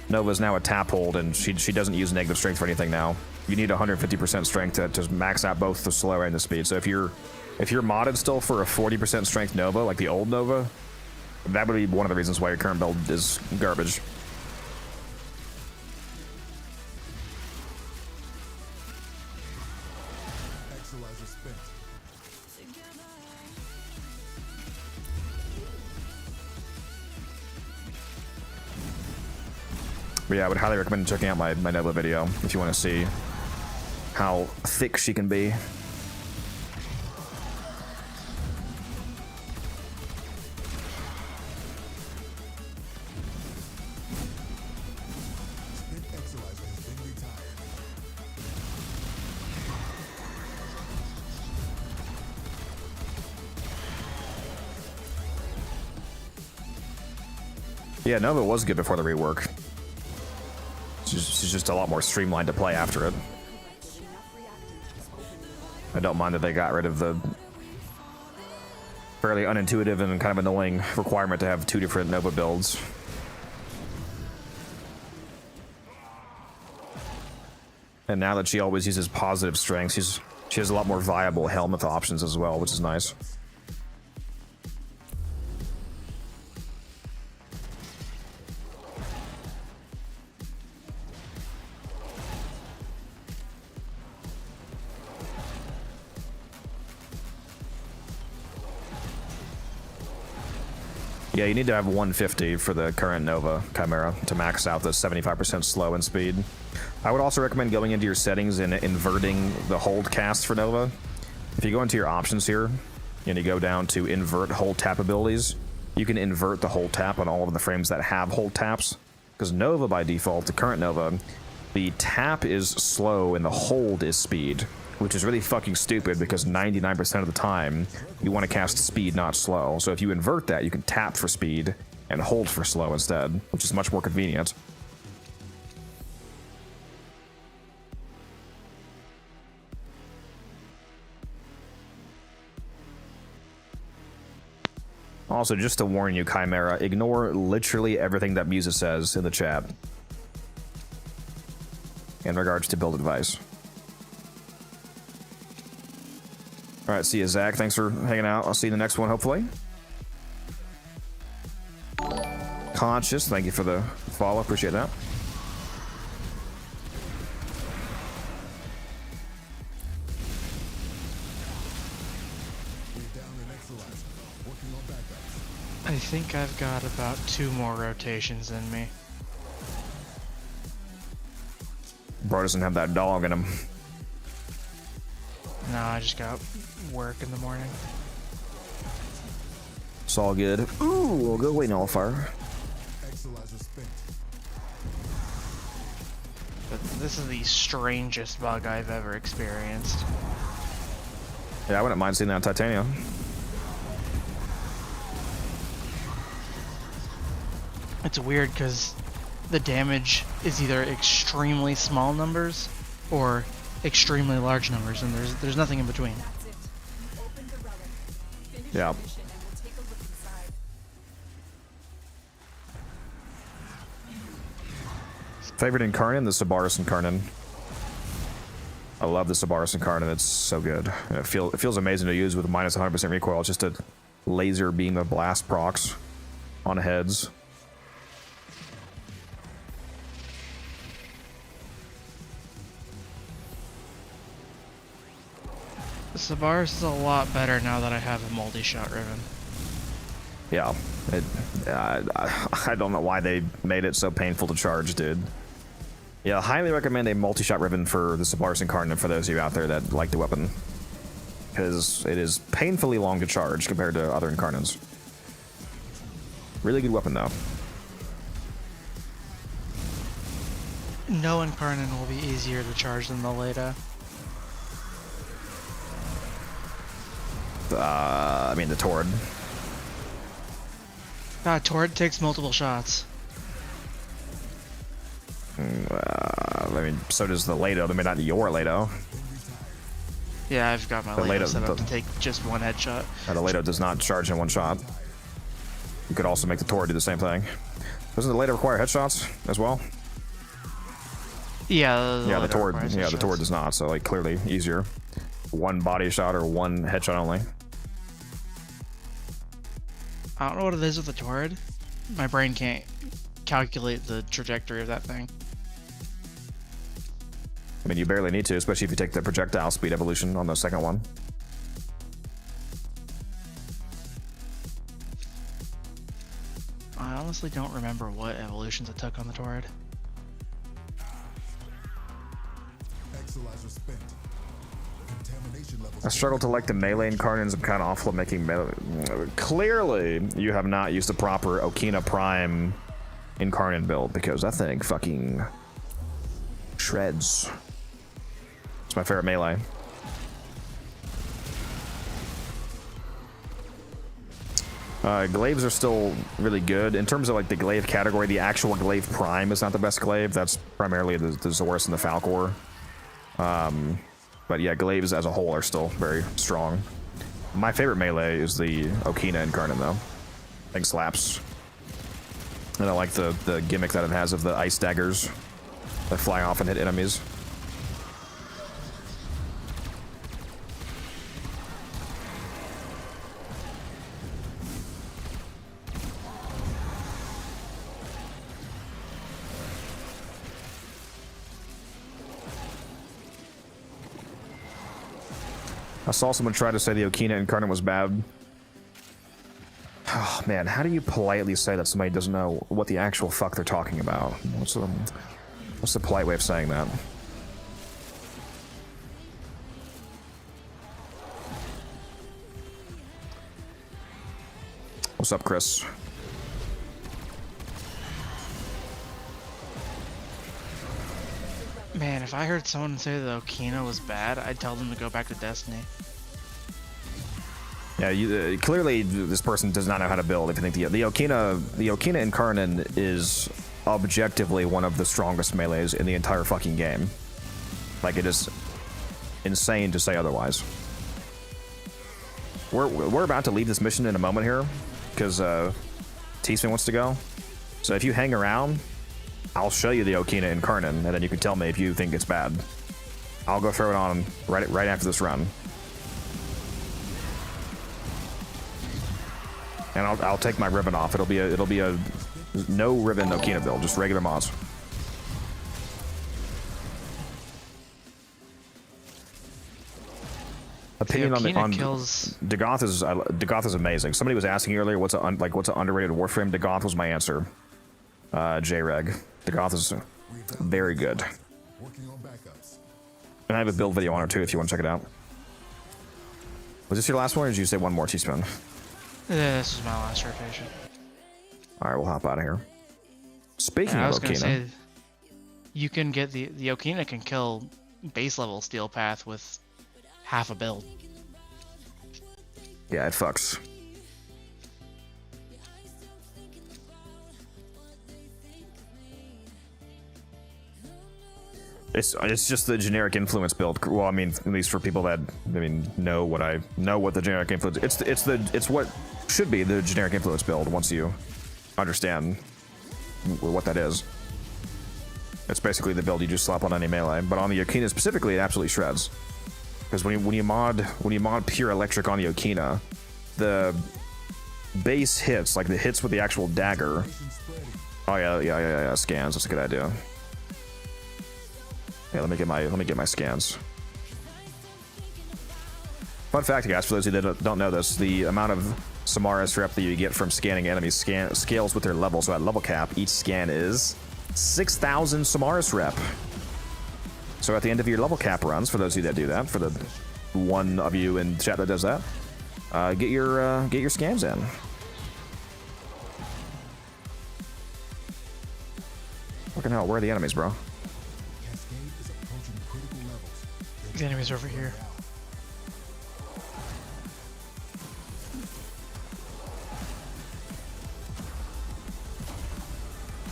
Nova's now a tap hold, and she doesn't use negative strength for anything now. You need 150% strength to max out both the slow and the speed. So if you're modded still for a 40% strength Nova, like the old Nova, that would be one of the reasons why your current build is garbage. Exolizer spent. But yeah, I would highly recommend checking out my Nova video if you want to see how thick she can be. Yeah, Nova was good before the rework. She's just a lot more streamlined to play after it. I don't mind that they got rid of the fairly unintuitive and kind of annoying requirement to have 2 different Nova builds. And now that she always uses positive strength, she has a lot more viable helmet options as well, which is nice. Yeah, you need to have 150 for the current Nova Chimera to max out the 75% slow and speed. I would also recommend going into your settings and inverting the hold cast for Nova. If you go into your options here and you go down to invert hold tap abilities, you can invert the hold tap on all of the frames that have hold taps. Because Nova by default, the current Nova, the tap is slow and the hold is speed, which is really fucking stupid because 99% of the time you want to cast speed, not slow. So if you invert that, you can tap for speed and hold for slow instead, which is much more convenient. Also, just to warn you, Chimera, ignore literally everything that Musa says in the chat in regards to build advice. All right, see you, Zach. Thanks for hanging out. I'll see you in the next one, hopefully. Conscious, thank you for the follow. Appreciate that. I think I've got about 2 more rotations in me. Bro doesn't have that dog in him. No, I just got work in the morning. It's all good. Ooh, we'll go away nullifier. But this is the strangest bug I've ever experienced. Yeah, I wouldn't mind seeing that on Titanium. It's weird because the damage is either extremely small numbers or extremely large numbers, and there's nothing in between. Yeah. Favorite Incarnate, the Sabaris Incarnate. I love the Sabaris Incarnate. It's so good. And it feels amazing to use with minus 100% recoil. It's just a laser beam of blast procs on heads. The Sabaris is a lot better now that I have a multi-shot ribbon. Yeah, I don't know why they made it so painful to charge, dude. Yeah, highly recommend a multi-shot ribbon for the Sabaris Incarnate for those of you out there that like the weapon. Because it is painfully long to charge compared to other Incarnates. Really good weapon, though. No Incarnate will be easier to charge than the Leda. I mean the Tord. Tord takes multiple shots. I mean, so does the Lado. I mean, not your Lado. Yeah, I've got my Lado set up to take just one headshot. The Lado does not charge in one shot. You could also make the Tord do the same thing. Doesn't the Lado require headshots as well? Yeah, the Tord. Yeah, the Tord does not. So like clearly easier. One body shot or one headshot only. I don't know what it is with the Tord. My brain can't calculate the trajectory of that thing. I mean, you barely need to, especially if you take the projectile speed evolution on the second one. I honestly don't remember what evolutions it took on the Tord. I struggle to like the melee Incarnates. I'm kind of awful at making melee. Clearly, you have not used the proper Okina Prime Incarnate build, because that thing fucking shreds. It's my favorite melee. Glaives are still really good. In terms of like the glaive category, the actual glaive prime is not the best glaive. That's primarily the Zorus and the Falcor. But yeah, glaives as a whole are still very strong. My favorite melee is the Okina Incarnate though. I think slaps. And I like the gimmick that it has of the ice daggers that fly off and hit enemies. I saw someone try to say the Okina Incarnate was bad. Oh man, how do you politely say that somebody doesn't know what the actual fuck they're talking about? What's the polite way of saying that? What's up, Chris? Man, if I heard someone say that Okina was bad, I'd tell them to go back to Destiny. Yeah, clearly this person does not know how to build. If you think the Okina Incarnate is objectively one of the strongest melees in the entire fucking game. Like, it is insane to say otherwise. We're about to leave this mission in a moment here, because T-Spin wants to go. So if you hang around, I'll show you the Okina Incarnate, and then you can tell me if you think it's bad. I'll go throw it on right after this run. And I'll take my ribbon off. It'll be a no ribbon Okina build, just regular mods. Opinion on kills... Dagoth is amazing. Somebody was asking earlier what's an underrated Warframe. Dagoth was my answer. J-Reg. Dagoth is very good. And I have a build video on it too if you want to check it out. Was this your last one, or did you say one more, T-Spin? This is my last rotation. Alright, we'll hop out of here. Speaking I of was gonna Okina, say, you can get the Okina can kill base level Steel Path with half a build. yeah, it fucks. It's just the generic influence build. Well, I mean, at least for people that know what the generic influence. It's what should be the generic influence build once you understand what that is. It's basically the build you just slap on any melee. But on the Okina specifically, it absolutely shreds. Because when you mod pure electric on the Okina, the base hits, like the hits with the actual dagger. Oh yeah, scans. That's a good idea. Yeah, let me get my scans. Fun fact, guys, for those of you that don't know this, the amount of Samaras rep that you get from scanning enemies scales with their level. So at level cap, each scan is 6,000 Samaras rep. So at the end of your level cap runs, for those of you that do that, for the one of you in chat that does that, get your scans in. Fucking hell, where are the enemies, bro? The enemy's over here.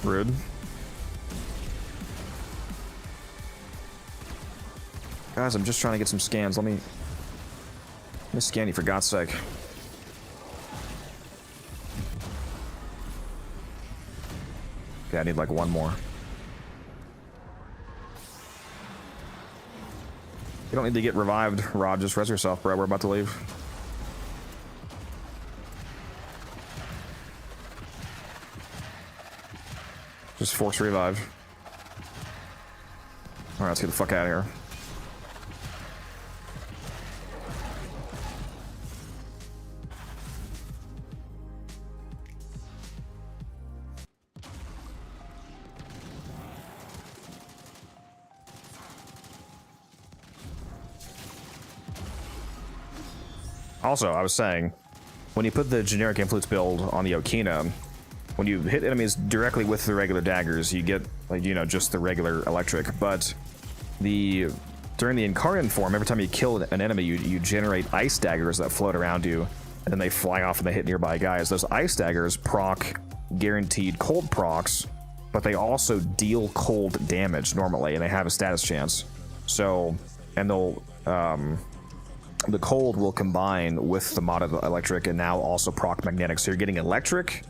Rude. Guys, I'm just trying to get some scans. Let me scan you for God's sake. Okay, I need like one more. You don't need to get revived, Rod. Just res yourself, bro. We're about to leave. Just force revive. Alright, let's get the fuck out of here. Also, I was saying, when you put the generic influence build on the Okina, when you hit enemies directly with the regular daggers, you get, like, just the regular electric. But during the incarnate form, every time you kill an enemy, you generate ice daggers that float around you and then they fly off and they hit nearby guys. Those ice daggers proc guaranteed cold procs, but they also deal cold damage normally, and they have a status chance. So, and they'll the cold will combine with the modded electric, and now also proc magnetic. So you're getting electric,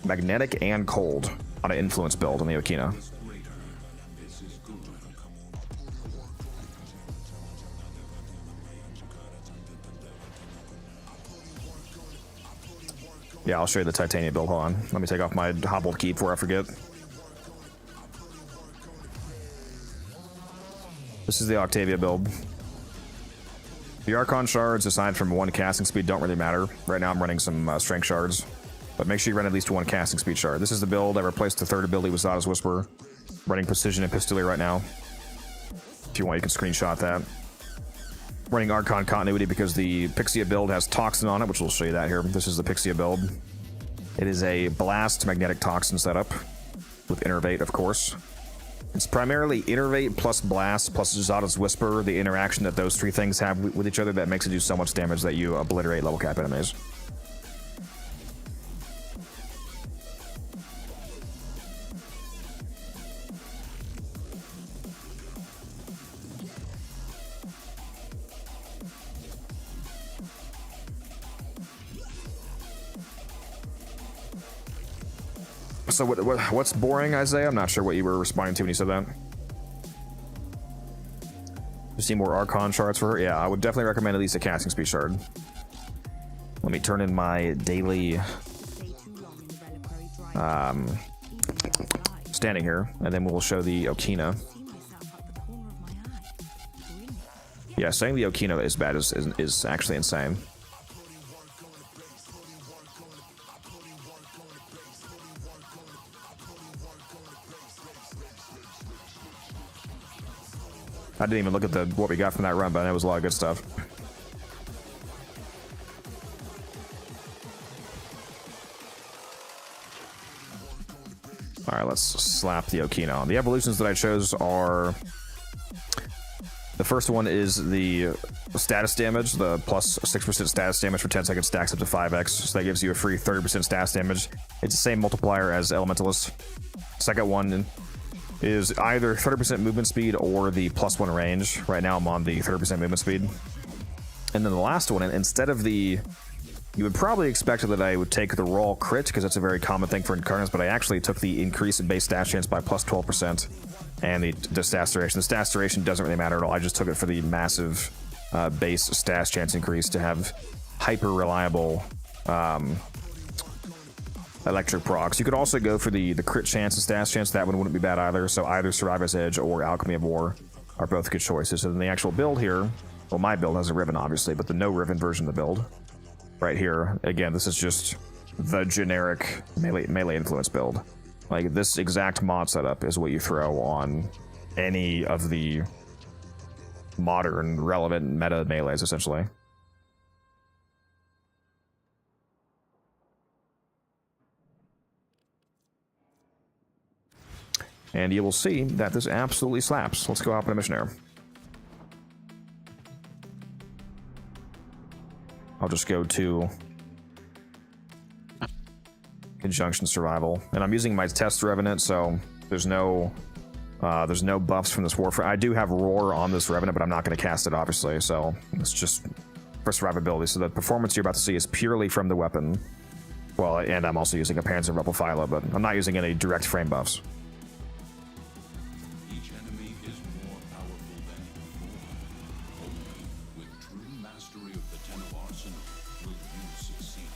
magnetic, and cold on an influence build on the Okina. Yeah, I'll show you the titanium build. Hold on. Let me take off my hobbled key before I forget. This is the Octavia build. The Archon shards, aside from 1 casting speed, don't really matter. Right now I'm running some strength shards. But make sure you run at least 1 casting speed shard. This is the build. I replaced the 3rd ability with Zada's Whisper. Running Precision and Pistolier right now. If you want, you can screenshot that. Running Archon Continuity because the Pixia build has Toxin on it, which we'll show you that here. This is the Pixia build. It is a Blast Magnetic Toxin setup, with Innervate, of course. It's primarily Innervate plus Blast plus Zada's Whisper, the interaction that those 3 things have with each other that makes it do so much damage that you obliterate level cap enemies. So what's boring, Isaiah? I'm not sure what you were responding to when you said that. You see more Archon shards for her? Yeah, I would definitely recommend at least a casting speed shard. Let me turn in my daily standing here, and then we'll show the Okina. Yeah, saying the Okina is bad is actually insane. I didn't even look at what we got from that run, but I know it was a lot of good stuff. All right, let's slap the Okina on. The evolutions that I chose are... The first one is the status damage. The plus 6% status damage for 10 seconds stacks up to 5x, so that gives you a free 30% status damage. It's the same multiplier as Elementalist. Second one is either 30% movement speed or the +1 range. Right now I'm on the 30% movement speed. And then the last one, instead of the... You would probably expect that I would take the raw crit, because that's a very common thing for Incarnates, but I actually took the increase in base stat chance by +12%, and the stat duration. The stat duration doesn't really matter at all. I just took it for the massive base stat chance increase to have hyper-reliable electric procs. You could also go for the crit chance and stat chance. That one wouldn't be bad either. So either Survivor's Edge or Alchemy of War are both good choices. So then the actual build here, well, my build has a ribbon, obviously, but the no ribbon version of the build right here, again, this is just the generic melee influence build. Like, this exact mod setup is what you throw on any of the modern relevant meta melees, essentially. And you will see that this absolutely slaps. Let's go out on a missionary. I'll just go to Conjunction Survival, and I'm using my Test Revenant, so there's no buffs from this Warframe. I do have Roar on this Revenant, but I'm not going to cast it, obviously, so it's just for survivability. So the performance you're about to see is purely from the weapon. Well, and I'm also using a Panzer Rebel Philo, but I'm not using any direct frame buffs. Each enemy is more powerful than before. Only with true mastery of the Tenno arsenal will you succeed.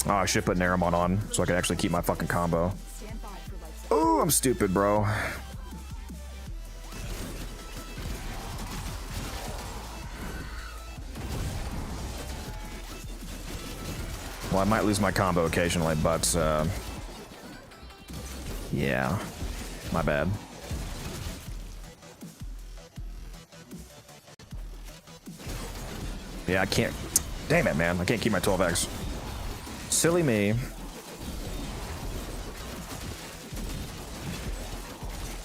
Oh, I should put Naramon on so I can actually keep my fucking combo. Oh, I'm stupid, bro. Well, I might lose my combo occasionally, but yeah, my bad. Yeah, I can't. Damn it, man. I can't keep my 12x. Silly me.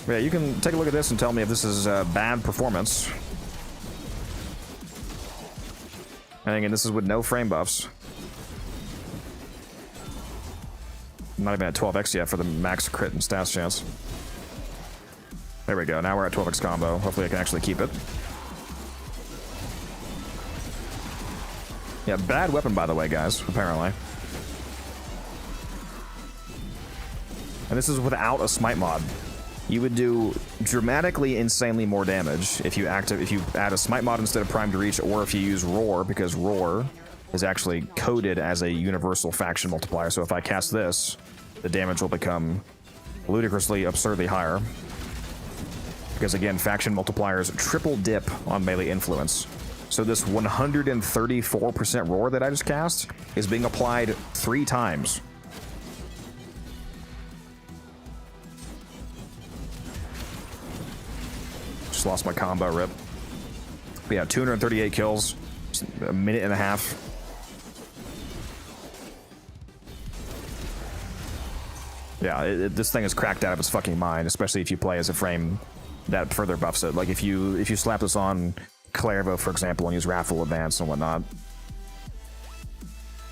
Yeah, you can take a look at this and tell me if this is bad performance. And again, this is with no frame buffs. Not even at 12x yet for the max crit and stats chance. There we go. Now we're at 12x combo. Hopefully I can actually keep it. Yeah, bad weapon, by the way, guys, apparently. And this is without a smite mod. You would do dramatically, insanely more damage if you add a smite mod instead of primed reach, or if you use roar, because roar is actually coded as a universal faction multiplier. So if I cast this, the damage will become ludicrously, absurdly higher. Because again, faction multipliers triple dip on melee influence. So this 134% roar that I just cast is being applied 3 times. Just lost my combo, rip. But yeah, 238 kills, a minute and a half. Yeah, this thing is cracked out of its fucking mind, especially if you play as a frame that further buffs it. Like if you slap this on Clairvo, for example, and use Wrathful Advance and whatnot.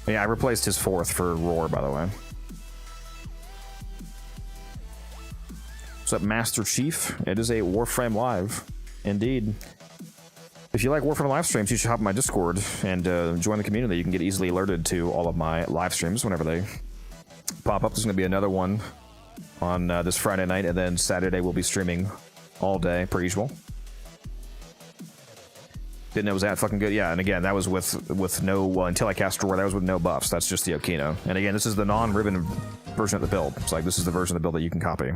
Yeah, I replaced his 4th for Roar, by the way. What's up, Master Chief? It is a Warframe Live. Indeed. If you like Warframe live streams, you should hop on my Discord and join the community. You can get easily alerted to all of my live streams whenever they pop up. There's going to be another one on this Friday night, and then Saturday we'll be streaming all day, per usual. Didn't know it was that fucking good. Yeah, and again, that was with no, well, until I cast Roar, that was with no buffs. That's just the Okino. And again, this is the non-ribbon version of the build. It's like, this is the version of the build that you can copy.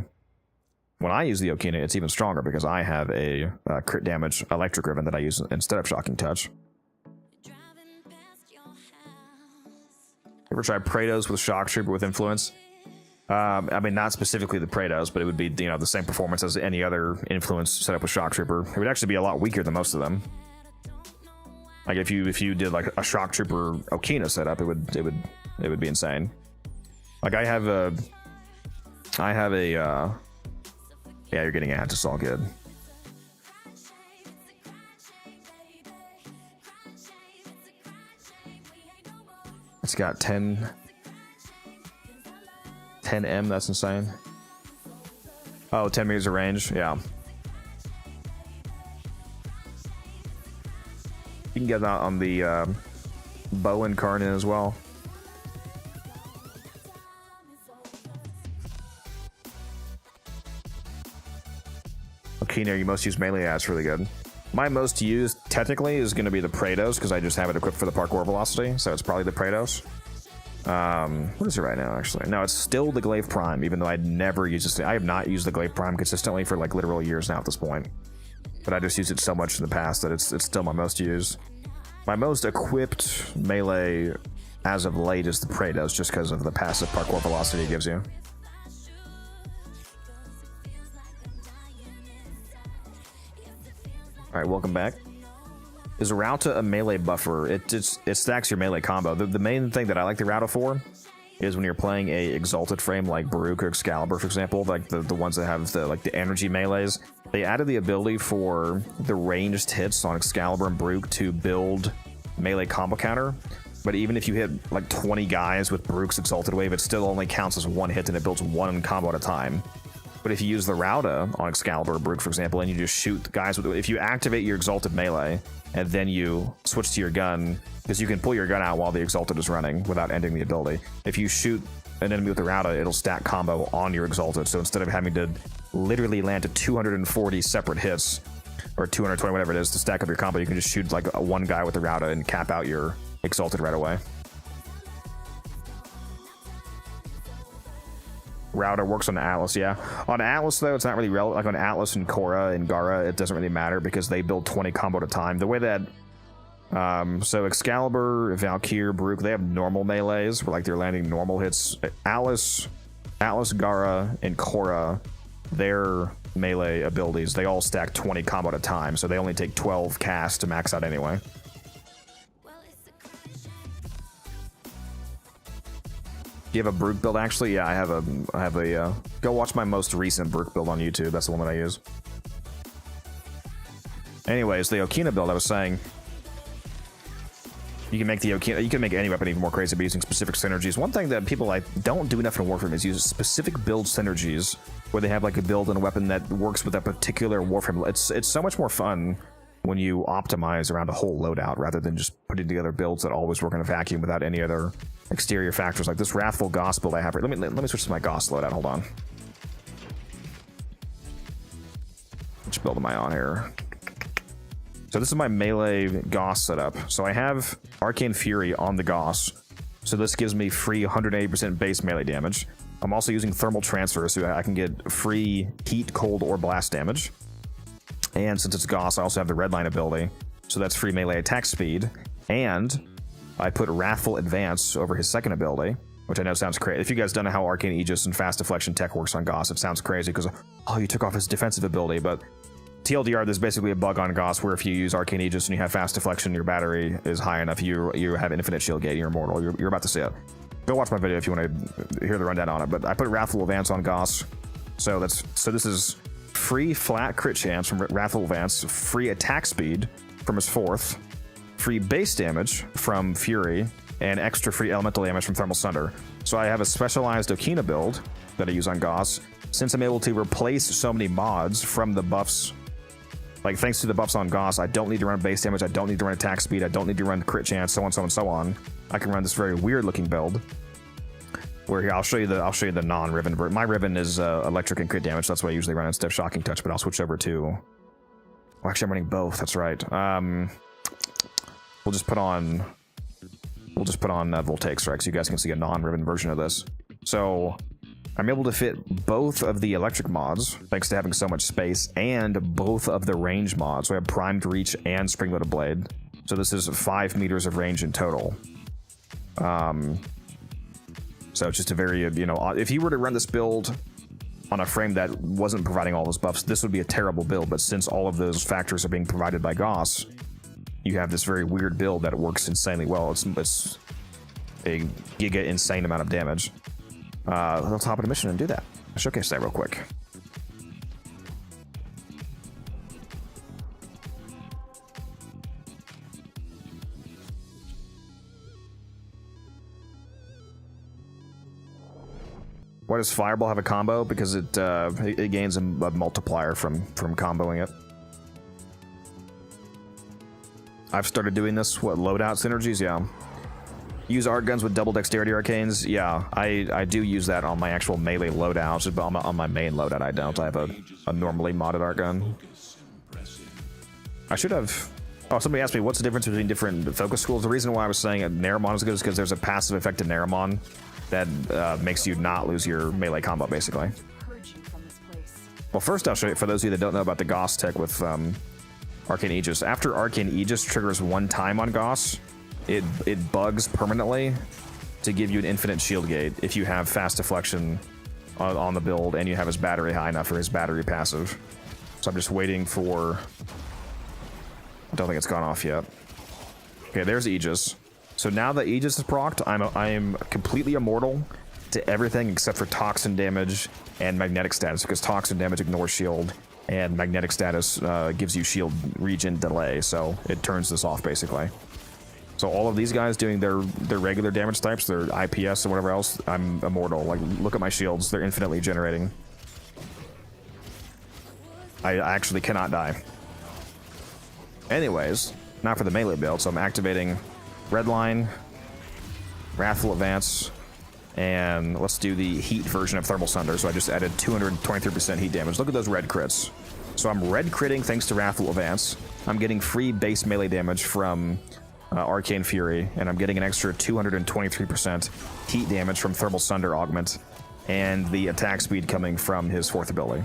When I use the Okina, it's even stronger because I have a crit damage electric ribbon that I use instead of Shocking Touch. Ever tried Praetos with Shock Trooper with Influence? I mean, not specifically the Praetos, but it would be, you know, the same performance as any other Influence set up with Shock Trooper. It would actually be a lot weaker than most of them. Like if you did like a Shock Trooper Okina setup, it would be insane. Like I have a yeah, you're getting it. It's all good. It's got 10M. That's insane. Oh, 10 meters of range. Yeah. You can get that on the bow and Karnan as well. Okina, you most use melee as really good. My most used technically is going to be the Praetos because I just have it equipped for the parkour velocity, so it's probably the Praetos. What is it right now, actually? No, it's still the Glaive Prime, even though I'd never used this. I have not used the Glaive Prime consistently for like literal years now at this point. But I just used it so much in the past that it's still my most used. My most equipped melee as of late is the Praetos, just because of the passive parkour velocity it gives you. Alright, welcome back. Is Rauta a melee buffer? It stacks your melee combo. The main thing that I like the Rauta for is when you're playing a exalted frame like Baruch or Excalibur, for example, like the ones that have the energy melees. They added the ability for the ranged hits on Excalibur and Baruch to build melee combo counter. But even if you hit like 20 guys with Baruch's Exalted Wave, it still only counts as one hit and it builds one combo at a time. But if you use the Rauta on Excalibur or Baruch, for example, and you just shoot guys with, if you activate your Exalted melee and then you switch to your gun, because you can pull your gun out while the Exalted is running without ending the ability. If you shoot an enemy with the Rauta, it'll stack combo on your Exalted. So instead of having to literally land to 240 separate hits, or 220, whatever it is, to stack up your combo, you can just shoot like one guy with the Rauta and cap out your Exalted right away. Rauta works on Atlas, yeah. On Atlas, though, it's not really relevant. Like on Atlas and Korra and Gara, it doesn't really matter because they build 20 combo at a time. The way that... so Excalibur, Valkyr, Baruch, they have normal melees, where like they're landing normal hits. Atlas, Gara, and Korra, their melee abilities, they all stack 20 combo at a time, so they only take 12 casts to max out anyway. Do you have a Baruch build, actually? Yeah, I have a, go watch my most recent Baruch build on YouTube. That's the one that I use. Anyways, the Okina build, I was saying. You can make the Okina, you can make any weapon even more crazy by using specific synergies. One thing that people like don't do enough in Warframe is use specific build synergies, where they have like a build and a weapon that works with that particular Warframe. It's so much more fun when you optimize around a whole loadout rather than just putting together builds that always work in a vacuum without any other exterior factors. Like this Wrathful Goss build I have. Let me switch to my Goss loadout. Hold on. Which build am I on here? So this is my melee Goss setup. So I have Arcane Fury on the Goss. So this gives me free 180% base melee damage. I'm also using Thermal Transfer, so I can get free heat, cold, or blast damage. And since it's Goss, I also have the Redline ability. So that's free melee attack speed. And I put Wrathful Advance over his second ability, which I know sounds crazy. If you guys don't know how Arcane Aegis and Fast Deflection tech works on Goss, it sounds crazy because, oh, you took off his defensive ability, but TLDR, there's basically a bug on Goss where if you use Arcane Aegis and you have Fast Deflection, your battery is high enough, you have infinite shield gate, you're immortal. You're about to see it. Go watch my video if you want to hear the rundown on it, but I put Wrathful Advance on Goss. So this is free flat crit chance from Wrathful Advance, free attack speed from his fourth, free base damage from Fury, and extra free elemental damage from Thermal Sunder. So I have a specialized Okina build that I use on Goss. Since I'm able to replace so many mods from the buffs, like thanks to the buffs on Goss, I don't need to run base damage, I don't need to run attack speed, I don't need to run crit chance, so on, so on, so on. I can run this very weird looking build. Where here, I'll show you the non-Riven version. My Riven is electric and crit damage, so that's what I usually run instead of Shocking Touch, but I'll switch over to... Oh, actually, I'm running both, that's right. We'll just put on Voltaic Strike so you guys can see a non-Riven version of this. So I'm able to fit both of the electric mods, thanks to having so much space, and both of the range mods. So I have Primed Reach and Spring-Loaded Blade. So this is 5 meters of range in total. So it's just a very, if you were to run this build on a frame that wasn't providing all those buffs, this would be a terrible build. But since all of those factors are being provided by Goss, you have this very weird build that works insanely well. It's a giga insane amount of damage. Let's hop in a mission and do that. I'll showcase that real quick. Why does Fireball have a combo? Because it gains a multiplier from comboing it. I've started doing this. What, loadout synergies? Yeah. Use art guns with double dexterity arcanes? Yeah, I do use that on my actual melee loadouts, but on my main loadout I don't. I have a normally modded art gun. I should have... Oh, somebody asked me what's the difference between different focus schools. The reason why I was saying Naramon is good is because there's a passive effect to Naramon that makes you not lose your melee combo, basically. Well, first I'll show you, for those of you that don't know about the Goss tech with Arcane Aegis. After Arcane Aegis triggers one time on Goss, it bugs permanently to give you an infinite shield gate if you have Fast Deflection on the build and you have his battery high enough for his battery passive. So I'm just waiting for... I don't think it's gone off yet. Okay, there's Aegis. So now that Aegis is procced, I am completely immortal to everything except for toxin damage and magnetic status, because toxin damage ignores shield and magnetic status gives you shield regen delay, so it turns this off basically. So all of these guys doing their regular damage types, their IPS or whatever else, I'm immortal. Like, look at my shields, they're infinitely generating. I actually cannot die. Anyways, not for the melee build, so I'm activating Redline, Wrathful Advance, and let's do the heat version of Thermal Sunder. So I just added 223% heat damage. Look at those red crits. So I'm red critting thanks to Wrathful Advance. I'm getting free base melee damage from Arcane Fury, and I'm getting an extra 223% heat damage from Thermal Sunder Augment, and the attack speed coming from his fourth ability.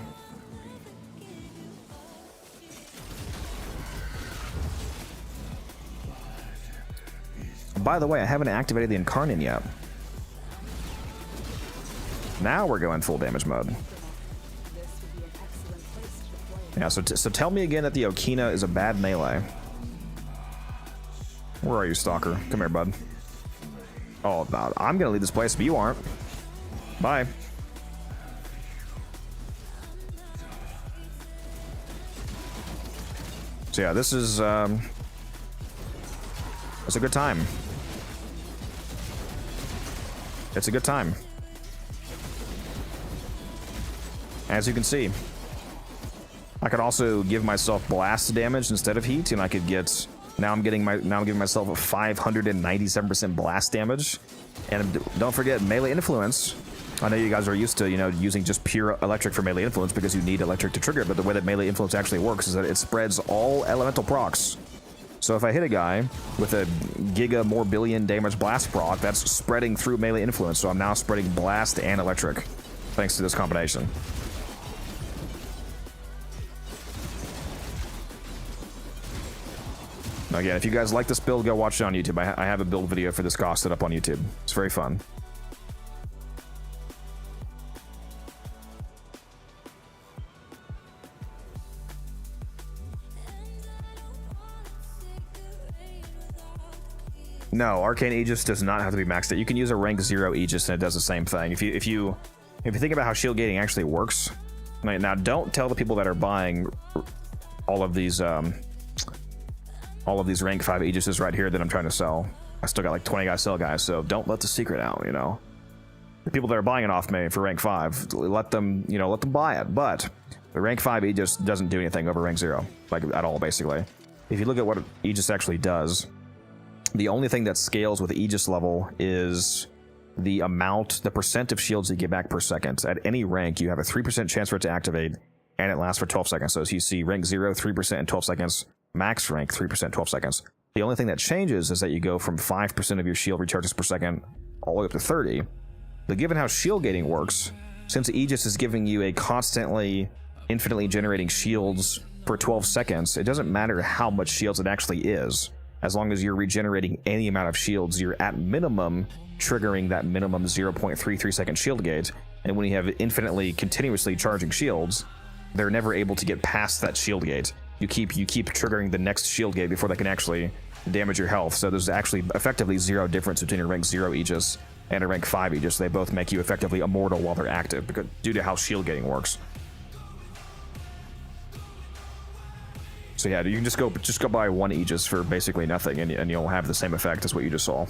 By the way, I haven't activated the Incarnate yet. Now we're going full damage mode. Yeah, so tell me again that the Okina is a bad melee. Where are you, Stalker? Come here, bud. Oh, no, I'm gonna leave this place, but you aren't. Bye. So yeah, this is It's a good time. It's a good time. As you can see, I could also give myself blast damage instead of heat, and I could get. Now I'm giving myself a 597% blast damage, and don't forget melee influence. I know you guys are used to, you know, using just pure electric for melee influence because you need electric to trigger it, but the way that melee influence actually works is that it spreads all elemental procs. So if I hit a guy with a giga more billion damage blast proc, that's spreading through melee influence, so I'm now spreading blast and electric thanks to this combination. Again, if you guys like this build, go watch it on YouTube. I have a build video for this cost set up on YouTube. It's very fun. No, Arcane Aegis does not have to be maxed out. You can use a rank 0 Aegis and it does the same thing. If you think about how shield gating actually works, now don't tell the people that are buying all of these rank 5 Aegises right here that I'm trying to sell. I still got like 20 guys sell guys, so don't let the secret out, you know. The people that are buying it off me for rank 5, let them buy it. But the rank 5 Aegis doesn't do anything over rank 0, like at all, basically. If you look at what Aegis actually does, the only thing that scales with Aegis level is the percent of shields you get back per second. At any rank, you have a 3% chance for it to activate, and it lasts for 12 seconds. So as you see, rank 0, 3% in 12 seconds, max rank, 3%, 12 seconds. The only thing that changes is that you go from 5% of your shield recharges per second all the way up to 30. But given how shield gating works, since Aegis is giving you a constantly, infinitely generating shields for 12 seconds, it doesn't matter how much shields it actually is. As long as you're regenerating any amount of shields, you're at minimum triggering that minimum 0.33 second shield gauge. And when you have infinitely continuously charging shields, they're never able to get past that shield gauge. You keep triggering the next shield gate before they can actually damage your health. So there's actually effectively zero difference between a rank 0 Aegis and a rank 5 Aegis. They both make you effectively immortal while they're active due to how shield gating works. So yeah, you can just go buy one Aegis for basically nothing, and you'll have the same effect as what you just saw.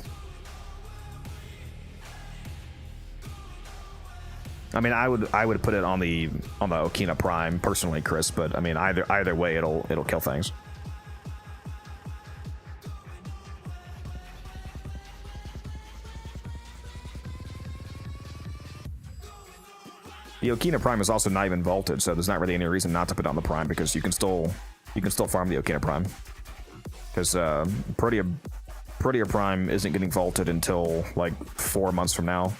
I mean, I would put it on the Okina Prime personally, Chris, but I mean either way it'll kill things. The Okina Prime is also not even vaulted, so there's not really any reason not to put on the Prime because you can still farm the Okina Prime. Because Protea Prime isn't getting vaulted until like 4 months from now.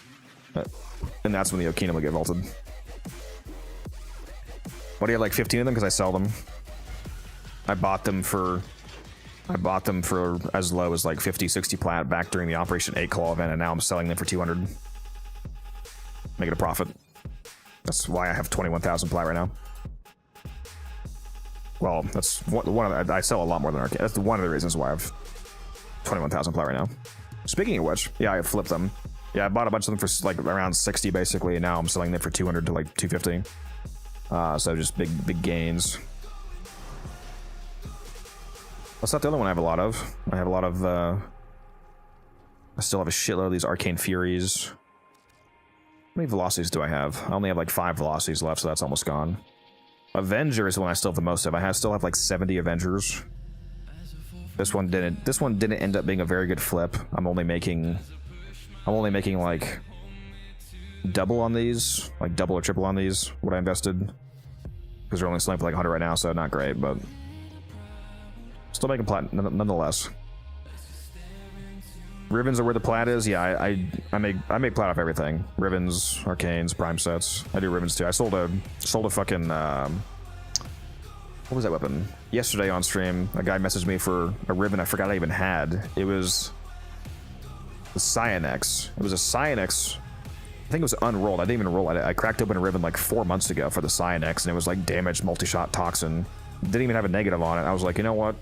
And that's when the Okina will get vaulted. What do you have, like 15 of them? Because I sell them. I bought them for as low as like 50, 60 plat back during the Operation 8 Claw event, and now I'm selling them for 200. Making a profit. That's why I have 21,000 plat right now. Well, that's one of the, I sell a lot more than Arcane. That's one of the reasons why I have 21,000 plat right now. Speaking of which, yeah, I flipped them. Yeah, I bought a bunch of them for like around 60 basically, and now I'm selling them for 200 to like 250. So just big gains. That's not the only one I have a lot of. I have a lot of I still have a shitload of these Arcane Furies. How many velocities do I have? I only have like 5 velocities left, so that's almost gone. Avenger is the one I still have the most of. I still have like 70 Avengers. This one didn't end up being a very good flip. I'm only making like double on these, like double or triple on these, what I invested. Because they're only selling for like 100 right now, so not great, but still making plat nonetheless. Ribbons are where the plat is. Yeah, I make plat off everything. Ribbons, arcanes, prime sets. I do ribbons too. I sold a fucking what was that weapon? Yesterday on stream, a guy messaged me for a ribbon I forgot I even had. It was the Cyanex. It was a Cyanex. I think it was unrolled. I didn't even roll it. I cracked open a ribbon like 4 months ago for the Cyanex, and it was like damaged multi-shot toxin. Didn't even have a negative on it. I was like, you know what?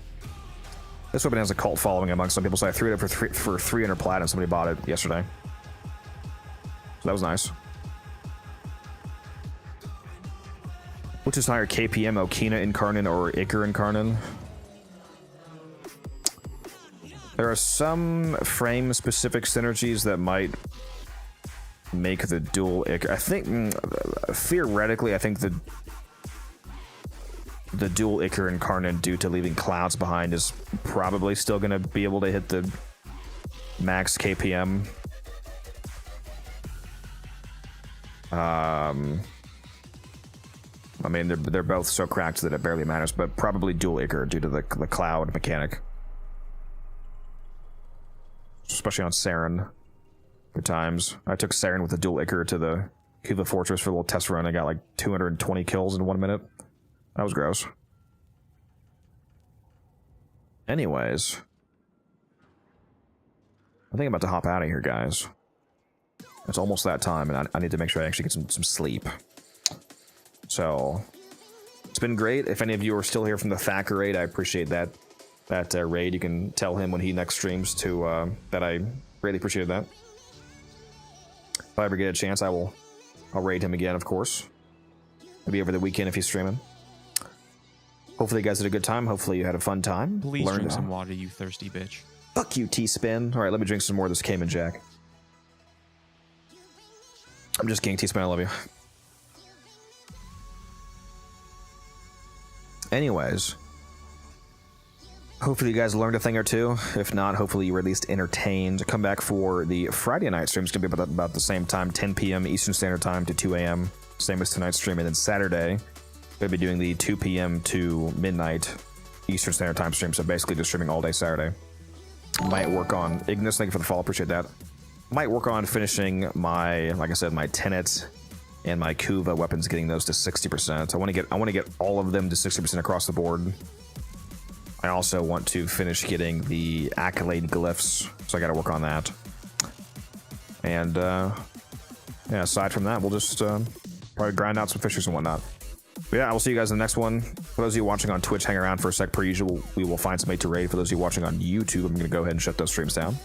This weapon has a cult following among some people, so I threw it up for 300 plat, and somebody bought it yesterday. So that was nice. Which is higher, KPM, Okina Incarnon, or Icar Incarnon? There are some frame specific synergies that might make the dual Icar. I think theoretically, I think the dual Icar incarnate, due to leaving clouds behind, is probably still going to be able to hit the max KPM. I mean, they're both so cracked that it barely matters, but probably dual Icar due to the cloud mechanic, especially on Saren. Good times. I took Saren with the dual Icar to the Kuva Fortress for a little test run. I got like 220 kills in 1 minute. That was gross. Anyways, I think I'm about to hop out of here, guys. It's almost that time, and I need to make sure I actually get some sleep. So, it's been great. If any of you are still here from the Thacker raid, I appreciate that raid. You can tell him when he next streams to that I really appreciated that. If I ever get a chance, I'll raid him again, of course. Maybe over the weekend if he's streaming. Hopefully you guys had a good time. Hopefully you had a fun time. Please drink some water, you thirsty bitch. Fuck you, T-Spin. All right, let me drink some more of this Cayman Jack. I'm just kidding, T-Spin, I love you. Anyways, hopefully you guys learned a thing or two. If not, hopefully you were at least entertained. Come back for the Friday night stream. It's going to be about the same time, 10 p.m. Eastern Standard Time to 2 a.m. Same as tonight's stream. And then Saturday, we'll be doing the 2 p.m. to midnight Eastern Standard Time stream. So basically just streaming all day Saturday. Might work on Ignis. Thank you for the follow. Appreciate that. Might work on finishing my, like I said, my Tenet and my Kuva weapons, getting those to 60%. I want to get all of them to 60% across the board. I also want to finish getting the accolade glyphs, so I got to work on that. And yeah, aside from that, we'll just probably grind out some fishers and whatnot. But yeah, I will see you guys in the next one. For those of you watching on Twitch, hang around for a sec. Per usual, we will find somebody to raid. For those of you watching on YouTube, I'm going to go ahead and shut those streams down.